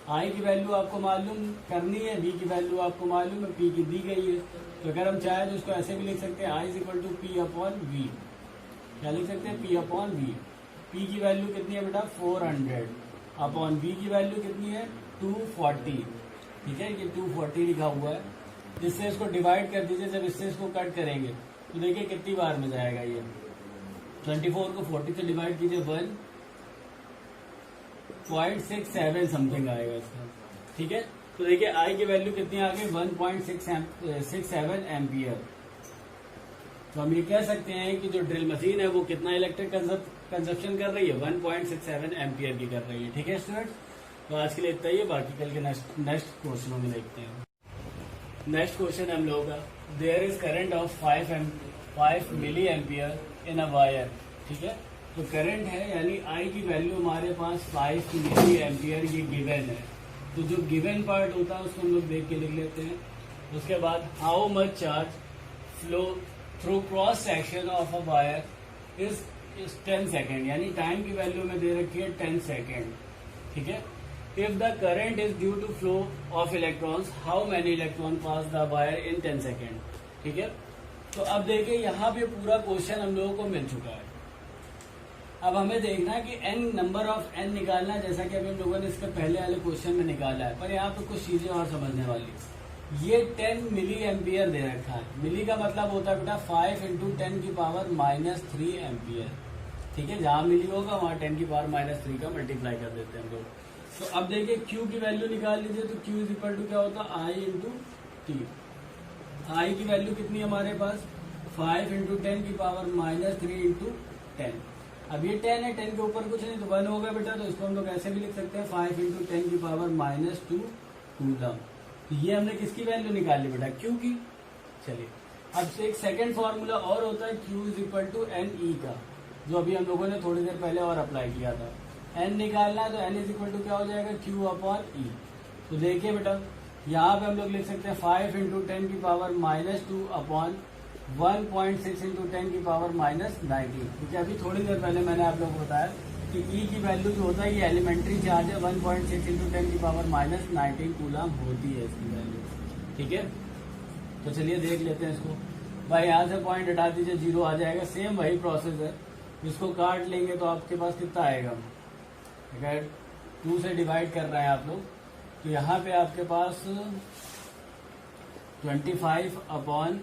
Speaker 1: आई की वैल्यू आपको मालूम करनी है, वी की वैल्यू आपको मालूम है, P की दी गई है। तो अगर हम चाहें तो इसको ऐसे भी लिख सकते हैं, I is equal to P upon V. क्या लिख सकते हैं, P अपॉन वी। P की वैल्यू कितनी है बेटा 400 अपॉन V की वैल्यू कितनी है 240, ठीक है, ये 240 लिखा हुआ है। जिससे इसको डिवाइड कर दीजिए, जब इससे इसको कट करेंगे तो देखिए कितनी बार में जाएगा ये, 24 को 40 से डिवाइड कीजिए 1.67 समथिंग आएगा इसका, ठीक है। तो देखिए आई की वैल्यू कितनी आ गई 1.67 एम्पियर। तो हम ये कह सकते हैं कि जो ड्रिल मशीन है वो कितना इलेक्ट्रिक कंजप्शन कर रही है, 1.67 एम्पियर की कर रही है, ठीक है स्टूडेंट्स। तो आज के लिए इतना ही है, बाकी कल के नेक्स्ट क्वेश्चनों में देखते हैं। नेक्स्ट क्वेश्चन हम लोगों का, there is current of 5 milli ampere in a wire, ठीक है। तो करंट है यानी आई की वैल्यू हमारे पास 5 मिली एम्पियर ये गिवन है। तो जो गिवन पार्ट होता है उसको हम लोग देख के लिख लेते हैं। उसके बाद how much charge flow through cross section of a wire is 10 second, यानी टाइम की वैल्यू में दे रखी है 10 सेकेंड, ठीक है। If the current is due to flow of electrons, how many electron pass the wire in 10 second, ठीक है। तो अब देखिए यहाँ पे पूरा क्वेश्चन हम लोगों को मिल चुका है। अब हमें देखना है कि n नंबर ऑफ n निकालना है, जैसा कि अभी हम लोगों ने इसके पहले वाले क्वेश्चन में निकाला है। पर यहाँ पे कुछ चीजें और समझने वाली। ये 10 मिली एम्पियर दे रखा है, मिली का मतलब होता है बेटा 5 इंटू 10 की पावर -3 एम्पियर, ठीक है। जहां मिली होगा वहां 10 की पावर -3 का मल्टीप्लाई कर देते हैं हम लोग। तो अब देखिए Q की वैल्यू निकाल लीजिए, तो Q इज इक्वल टू क्या होता है I इंटू टी। आई की वैल्यू कितनी है हमारे पास 5 इंटू 10 की पावर -3 इंटू 10। अब ये 10 है, 10 के ऊपर कुछ नहीं तो 1 होगा बेटा, तो इसको हम लोग ऐसे भी लिख सकते हैं 5 इंटू 10 की पावर -2 कूलम। तो ये हमने किसकी वैल्यू निकाली बेटा Q की। चलिए अब एक सेकंड फॉर्मूला और होता है Q is equal to NE का, जो अभी हम लोगों ने थोड़ी देर पहले और अप्लाई किया था। n निकालना है तो n इज इक्वल टू क्या हो जाएगा Q अपॉन E। तो देखिए बेटा यहाँ पे हम लोग लिख सकते हैं 5 इंटू 10 की पावर -2 अपॉन 1.6 इंटू 10 की पावर -19, क्योंकि अभी थोड़ी देर पहले मैंने आप लोगों को बताया कि E की वैल्यू जो होता है ये एलिमेंट्री चार्ज है, 1.6 इंटू 10 की पावर -19 कूलम होती है इसकी वैल्यू, ठीक है। तो चलिए देख लेते हैं इसको। भाई यहाँ से पॉइंट हटा दीजिए, 0 आ जाएगा। सेम वही प्रोसेस है, इसको काट लेंगे तो आपके पास कितना आएगा, अगर 2 से डिवाइड कर रहे हैं आप लोग तो यहाँ पे आपके पास 25 अपॉन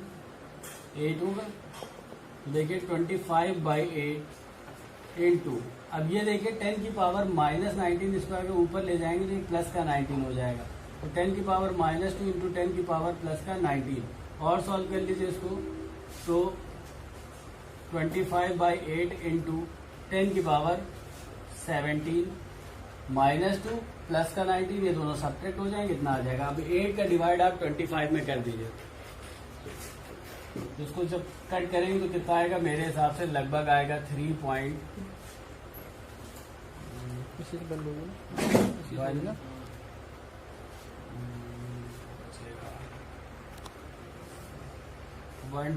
Speaker 1: 8 होगा। देखिए 25/8 इंटू, अब ये देखिए 10 की पावर -19 इसको अगर ऊपर ले जाएंगे तो ये प्लस का 19 हो जाएगा। तो 10 की पावर -2 इंटू 10 की पावर प्लस का 19 और सॉल्व कर लीजिए इसको, तो 25/8 इंटू 10 की पावर 17 -2 प्लस का 19, ये दोनों सब्ट्रैक्ट हो जाएंगे, इतना आ जाएगा। अब 8 का डिवाइड आप 25 में कर दीजिए, इसको जब कट करेंगे तो कितना आएगा, मेरे हिसाब से लगभग आएगा 3.1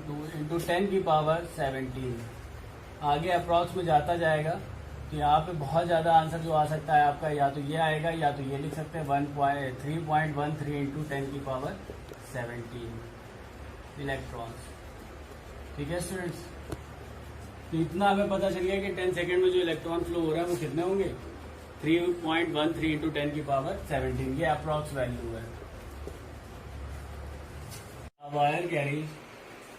Speaker 1: 2 इंटू 10 की पावर 17। आगे अप्रॉक्स में जाता जाएगा तो यहाँ पे बहुत ज़्यादा आंसर जो आ सकता है आपका, या तो ये आएगा या तो ये लिख सकते हैं 3.13 इंटू 10 की पावर 17 इलेक्ट्रॉन्स, ठीक है स्टूडेंट्स। तो इतना हमें पता चल गया कि 10 सेकेंड में जो इलेक्ट्रॉन फ्लो हो रहा है वो कितने होंगे, 3.13 इंटू 10 की पावर 17, ये अप्रॉक्स वैल्यू है। Wire carries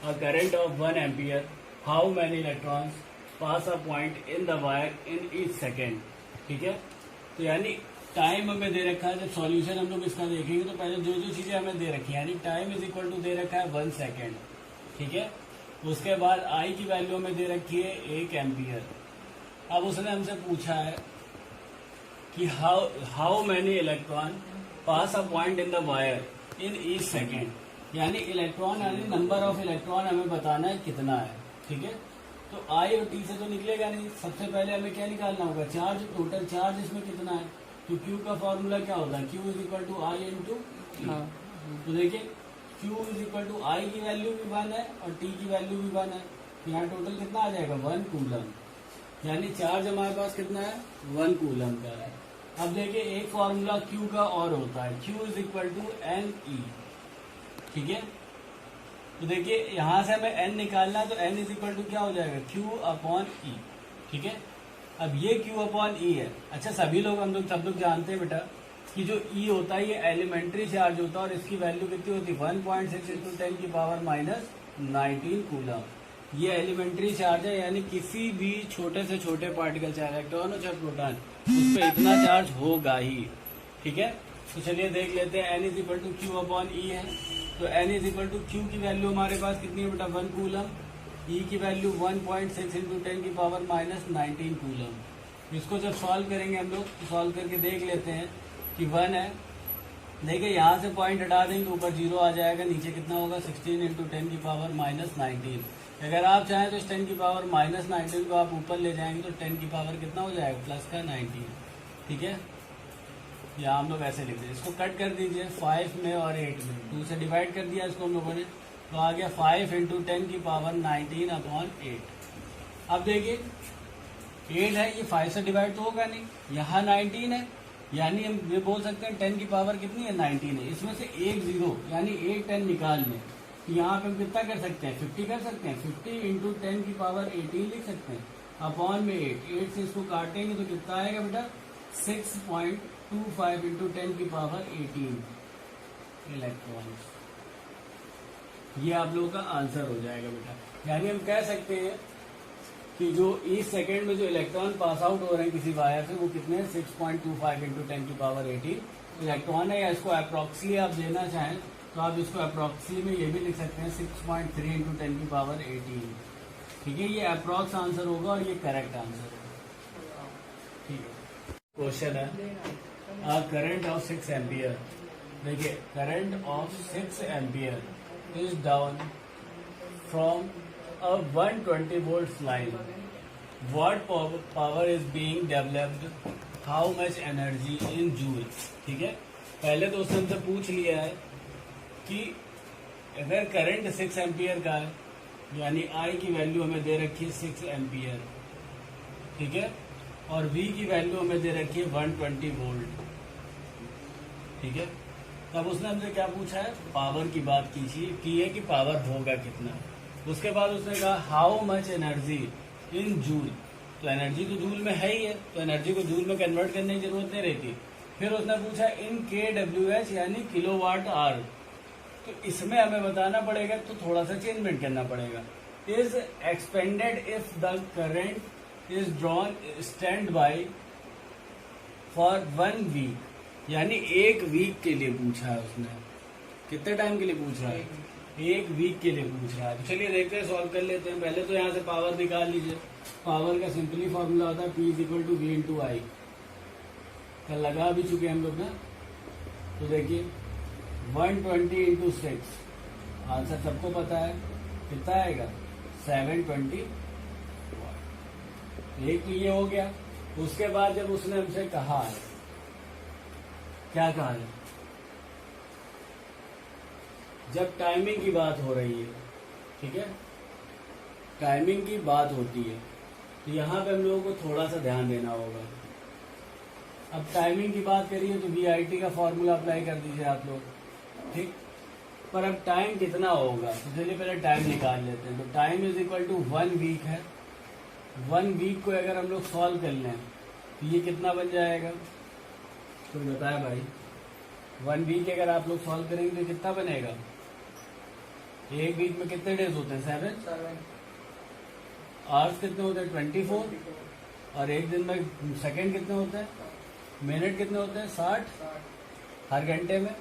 Speaker 1: a current of 1 ampere, how many electrons pass a point in the wire in each second, ठीक है। तो यानी टाइम हमें दे रखा है, जब सॉल्यूशन हम लोग इसका देखेंगे तो पहले जो जो चीजें हमें दे रखी है, यानी टाइम इज इक्वल टू दे रखा है 1 सेकेंड, ठीक है। उसके बाद आई की वैल्यू हमें दे रखी है 1 एम्पियर। अब उसने हमसे पूछा है कि how many electron pass a point in the wire in each second, यानी इलेक्ट्रॉन यानी नंबर ऑफ इलेक्ट्रॉन हमें बताना है कितना है, ठीक है। तो आई और टी से तो निकलेगा नहीं, सबसे पहले हमें क्या निकालना होगा, चार्ज, टोटल चार्ज इसमें कितना है। तो क्यू का फॉर्मूला क्या होता है, Q is equal to I into T. तो देखिए Q is equal to I की वैल्यू भी 1 है और टी की वैल्यू भी 1 है, तो यहाँ टोटल कितना आ जाएगा 1 कूलम, यानी चार्ज हमारे पास कितना है 1 कूलम का है। अब देखिए एक फॉर्मूला क्यू का और होता है, Q is equal to N E, ठीक है। तो देखिए यहां से हमें एन निकालना है, तो एन इज इक्वल टू क्या हो जाएगा, क्यू अपॉन ई, ठीक है। अब ये क्यू अपॉन ई है। अच्छा सभी लोग सब लोग जानते हैं बेटा कि जो ई होता है ये एलिमेंट्री चार्ज होता है और इसकी वैल्यू कितनी होती है 1.6 इंटू 10 की पावर माइनस 19 कूलम। ये एलिमेंट्री चार्ज है, यानी किसी भी छोटे से छोटे पार्टिकल चाहे इलेक्ट्रॉन हो चाहे प्रोटॉन, उस पर इतना चार्ज होगा ही, ठीक है। तो चलिए देख लेते हैं, N is equal to Q upon E है, तो N is equal to Q की वैल्यू हमारे पास कितनी है बेटा 1 कूलम, ई की वैल्यू 1.6 इंटू 10 की पावर माइनस 19 कूलम। इसको जब सॉल्व करेंगे हम लोग तो सॉल्व करके देख लेते हैं कि 1 है, देखिए यहाँ से पॉइंट हटा देंगे तो ऊपर 0 आ जाएगा, नीचे कितना होगा 16 इंटू 10 की पावर माइनस 19। अगर आप चाहें तो इस 10 की पावर माइनस 19 को आप ऊपर ले जाएंगे तो 10 की पावर कितना हो जाएगा प्लस का 19, ठीक है। यहाँ हम लोग ऐसे लिखते हैं, इसको कट कर दीजिए 5 में और 8 में, 2 से डिवाइड कर दिया इसको हम लोगों ने, तो आ गया 5 इंटू 10 की पावर 19 अपॉन 8। अब देखिए 8 है, ये 5 से डिवाइड तो होगा नहीं, यहाँ 19 है, यानी हम ये बोल सकते हैं 10 की पावर कितनी है 19 है, इसमें से एक 0 यानी एक 10 निकाल लें, तो यहाँ पे हम कितना कर सकते हैं 50 कर सकते हैं, 50 इंटू 10 की पावर 18 लिख सकते हैं अपॉन में 8 से इसको काटेंगे तो कितना आएगा बेटा 6.25 इंटू 10 की पावर 18 इलेक्ट्रॉन्स। ये आप लोगों का आंसर हो जाएगा बेटा। यानी हम कह सकते हैं कि जो इस सेकेंड में जो इलेक्ट्रॉन पास आउट हो रहे हैं किसी वायर से वो कितने 6.25 इंटू 10 की पावर 18 इलेक्ट्रॉन है, या इसको अप्रॉक्सली आप लेना चाहें तो आप इसको अप्रॉक्सली में ये भी लिख सकते हैं 6.3 इंटू 10 की पावर 18, ठीक है। ये अप्रॉक्स आंसर होगा और ये करेक्ट आंसर होगा, ठीक है। क्वेश्चन है a current of 6 एम्पियर, देखिए current of 6 ampere is down from a 120 volts line. What power is being developed? How much energy in joule? ठीक है, पहले तो उसने हमसे पूछ लिया है कि अगर करंट 6 एम्पियर का है, यानी I की वैल्यू हमें दे रखी है 6 एम्पियर, ठीक है, और V की वैल्यू हमें दे रखी है 120 वोल्ट, ठीक है। तब उसने हमसे क्या पूछा है, पावर की बात की है कि पावर होगा कितना। उसके बाद उसने कहा how much energy in joule, तो एनर्जी तो जूल में है ही है, तो एनर्जी को जूल में कन्वर्ट करने की जरूरत नहीं रहती। फिर उसने पूछा इन KWH यानी किलोवाट आवर, तो इसमें हमें बताना पड़ेगा, तो थोड़ा सा चेंजमेंट करना पड़ेगा। Is expended if the current is drawn stand by for 1 week, यानी 1 वीक के लिए पूछा है उसने। कितने टाइम के लिए पूछ रहा है, 1 वीक के लिए पूछ रहा है। तो चलिए देखते हैं, सॉल्व कर लेते हैं। पहले तो यहाँ से पावर निकाल लीजिए, पावर का सिंपली फॉर्मूला होता है P is equal to V into I, कल लगा भी चुके हम लोग ना। तो देखिए 120 इंटू 6, आंसर सबको पता है कितना आएगा 720 वाट। एक तो ये हो गया। उसके बाद जब उसने हमसे कहा है, क्या कहा है, जब टाइमिंग की बात हो रही है, ठीक है, टाइमिंग की बात होती है, तो यहाँ पे हम लोगों को थोड़ा सा ध्यान देना होगा। अब टाइमिंग की बात करिए तो VIT का फॉर्मूला अप्लाई कर दीजिए आप लोग, ठीक। पर अब टाइम कितना होगा, तो चलिए पहले टाइम निकाल लेते हैं। तो time is equal to 1 week है। 1 वीक को अगर हम लोग सॉल्व कर लें तो ये कितना बन जाएगा, तो बताया भाई 1 वीक अगर आप लोग सॉल्व करेंगे तो कितना बनेगा, 1 वीक में कितने डेज होते हैं 7 आवर्स कितने होते हैं 24, और एक दिन में सेकंड कितने होते हैं मिनट कितने होते हैं? 60 हर घंटे में,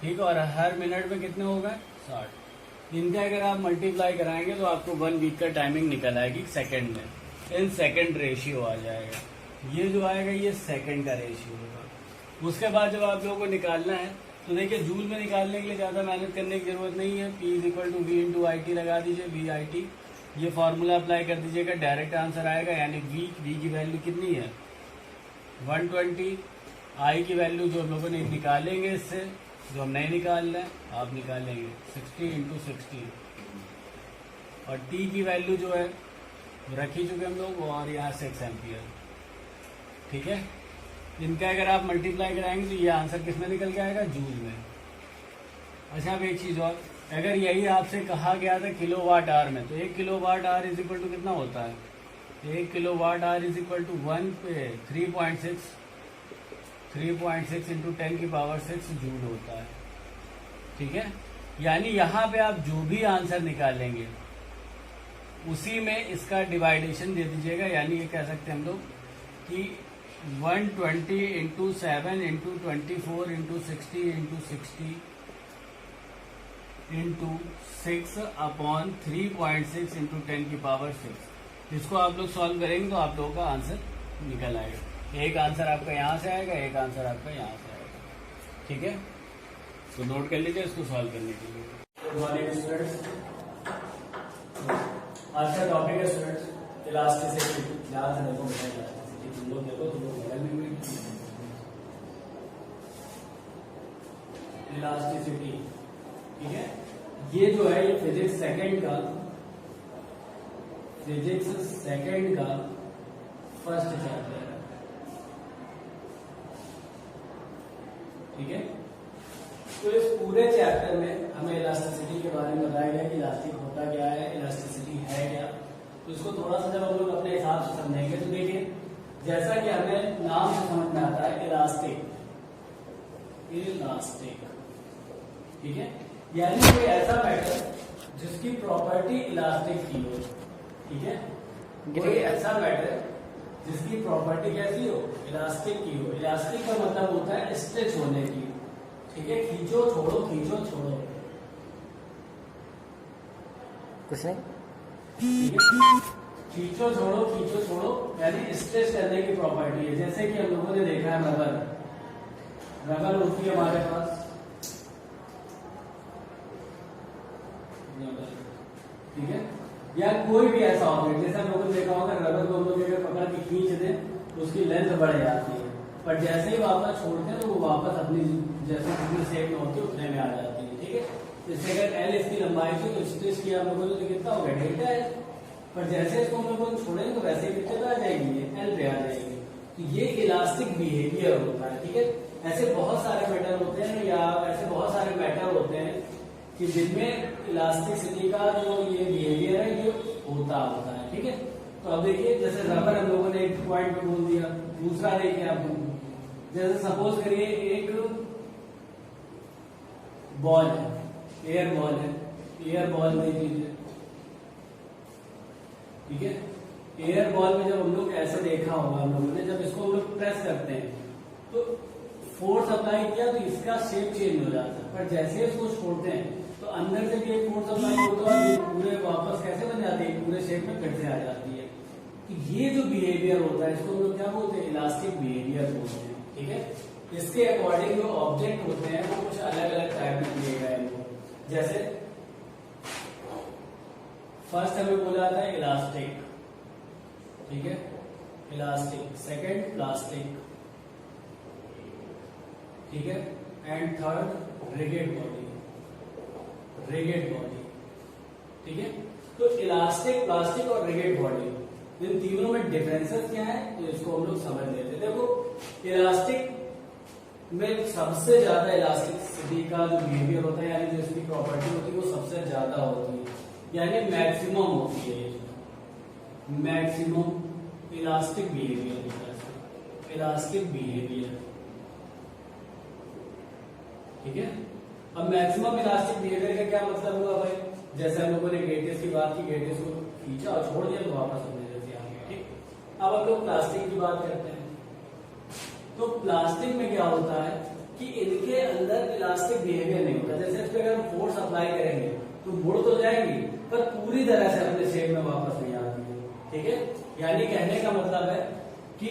Speaker 1: ठीक है। और हर मिनट में कितने हो गए? 60। इनका अगर आप मल्टीप्लाई कराएंगे तो आपको 1 वीक का टाइमिंग निकल आएगी सेकंड में, इन सेकंड रेशियो आ जाएगा। ये जो आएगा ये सेकंड का रेशियो होगा। उसके बाद जब आप लोगों को निकालना है तो देखिए जूल में निकालने के लिए ज़्यादा मेहनत करने की जरूरत नहीं है। P = V × IT लगा दीजिए, VIT, ये फॉर्मूला अप्लाई कर दीजिएगा, डायरेक्ट आंसर आएगा। यानी V की वैल्यू कितनी है? 120। I की वैल्यू जो हम लोगों ने निकालेंगे इससे, जो हम नहीं निकाल रहे हैं आप निकालेंगे 60 × 60। और T की वैल्यू जो है रख ही चुके हम लोग, और यहाँ 6 एम्पियर, ठीक है। इनका अगर आप मल्टीप्लाई कराएंगे तो ये आंसर किसमें निकल के आएगा? जूल में। अच्छा, अब एक चीज़ और, अगर यही आपसे कहा गया था किलोवाट आवर में, तो 1 किलोवाट आवर इक्वल टू कितना होता है? 1 kilowatt hour equal to 3.6 into 10⁶ joule होता है, ठीक है। यानी यहाँ पे आप जो भी आंसर निकालेंगे उसी में इसका डिवाइडेशन दे दीजिएगा। यानी ये कह सकते हैं हम लोग कि 120 into 7 into 24 into 60 into 60 into 6 upon 3.6 into 10⁶। इसको आप लोग सॉल्व करेंगे तो आप लोगों का आंसर निकल आएगा। एक आंसर आपका यहाँ से आएगा, एक आंसर आपका यहाँ से आएगा, ठीक है। तो नोट कर लीजिए इसको सॉल्व करने के लिए। गुड मॉर्निंग स्टूडेंट्स, आज का टॉपिक है स्टूडेंट्स इलास्टिसिटी। ध्यान से देखो बेटा, इलास्टिसिटी तुम लोग देखो, तुम लोग बगल में भी इलास्टिसिटी, ठीक है। ये जो है ये फिजिक्स सेकंड का फर्स्ट चैप्टर है, ठीक है। तो इस पूरे चैप्टर में हमें इलास्टिसिटी के बारे में बताया गया कि इलास्टिक होता क्या है, इलास्टिसिटी है क्या। तो इसको थोड़ा सा जब हम लोग अपने हिसाब से समझेंगे तो देखिए, जैसा कि हमें नाम से समझ में आता है इलास्टिक, ठीक है। यानी कोई ऐसा मैटर जिसकी प्रॉपर्टी इलास्टिक की हो, ठीक है। कोई ऐसा मैटर जिसकी प्रॉपर्टी कैसी हो? इलास्टिक की हो। इलास्टिक का मतलब होता है स्ट्रेच होने की, ठीक है। खींचो छोड़ो, खींचो छोड़ो,
Speaker 3: कुछ नहीं,
Speaker 1: ठीक है। खींचो छोड़ो यानी स्ट्रेच करने की प्रॉपर्टी है। जैसे कि हम लोगों ने देखा है रबर होती है हमारे पास, ठीक है। या कोई भी ऐसा ऑब्जेक्ट, जैसे हम लोगों ने देखा होगा रबर को हम लोग अगर पकड़ के खींच दें तो उसकी लेंथ बढ़ जाती है, पर जैसे ही वापस छोड़ते हैं तो वो वापस अपनी जैसे जितनी शेप में होती है उतने में आ जाती है, ठीक है। जैसे अगर एल इसकी लंबाई थी तो स्ट्रेच किया हम लोगों ने तो कितना हो गया? डेल्टा है। पर जैसे इसको हम लोग छोड़ेंगे तो वैसे कितने पे आ जाएगी? ये एल पे आ जाएगी। तो ये इलास्टिक बिहेवियर होता है, ठीक है। ऐसे बहुत सारे मैटर होते हैं, या ऐसे बहुत सारे मैटर होते हैं कि जिनमें इलास्टिसिटी का जो ये बिहेवियर है ये होता है, ठीक है। तो अब देखिए, जैसे रबर हम लोगों ने एक पॉइंट पे बोल दिया, दूसरा देखिए आप, जैसे सपोज करिए एक बॉल है, एयर बॉल देख लीजिए, ठीक है। एयर बॉल में जब हम लोग ऐसे देखा होगा हम लोगों ने, जब इसको हम लोग प्रेस करते हैं तो फोर्स अप्लाई किया तो इसका शेप चेंज हो जाता है, पर जैसे इसको छोड़ते हैं तो अंदर से भी एक फोर्स अप्लाई होता है, ये पूरे वापस कैसे बन जाती है? पूरे शेप में फिर से आ जाती है। तो ये जो बिहेवियर होता है इसको हम लोग क्या बोलते हैं? इलास्टिक बिहेवियर बोलते हैं, ठीक है। इसके अकॉर्डिंग जो ऑब्जेक्ट होते हैं वो कुछ अलग अलग टाइप में दिए गए हैं। जैसे फर्स्ट हमें बोला था इलास्टिक, ठीक है, इलास्टिक। सेकंड प्लास्टिक, ठीक है। एंड थर्ड रिजिड बॉडी, ठीक है। तो इलास्टिक, प्लास्टिक और रिजिड बॉडी, इन तीनों में डिफरेंसेस क्या है तो इसको हम लोग समझ लेते हैं। देखो, इलास्टिक में सबसे ज्यादा इलास्टिसिटी का जो बिहेवियर होता है, यानी जो इसकी प्रॉपर्टी होती है वो सबसे ज्यादा होती है, यानी मैक्सिमम होती है। मैक्सिमम इलास्टिक बिहेवियर होता है, इलास्टिक बिहेवियर, ठीक है। अब मैक्सिमम इलास्टिक बिहेवियर का क्या मतलब हुआ भाई? जैसे हम लोगों ने गेटेस की बात की, गेटेस को खींचा और छोड़ दिया तो वापस अपने जैसे आ गया, ठीक। अब हम लोग प्लास्टिक की बात करते हैं। तो प्लास्टिक में क्या होता है कि इनके अंदर इलास्टिक बिहेवियर नहीं होता। जैसे इस पे अगर हम फोर्स अप्लाई करेंगे तो मुड़ तो जाएगी पर पूरी तरह से अपने शेप में वापस नहीं आती है, ठीक है। यानी कहने का मतलब है कि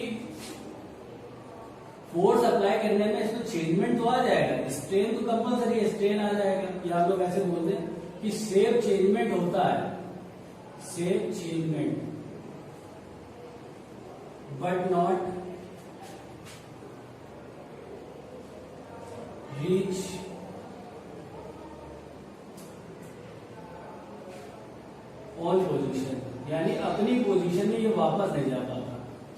Speaker 1: फोर्स अप्लाई करने में इसमें चेंजमेंट तो आ जाएगा, स्ट्रेन तो कंपलसरी है, स्ट्रेन आ जाएगा। या आप लोग ऐसे बोलते हैं कि शेप चेंजमेंट होता है, shape changement, but not reach on position, यानी अपनी पोजीशन में ये वापस नहीं जा पाता।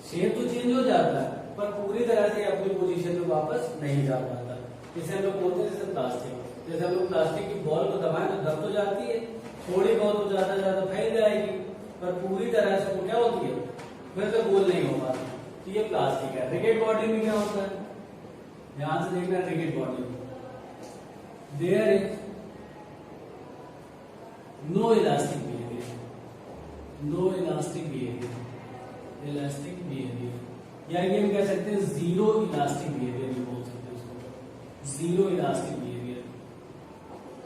Speaker 1: शेप तो चेंज हो जाता है पर पूरी तरह से अपनी पोजीशन में वापस नहीं जा पाता। इसे हम लोग बोलते हैं जैसे प्लास्टिक, जैसे हम लोग प्लास्टिक की बॉल को दबाएं तो दब तो जाती है, थोड़ी बहुत तो ज्यादा फैल जाएगी पर पूरी तरह से वो क्या होती है, फिर तो गोल नहीं हो पाती। तो ये प्लास्टिक है। रिगिड बॉडी में क्या होता है, ध्यान से देखना, रिगिड बॉडी में there is no elastic behaviour, no elastic behaviour, elastic behaviour, या ये हम कह सकते हैं जीरो इलास्टिक बिहेवियर भी बोल सकते हैं उसको, जीरो इलास्टिक बिहेवियर,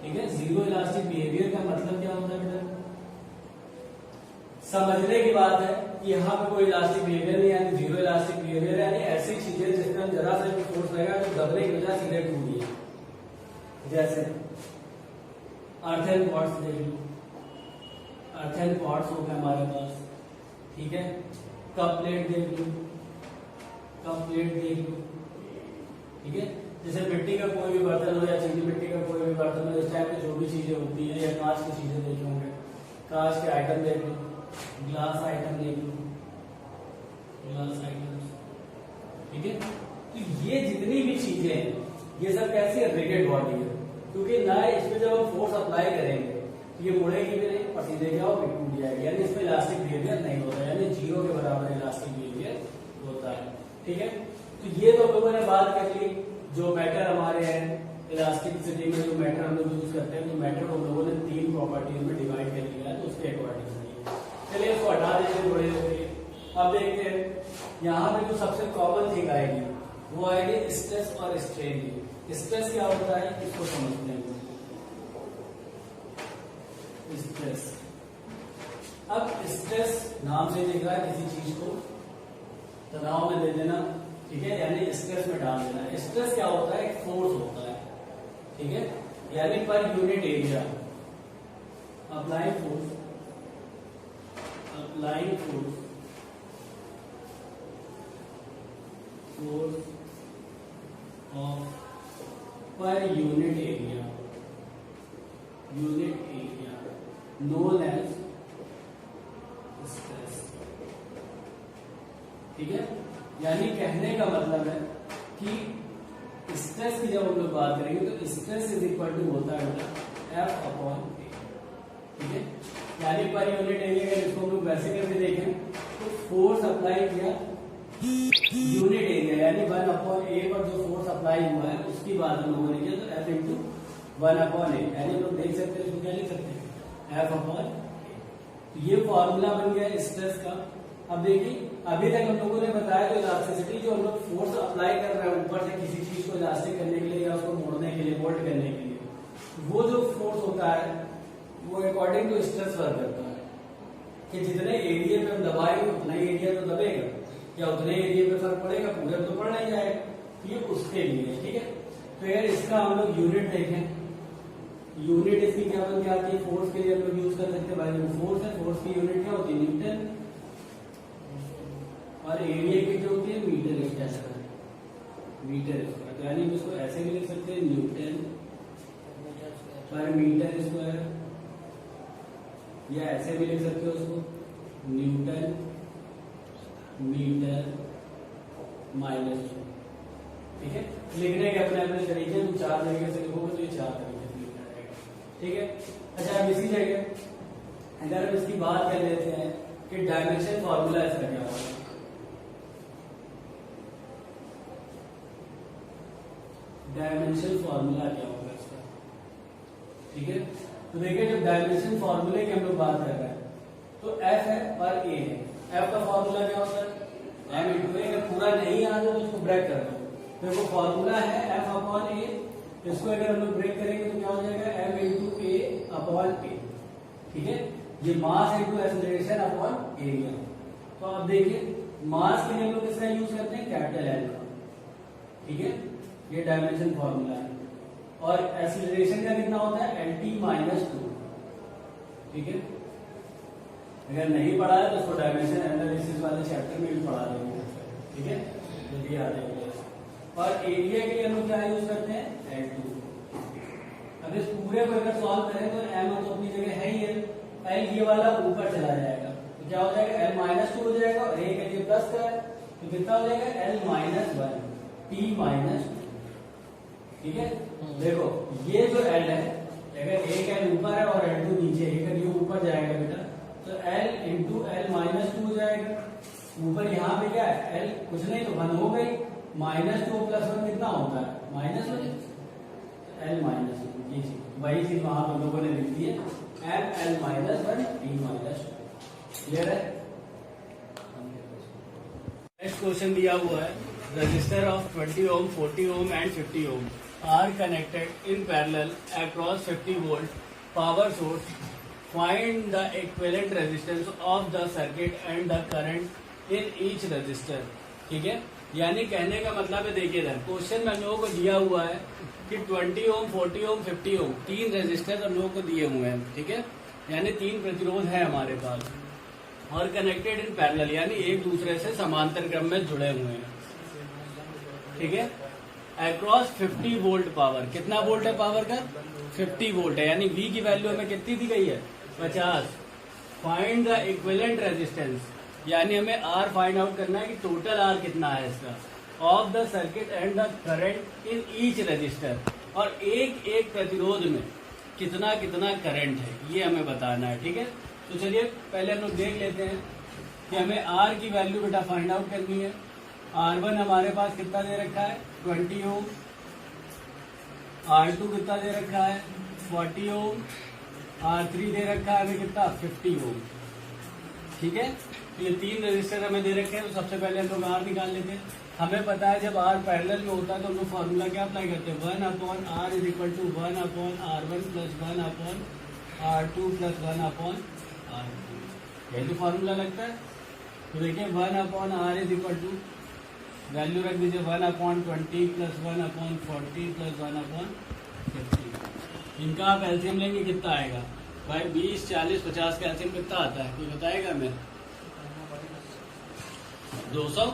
Speaker 1: ठीक है। जीरो इलास्टिक बिहेवियर का मतलब क्या होता है बेटा, समझने की बात है कि यहाँ पे कोई इलास्टिक बिहेवियर नहीं, यानी जीरो इलास्टिक बिहेवियर, यानी ऐसी चीजें जिसमें हम जरा सा भी फोर्स लगा तो दबने की वजह सीधे टूट गई। जैसे अर्थन पॉट्स देख लो, अर्थन पॉट्स हो गए हमारे पास, ठीक है। कप प्लेट देख लो, कप प्लेट देख लो, ठीक है। जैसे मिट्टी का कोई भी बर्तन हो या चीनी मिट्टी का कोई भी बर्तन हो, इस टाइप की जो भी चीजें होती है, या कांच की चीजें देखे होंगे, कांच के आइटम देख लो, ग्लास आइटम देख लो, ग्लास आइटम, ठीक है। तो ये जितनी भी चीजें हैं ये सब कैसी है, रिगिड बॉडी है, क्योंकि ना इसमें जब हम फोर्स अप्लाई करेंगे तो ये मुड़ेगी भी नहीं और सीधे क्या होगा, टूट जाएगी, यानी इसमें इलास्टिक बिहेवियर नहीं होता, यानी जीरो के बराबर इलास्टिक बिहेवियर होता है, ठीक है। तो ये तो लोगों ने बात कर ली जो मैटर हमारे हैं इलास्टिसिटी में, जो मैटर हम लोग यूज करते हैं, तो मैटर हम लोगों ने 3 प्रॉपर्टीज में डिवाइड कर लिया है, तो उसके अकॉर्डिंग चलिए इसको हटा देते थोड़ी देर के लिए। अब देखते हैं यहाँ पे जो सबसे कॉमन थिंग आएगी वो आएगी स्ट्रेस और स्ट्रेन की। स्ट्रेस क्या होता है इसको समझते हैं। स्ट्रेस, अब स्ट्रेस नाम से दिख रहा है किसी चीज को तनाव में दे देना, ठीक है, यानी स्ट्रेस में डाल देना। स्ट्रेस क्या होता है, एक फोर्स होता है, ठीक है, यानी per unit area apply force, applying force, force of per unit area, unit area known as stress, ठीक है। यानी कहने का मतलब है कि स्ट्रेस की जब हम लोग बात करेंगे तो स्ट्रेस इज इक्वल टू होता है एफ अपॉन ए, ठीक है। यानी पर यूनिट एरिया का जिसको हम लोग वैसे करके देखें तो फोर्स अप्लाई किया यूनिट एरिया, यानी 1 अपॉन ए पर जो फोर्स अप्लाई हुआ है उसकी बात हम लोगों ने किया, तो एफ इंटू 1 अपॉन ए, यानी हम लोग देख सकते हैं इसको क्या लिख सकते हैं, एफ अपॉन ए। तो ये फॉर्मूला बन गया स्ट्रेस का। अब देखिए अभी तक हम लोगों ने बताया तो इलास्टिसिटी जो हम लोग फोर्स अप्लाई कर रहे हैं ऊपर से किसी चीज को इलास्टिक करने के लिए या उसको मोड़ने के लिए, मोल्ड करने के लिए, वो जो फोर्स होता है वो अकॉर्डिंग टू स्ट्रेस वर्क करता है कि जितने एरिया पे हम दबाएंगे उतना ही एरिया तो दबेगा, या उतने एरिया पे फर्क पड़ेगा, पूरे तो पड़ नहीं जाएगा। ये उसके लिए, ठीक है। तो यार इसका हम लोग यूनिट देखें, यूनिट इसकी क्या बन के आती है, फोर्स के लिए हम लोग यूज कर सकते हैं, भाई फोर्स है, फोर्स की यूनिट क्या होती है, न्यूटन, और एरिया की जो होती है मीटर स्क्वायर, मीटर स्क्वायर। तो यानी इसको ऐसे भी लिख सकते हैं, न्यूटन पर मीटर स्क्वायर, या ऐसे भी लिख सकते हो उसको न्यूटन मीटर माइनस 2, ठीक है। लिखने के अपने अपने तरीके, तुम 4 तरीके से लिखोगे तो ये 4 तरीके से लिखा जाएगा, ठीक है। अच्छा अब इसी जगह अगर हम इसकी बात कर लेते हैं कि डायमेंशन फॉर्मूला इसका क्या होगा, डायमेंशन फॉर्मूला क्या होगा इसका, ठीक है। तो देखिए जब डायमेंशन फॉर्मूले की हम लोग बात कर रहे हैं तो एफ है और ए है। एफ का फॉर्मूला क्या होता है, एम इंटू ए, अगर पूरा नहीं आ तो उसको ब्रेक कर दो। देखो फॉर्मूला है एफ अपॉन ए, इसको अगर हम लोग ब्रेक करेंगे तो क्या हो जाएगा, एम इंटू ए अपॉन ए, ठीक है। ये mass into acceleration upon area. तो आप देखिए मास के लिए हम लोग किसका यूज करते हैं, कैपिटल एल का, ठीक है, ये डायमेंशन फॉर्मूला है। और एक्सेलरेशन का कितना होता है, एल टी माइनस 2, ठीक है। अगर नहीं पढ़ा है तो उसको डायमेंशन एनालिसिस वाले चैप्टर में भी पढ़ा देंगे, ठीक है, जल्दी आ जाएगा। और एरिया के लिए हम लोग क्या यूज करते हैं, L2। अब इस पूरे को अगर सॉल्व करें तो m तो अपनी जगह है ही है, L ये वाला ऊपर चला जाएगा तो क्या हो जाएगा, L माइनस 2 हो जाएगा, और a के लिए प्लस का है तो कितना हो जाएगा, L माइनस 1 T माइनस 2, ठीक है। देखो ये जो L है, अगर एक L ऊपर है और L2 नीचे, अगर ये ऊपर जाएगा बेटा तो L इंटू L माइनस 2 हो जाएगा। ऊपर यहाँ पे क्या है, L कुछ नहीं तो 1 हो गई, माइनस 2 प्लस 1 कितना होता है, माइनस 1, L माइनस 1, ये चीज वही चीज वहां हम लोगों ने लिख दी है, M L minus 1 T minus 2, clear है। नेक्स्ट क्वेश्चन दिया हुआ है, resistor of 20 ohm 40 ohm and 50 ohm are connected in parallel across 50 volt power source, find the equivalent resistance of the circuit and the current in each resistor, ठीक है। यानी कहने का मतलब है, देखिए इधर क्वेश्चन में हम लोगों को दिया हुआ है कि 20 ओम 40 ओम 50 ओम तीन रेजिस्टर हम लोगों को दिए हुए हैं, ठीक है, यानी तीन प्रतिरोध है हमारे पास, और कनेक्टेड इन पैरेलल यानी एक दूसरे से समांतर क्रम में जुड़े हुए हैं, ठीक है। अक्रॉस 50 वोल्ट पावर, कितना वोल्ट है पावर का, 50 वोल्ट है, यानी V की वैल्यू हमें कितनी दी गई है, 50। फाइंड द इक्विवेलेंट रेजिस्टेंस, यानी हमें R फाइंड आउट करना है कि टोटल R कितना है इसका, of the circuit and the current in each register, और एक एक प्रतिरोध में कितना कितना करंट है ये हमें बताना है, ठीक है। तो चलिए पहले हम लोग देख लेते हैं कि हमें R की वैल्यू बेटा फाइंड आउट करनी है। R1 हमारे पास कितना दे रखा है, 20 ओम, R2 कितना दे रखा है, 40 ओम, R3 दे रखा है हमें कितना, 50 ओम, ठीक है। तो ये तीन रजिस्टर हमें दे रखे हैं, तो सबसे पहले हम लोग R निकाल लेते हैं। हमें पता है जब R पैरेलल में होता है तो हम लोग फॉर्मूला क्या अप्लाई करते हैं, 1 upon R is equal to 1 upon R1 plus 1 upon R2 plus 1 upon R3, यही तो फॉर्मूला लगता है। तो देखिए 1 upon R is equal to, value रख दीजिए 1 upon 20 plus 1 upon 40 plus 1 upon 50। इनका आप एलसीएम लेंगे कितना आएगा भाई, 20 40 50 का एलसीएम कितना आता है, कोई बताएगा हमें, 200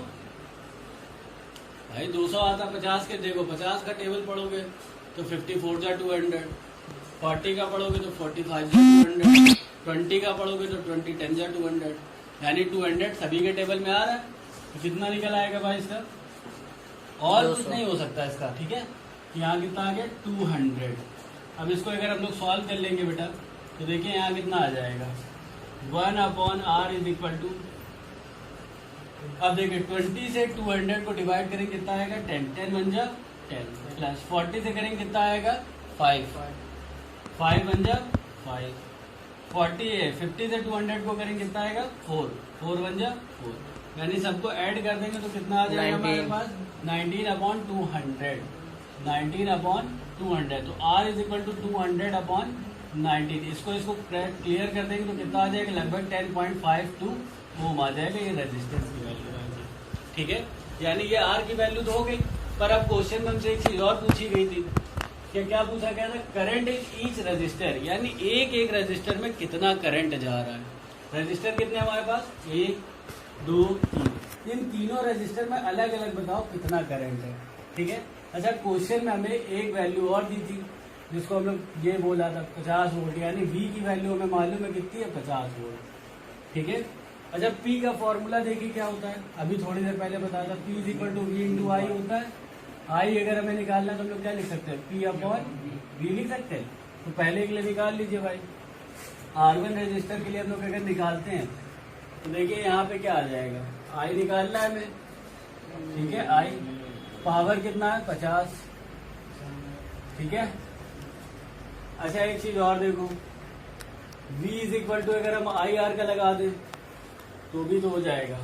Speaker 1: भाई, 200 आता। 50 के देखो 50 का टेबल पढ़ोगे तो 54 जा 200, 40 का पढ़ोगे तो 45 जा 200, 20 का पढ़ोगे तो 20 10 जा 200, यानी 200 सभी के टेबल में आ रहा है। तो कितना निकल आएगा भाई इसका, और कुछ नहीं हो सकता इसका, ठीक है। यहाँ कितना आ गया 200। अब इसको अगर हम लोग सॉल्व कर लेंगे बेटा तो देखिए यहाँ कितना आ जाएगा, 1 upon R is equal to, अब देखिए 20 से 200 को डिवाइड करेंगे कितना आएगा, 10 10 बन जा 10, प्लस 40 से करेंगे कितना आएगा, 5 5 बन जा 5, 40 है 50 से 200 को करेंगे कितना आएगा, 4 4 बन जा 4, यानी सबको ऐड कर देंगे तो कितना आ जाएगा हमारे पास, 19 अपॉन 200, 19 अपॉन 200। तो R is equal to 200 upon 19, इसको क्लियर कर देंगे तो कितना आ जाएगा, लगभग 10.52 ओम आ जाएगा, ये रेजिस्टेंस की वैल्यू आ जाएगी, ठीक है। यानी ये R की वैल्यू तो हो गई, पर अब क्वेश्चन में हमसे एक चीज और पूछी गई थी, क्या पूछा गया था, करंट इन ईच रजिस्टर, यानी एक एक रजिस्टर में कितना करंट जा रहा है। रजिस्टर कितने हमारे पास, 1 2 3, इन तीनों रजिस्टर में अलग अलग बताओ कितना करंट है, ठीक है। अच्छा क्वेश्चन में हमें एक वैल्यू और दी थी जिसको हम लोग ये बोला था 50 वोल्ट, यानी V की वैल्यू हमें मालूम है कितनी है, 50 वोल्ट, ठीक है। अच्छा P का फॉर्मूला देखिए क्या होता है, अभी थोड़ी देर पहले बताया था, P is equal to V into I होता है। I अगर हमें निकालना है तो हम लोग क्या लिख सकते हैं, P अपॉन V लिख सकते हैं। तो पहले के लिए निकाल लीजिए भाई, R1 रजिस्टर के लिए हम लोग अगर निकालते हैं तो देखिए यहाँ पे क्या आ जाएगा, I निकालना है हमें, ठीक है। I पावर कितना है, 50, ठीक है। अच्छा एक चीज और देखो, V इज इक्वल टू अगर हम IR का लगा दें तो भी तो हो जाएगा,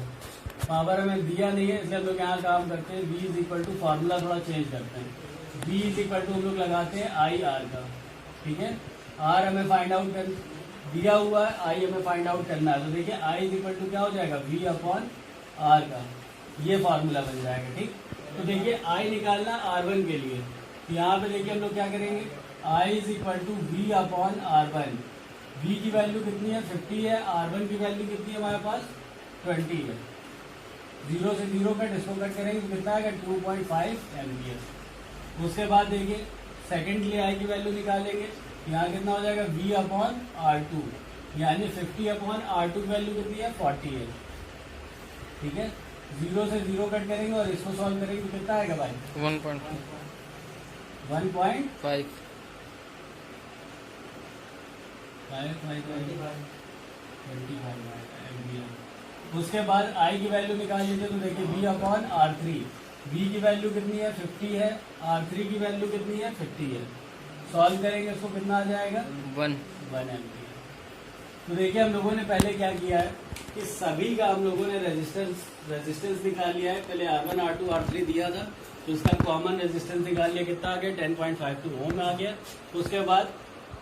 Speaker 1: पावर हमें दिया नहीं है, इसलिए हम लोग यहाँ काम करते हैं V is equal to formula थोड़ा चेंज करते हैं। V इज इक्वल टू हम लोग लगाते हैं आई आर का, ठीक है। आर हमें फाइंड आउट कर दिया हुआ है, आई हमें फाइंड आउट करना है। तो देखिए आई इज इक्वल टू क्या हो जाएगा, V अपॉन आर का, ये फार्मूला बन जाएगा, ठीक। तो देखिए आई निकालना R1 के लिए, तो यहाँ पे देखिए हम लोग क्या करेंगे, I is equal to V upon R1। V की वैल्यू कितनी है, 50 है। R1 की वैल्यू कितनी है हमारे पास, 20 है। 0 से 0 कट, इसको कट करेंगे तो कितना आएगा, 2.5 एम्पियर। उसके बाद देखिए सेकेंडली आई की वैल्यू निकालेंगे, यहाँ कितना हो जाएगा, V अपॉन R2, यानी 50 अपॉन R2 की वैल्यू कितनी है, 40 है, ठीक है। 0 से 0 कट करेंगे और इसको सॉल्व करेंगे तो कितना आएगा भाई,
Speaker 3: 1.5
Speaker 1: 1.5 उसके बाद आई की वैल्यू निकाल लीजिए, तो देखिए V अपॉन R3, V की वैल्यू कितनी है, 50 है। R3 की वैल्यू कितनी है, 50 है। सॉल्व करेंगे इसको कितना आ जाएगा, 1 एम्पियर। तो देखिए हम लोगों ने पहले क्या किया है कि सभी का हम लोगों ने रेजिस्टेंस निकाल लिया है। पहले R1 R2 R3 दिया था, तो उसका कॉमन रेजिस्टेंस निकाल लिया, कितना आ गया, 10.52 ओम आ गया। उसके बाद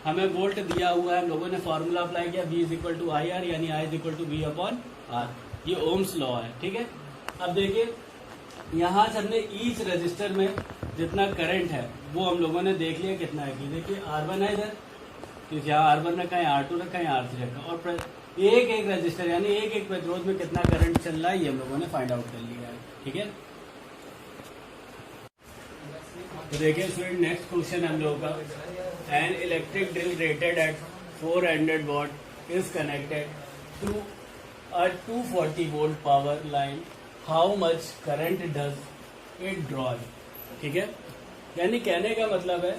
Speaker 1: हमें वोल्ट दिया हुआ है, हम लोगों ने फार्मूला अप्लाई किया, V is equal to I R, यानी I is equal to V upon R, ये ओम्स लॉ है, ठीक है। अब देखिए यहाँ से हमने ईच रजिस्टर में जितना करंट है वो हम लोगों ने देख लिया कितना है। कि देखिए R1 है इधर, तो यहाँ R1 रखा है, R2 रखा है, R3 रखा, और एक एक रजिस्टर यानी एक एक प्रतिरोध में कितना करंट चल रहा है ये हम लोगों ने फाइंड आउट कर लिया है, ठीक है। तो देखिए स्टूडेंट नेक्स्ट क्वेश्चन हम लोगों का, an electric drill rated at 400 watt is connected to a 240 volt power line, how much current does it draw, ठीक है। यानी कहने का मतलब है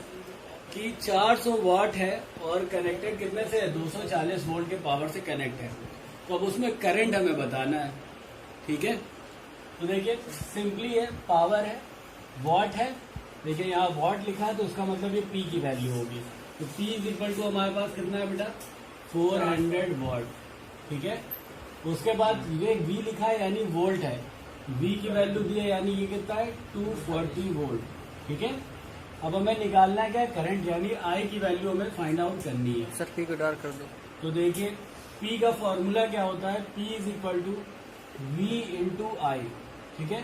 Speaker 1: कि 400 वाट है और कनेक्टेड कितने से, 240 वोल्ट के पावर से कनेक्ट है। तो अब उसमें करंट हमें बताना है, ठीक है। तो देखिए सिंपली है, पावर है, वॉट है, देखिए यहाँ वॉट लिखा है तो उसका मतलब ये पी की वैल्यू होगी। तो पी इज इक्वल टू हमारे पास कितना है बेटा, 400 वॉट, ठीक है। उसके बाद ये वी लिखा है यानी वोल्ट है, वी की वैल्यू दी है यानी ये कितना है, 240 वोल्ट, ठीक है। अब हमें निकालना है क्या, करंट, यानी आई की वैल्यू हमें फाइंड आउट करनी है।
Speaker 3: सर पी को डार्क कर दो।
Speaker 1: तो देखिए पी का फॉर्मूला क्या होता है, P is equal to V into I, ठीक है।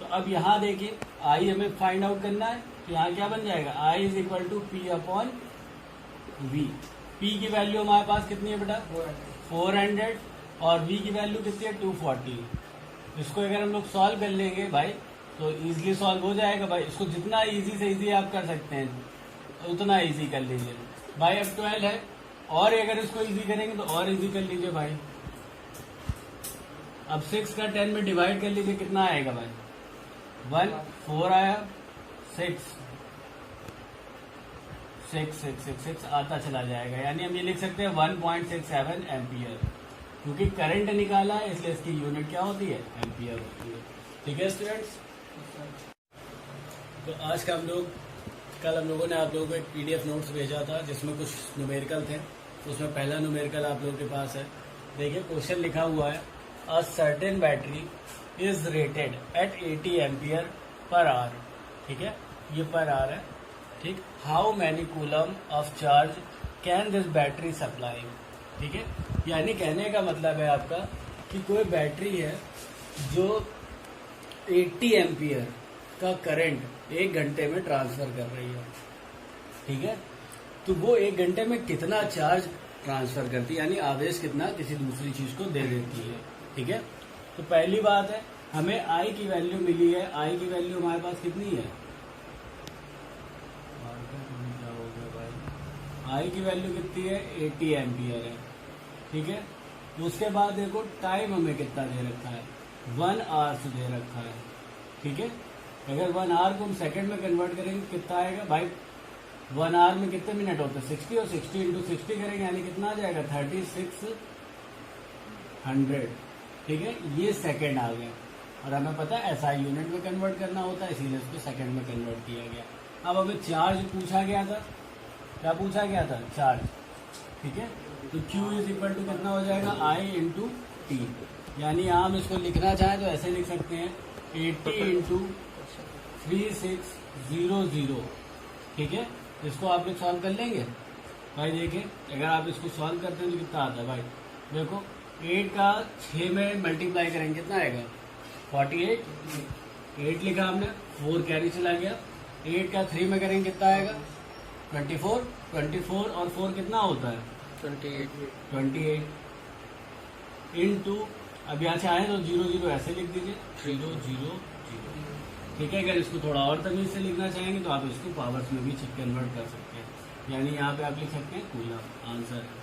Speaker 1: तो अब यहाँ देखिए आई हमें फाइंड आउट करना है, तो यहाँ क्या बन जाएगा, I is equal to P upon V. P की वैल्यू हमारे पास कितनी है बेटा, 400, और वी की वैल्यू कितनी है, 240। इसको अगर हम लोग सॉल्व कर लेंगे भाई तो इजीली सॉल्व हो जाएगा भाई। इसको जितना इजी से इजी आप कर सकते हैं उतना इजी कर लीजिए भाई। अब 12 है, और अगर इसको इजी करेंगे तो और इजी कर लीजिए भाई। अब 6 का 10 में डिवाइड कर लीजिए, कितना आएगा भाई, 1 4 आया, 6 6 6 6 6 आता चला जाएगा। यानी हम ये लिख सकते हैं 1.67 एम्पियर, क्योंकि करंट निकाला है इसलिए इसकी यूनिट क्या होती है, एम्पियर होती है, ठीक है स्टूडेंट्स। तो आज का कल हम लोगों ने आप लोगों को एक PDF नोट्स भेजा था जिसमें कुछ न्यूमेरिकल थे। उसमें पहला न्यूमेरिकल आप लोगों के पास है, देखिए क्वेश्चन लिखा हुआ है, a certain battery is rated eight 80 ampere per hour, ठीक है, ये पर आवर है, ठीक। How many coulomb of charge can this battery supply, ठीक है। यानी कहने का मतलब है आपका कि कोई बैटरी है जो 80 एम्पियर का करंट 1 घंटे में ट्रांसफर कर रही है, ठीक है। तो वो 1 घंटे में कितना चार्ज ट्रांसफर करती है, यानी आवेश कितना किसी दूसरी चीज को दे देती है, ठीक है। तो पहली बात है हमें आई की वैल्यू मिली है, आई की वैल्यू हमारे पास कितनी है, आई की वैल्यू कितनी है, 80 एम्पियर है, ठीक है। उसके बाद देखो टाइम हमें कितना दे रखा है, 1 आवर दे रखा है, ठीक है। अगर 1 आवर को हम सेकंड में कन्वर्ट करेंगे कितना आएगा भाई, 1 आवर में कितने मिनट होते हैं, 60, और 60 इंटू 60 करेंगे यानी कितना आ जाएगा, 3600, ठीक है। ये सेकंड आ गया, और हमें पता है SI यूनिट में कन्वर्ट करना होता है, इसीलिए इसको सेकंड में कन्वर्ट किया गया। अब हमें चार्ज पूछा गया था, क्या पूछा गया था, चार्ज, ठीक है। तो Q इज इक्वल टू कितना हो जाएगा, I इंटू टी, यानी हम इसको लिखना चाहें तो ऐसे लिख सकते हैं 80 इंटू 3600, ठीक है। इसको आप लोग सॉल्व कर लेंगे भाई। देखिए अगर आप इसको सॉल्व करते हैं तो कितना आता है भाई, देखो 8 का 6 में मल्टीप्लाई करेंगे कितना आएगा 48, 8 लिखा हमने, 4 कैरी चला गया। 8 का 3 में करेंगे कितना आएगा 24, 24 और 4 कितना होता है 28 इंटू, अब यहाँ से आए तो 0 0 ऐसे लिख दीजिए 0 0 0, ठीक है। अगर इसको थोड़ा और तमीज से लिखना चाहेंगे तो आप इसको पावर्स में भी कन्वर्ट कर सकते हैं, यानी यहाँ पे आप लिख सकते हैं कूलम, आंसर है।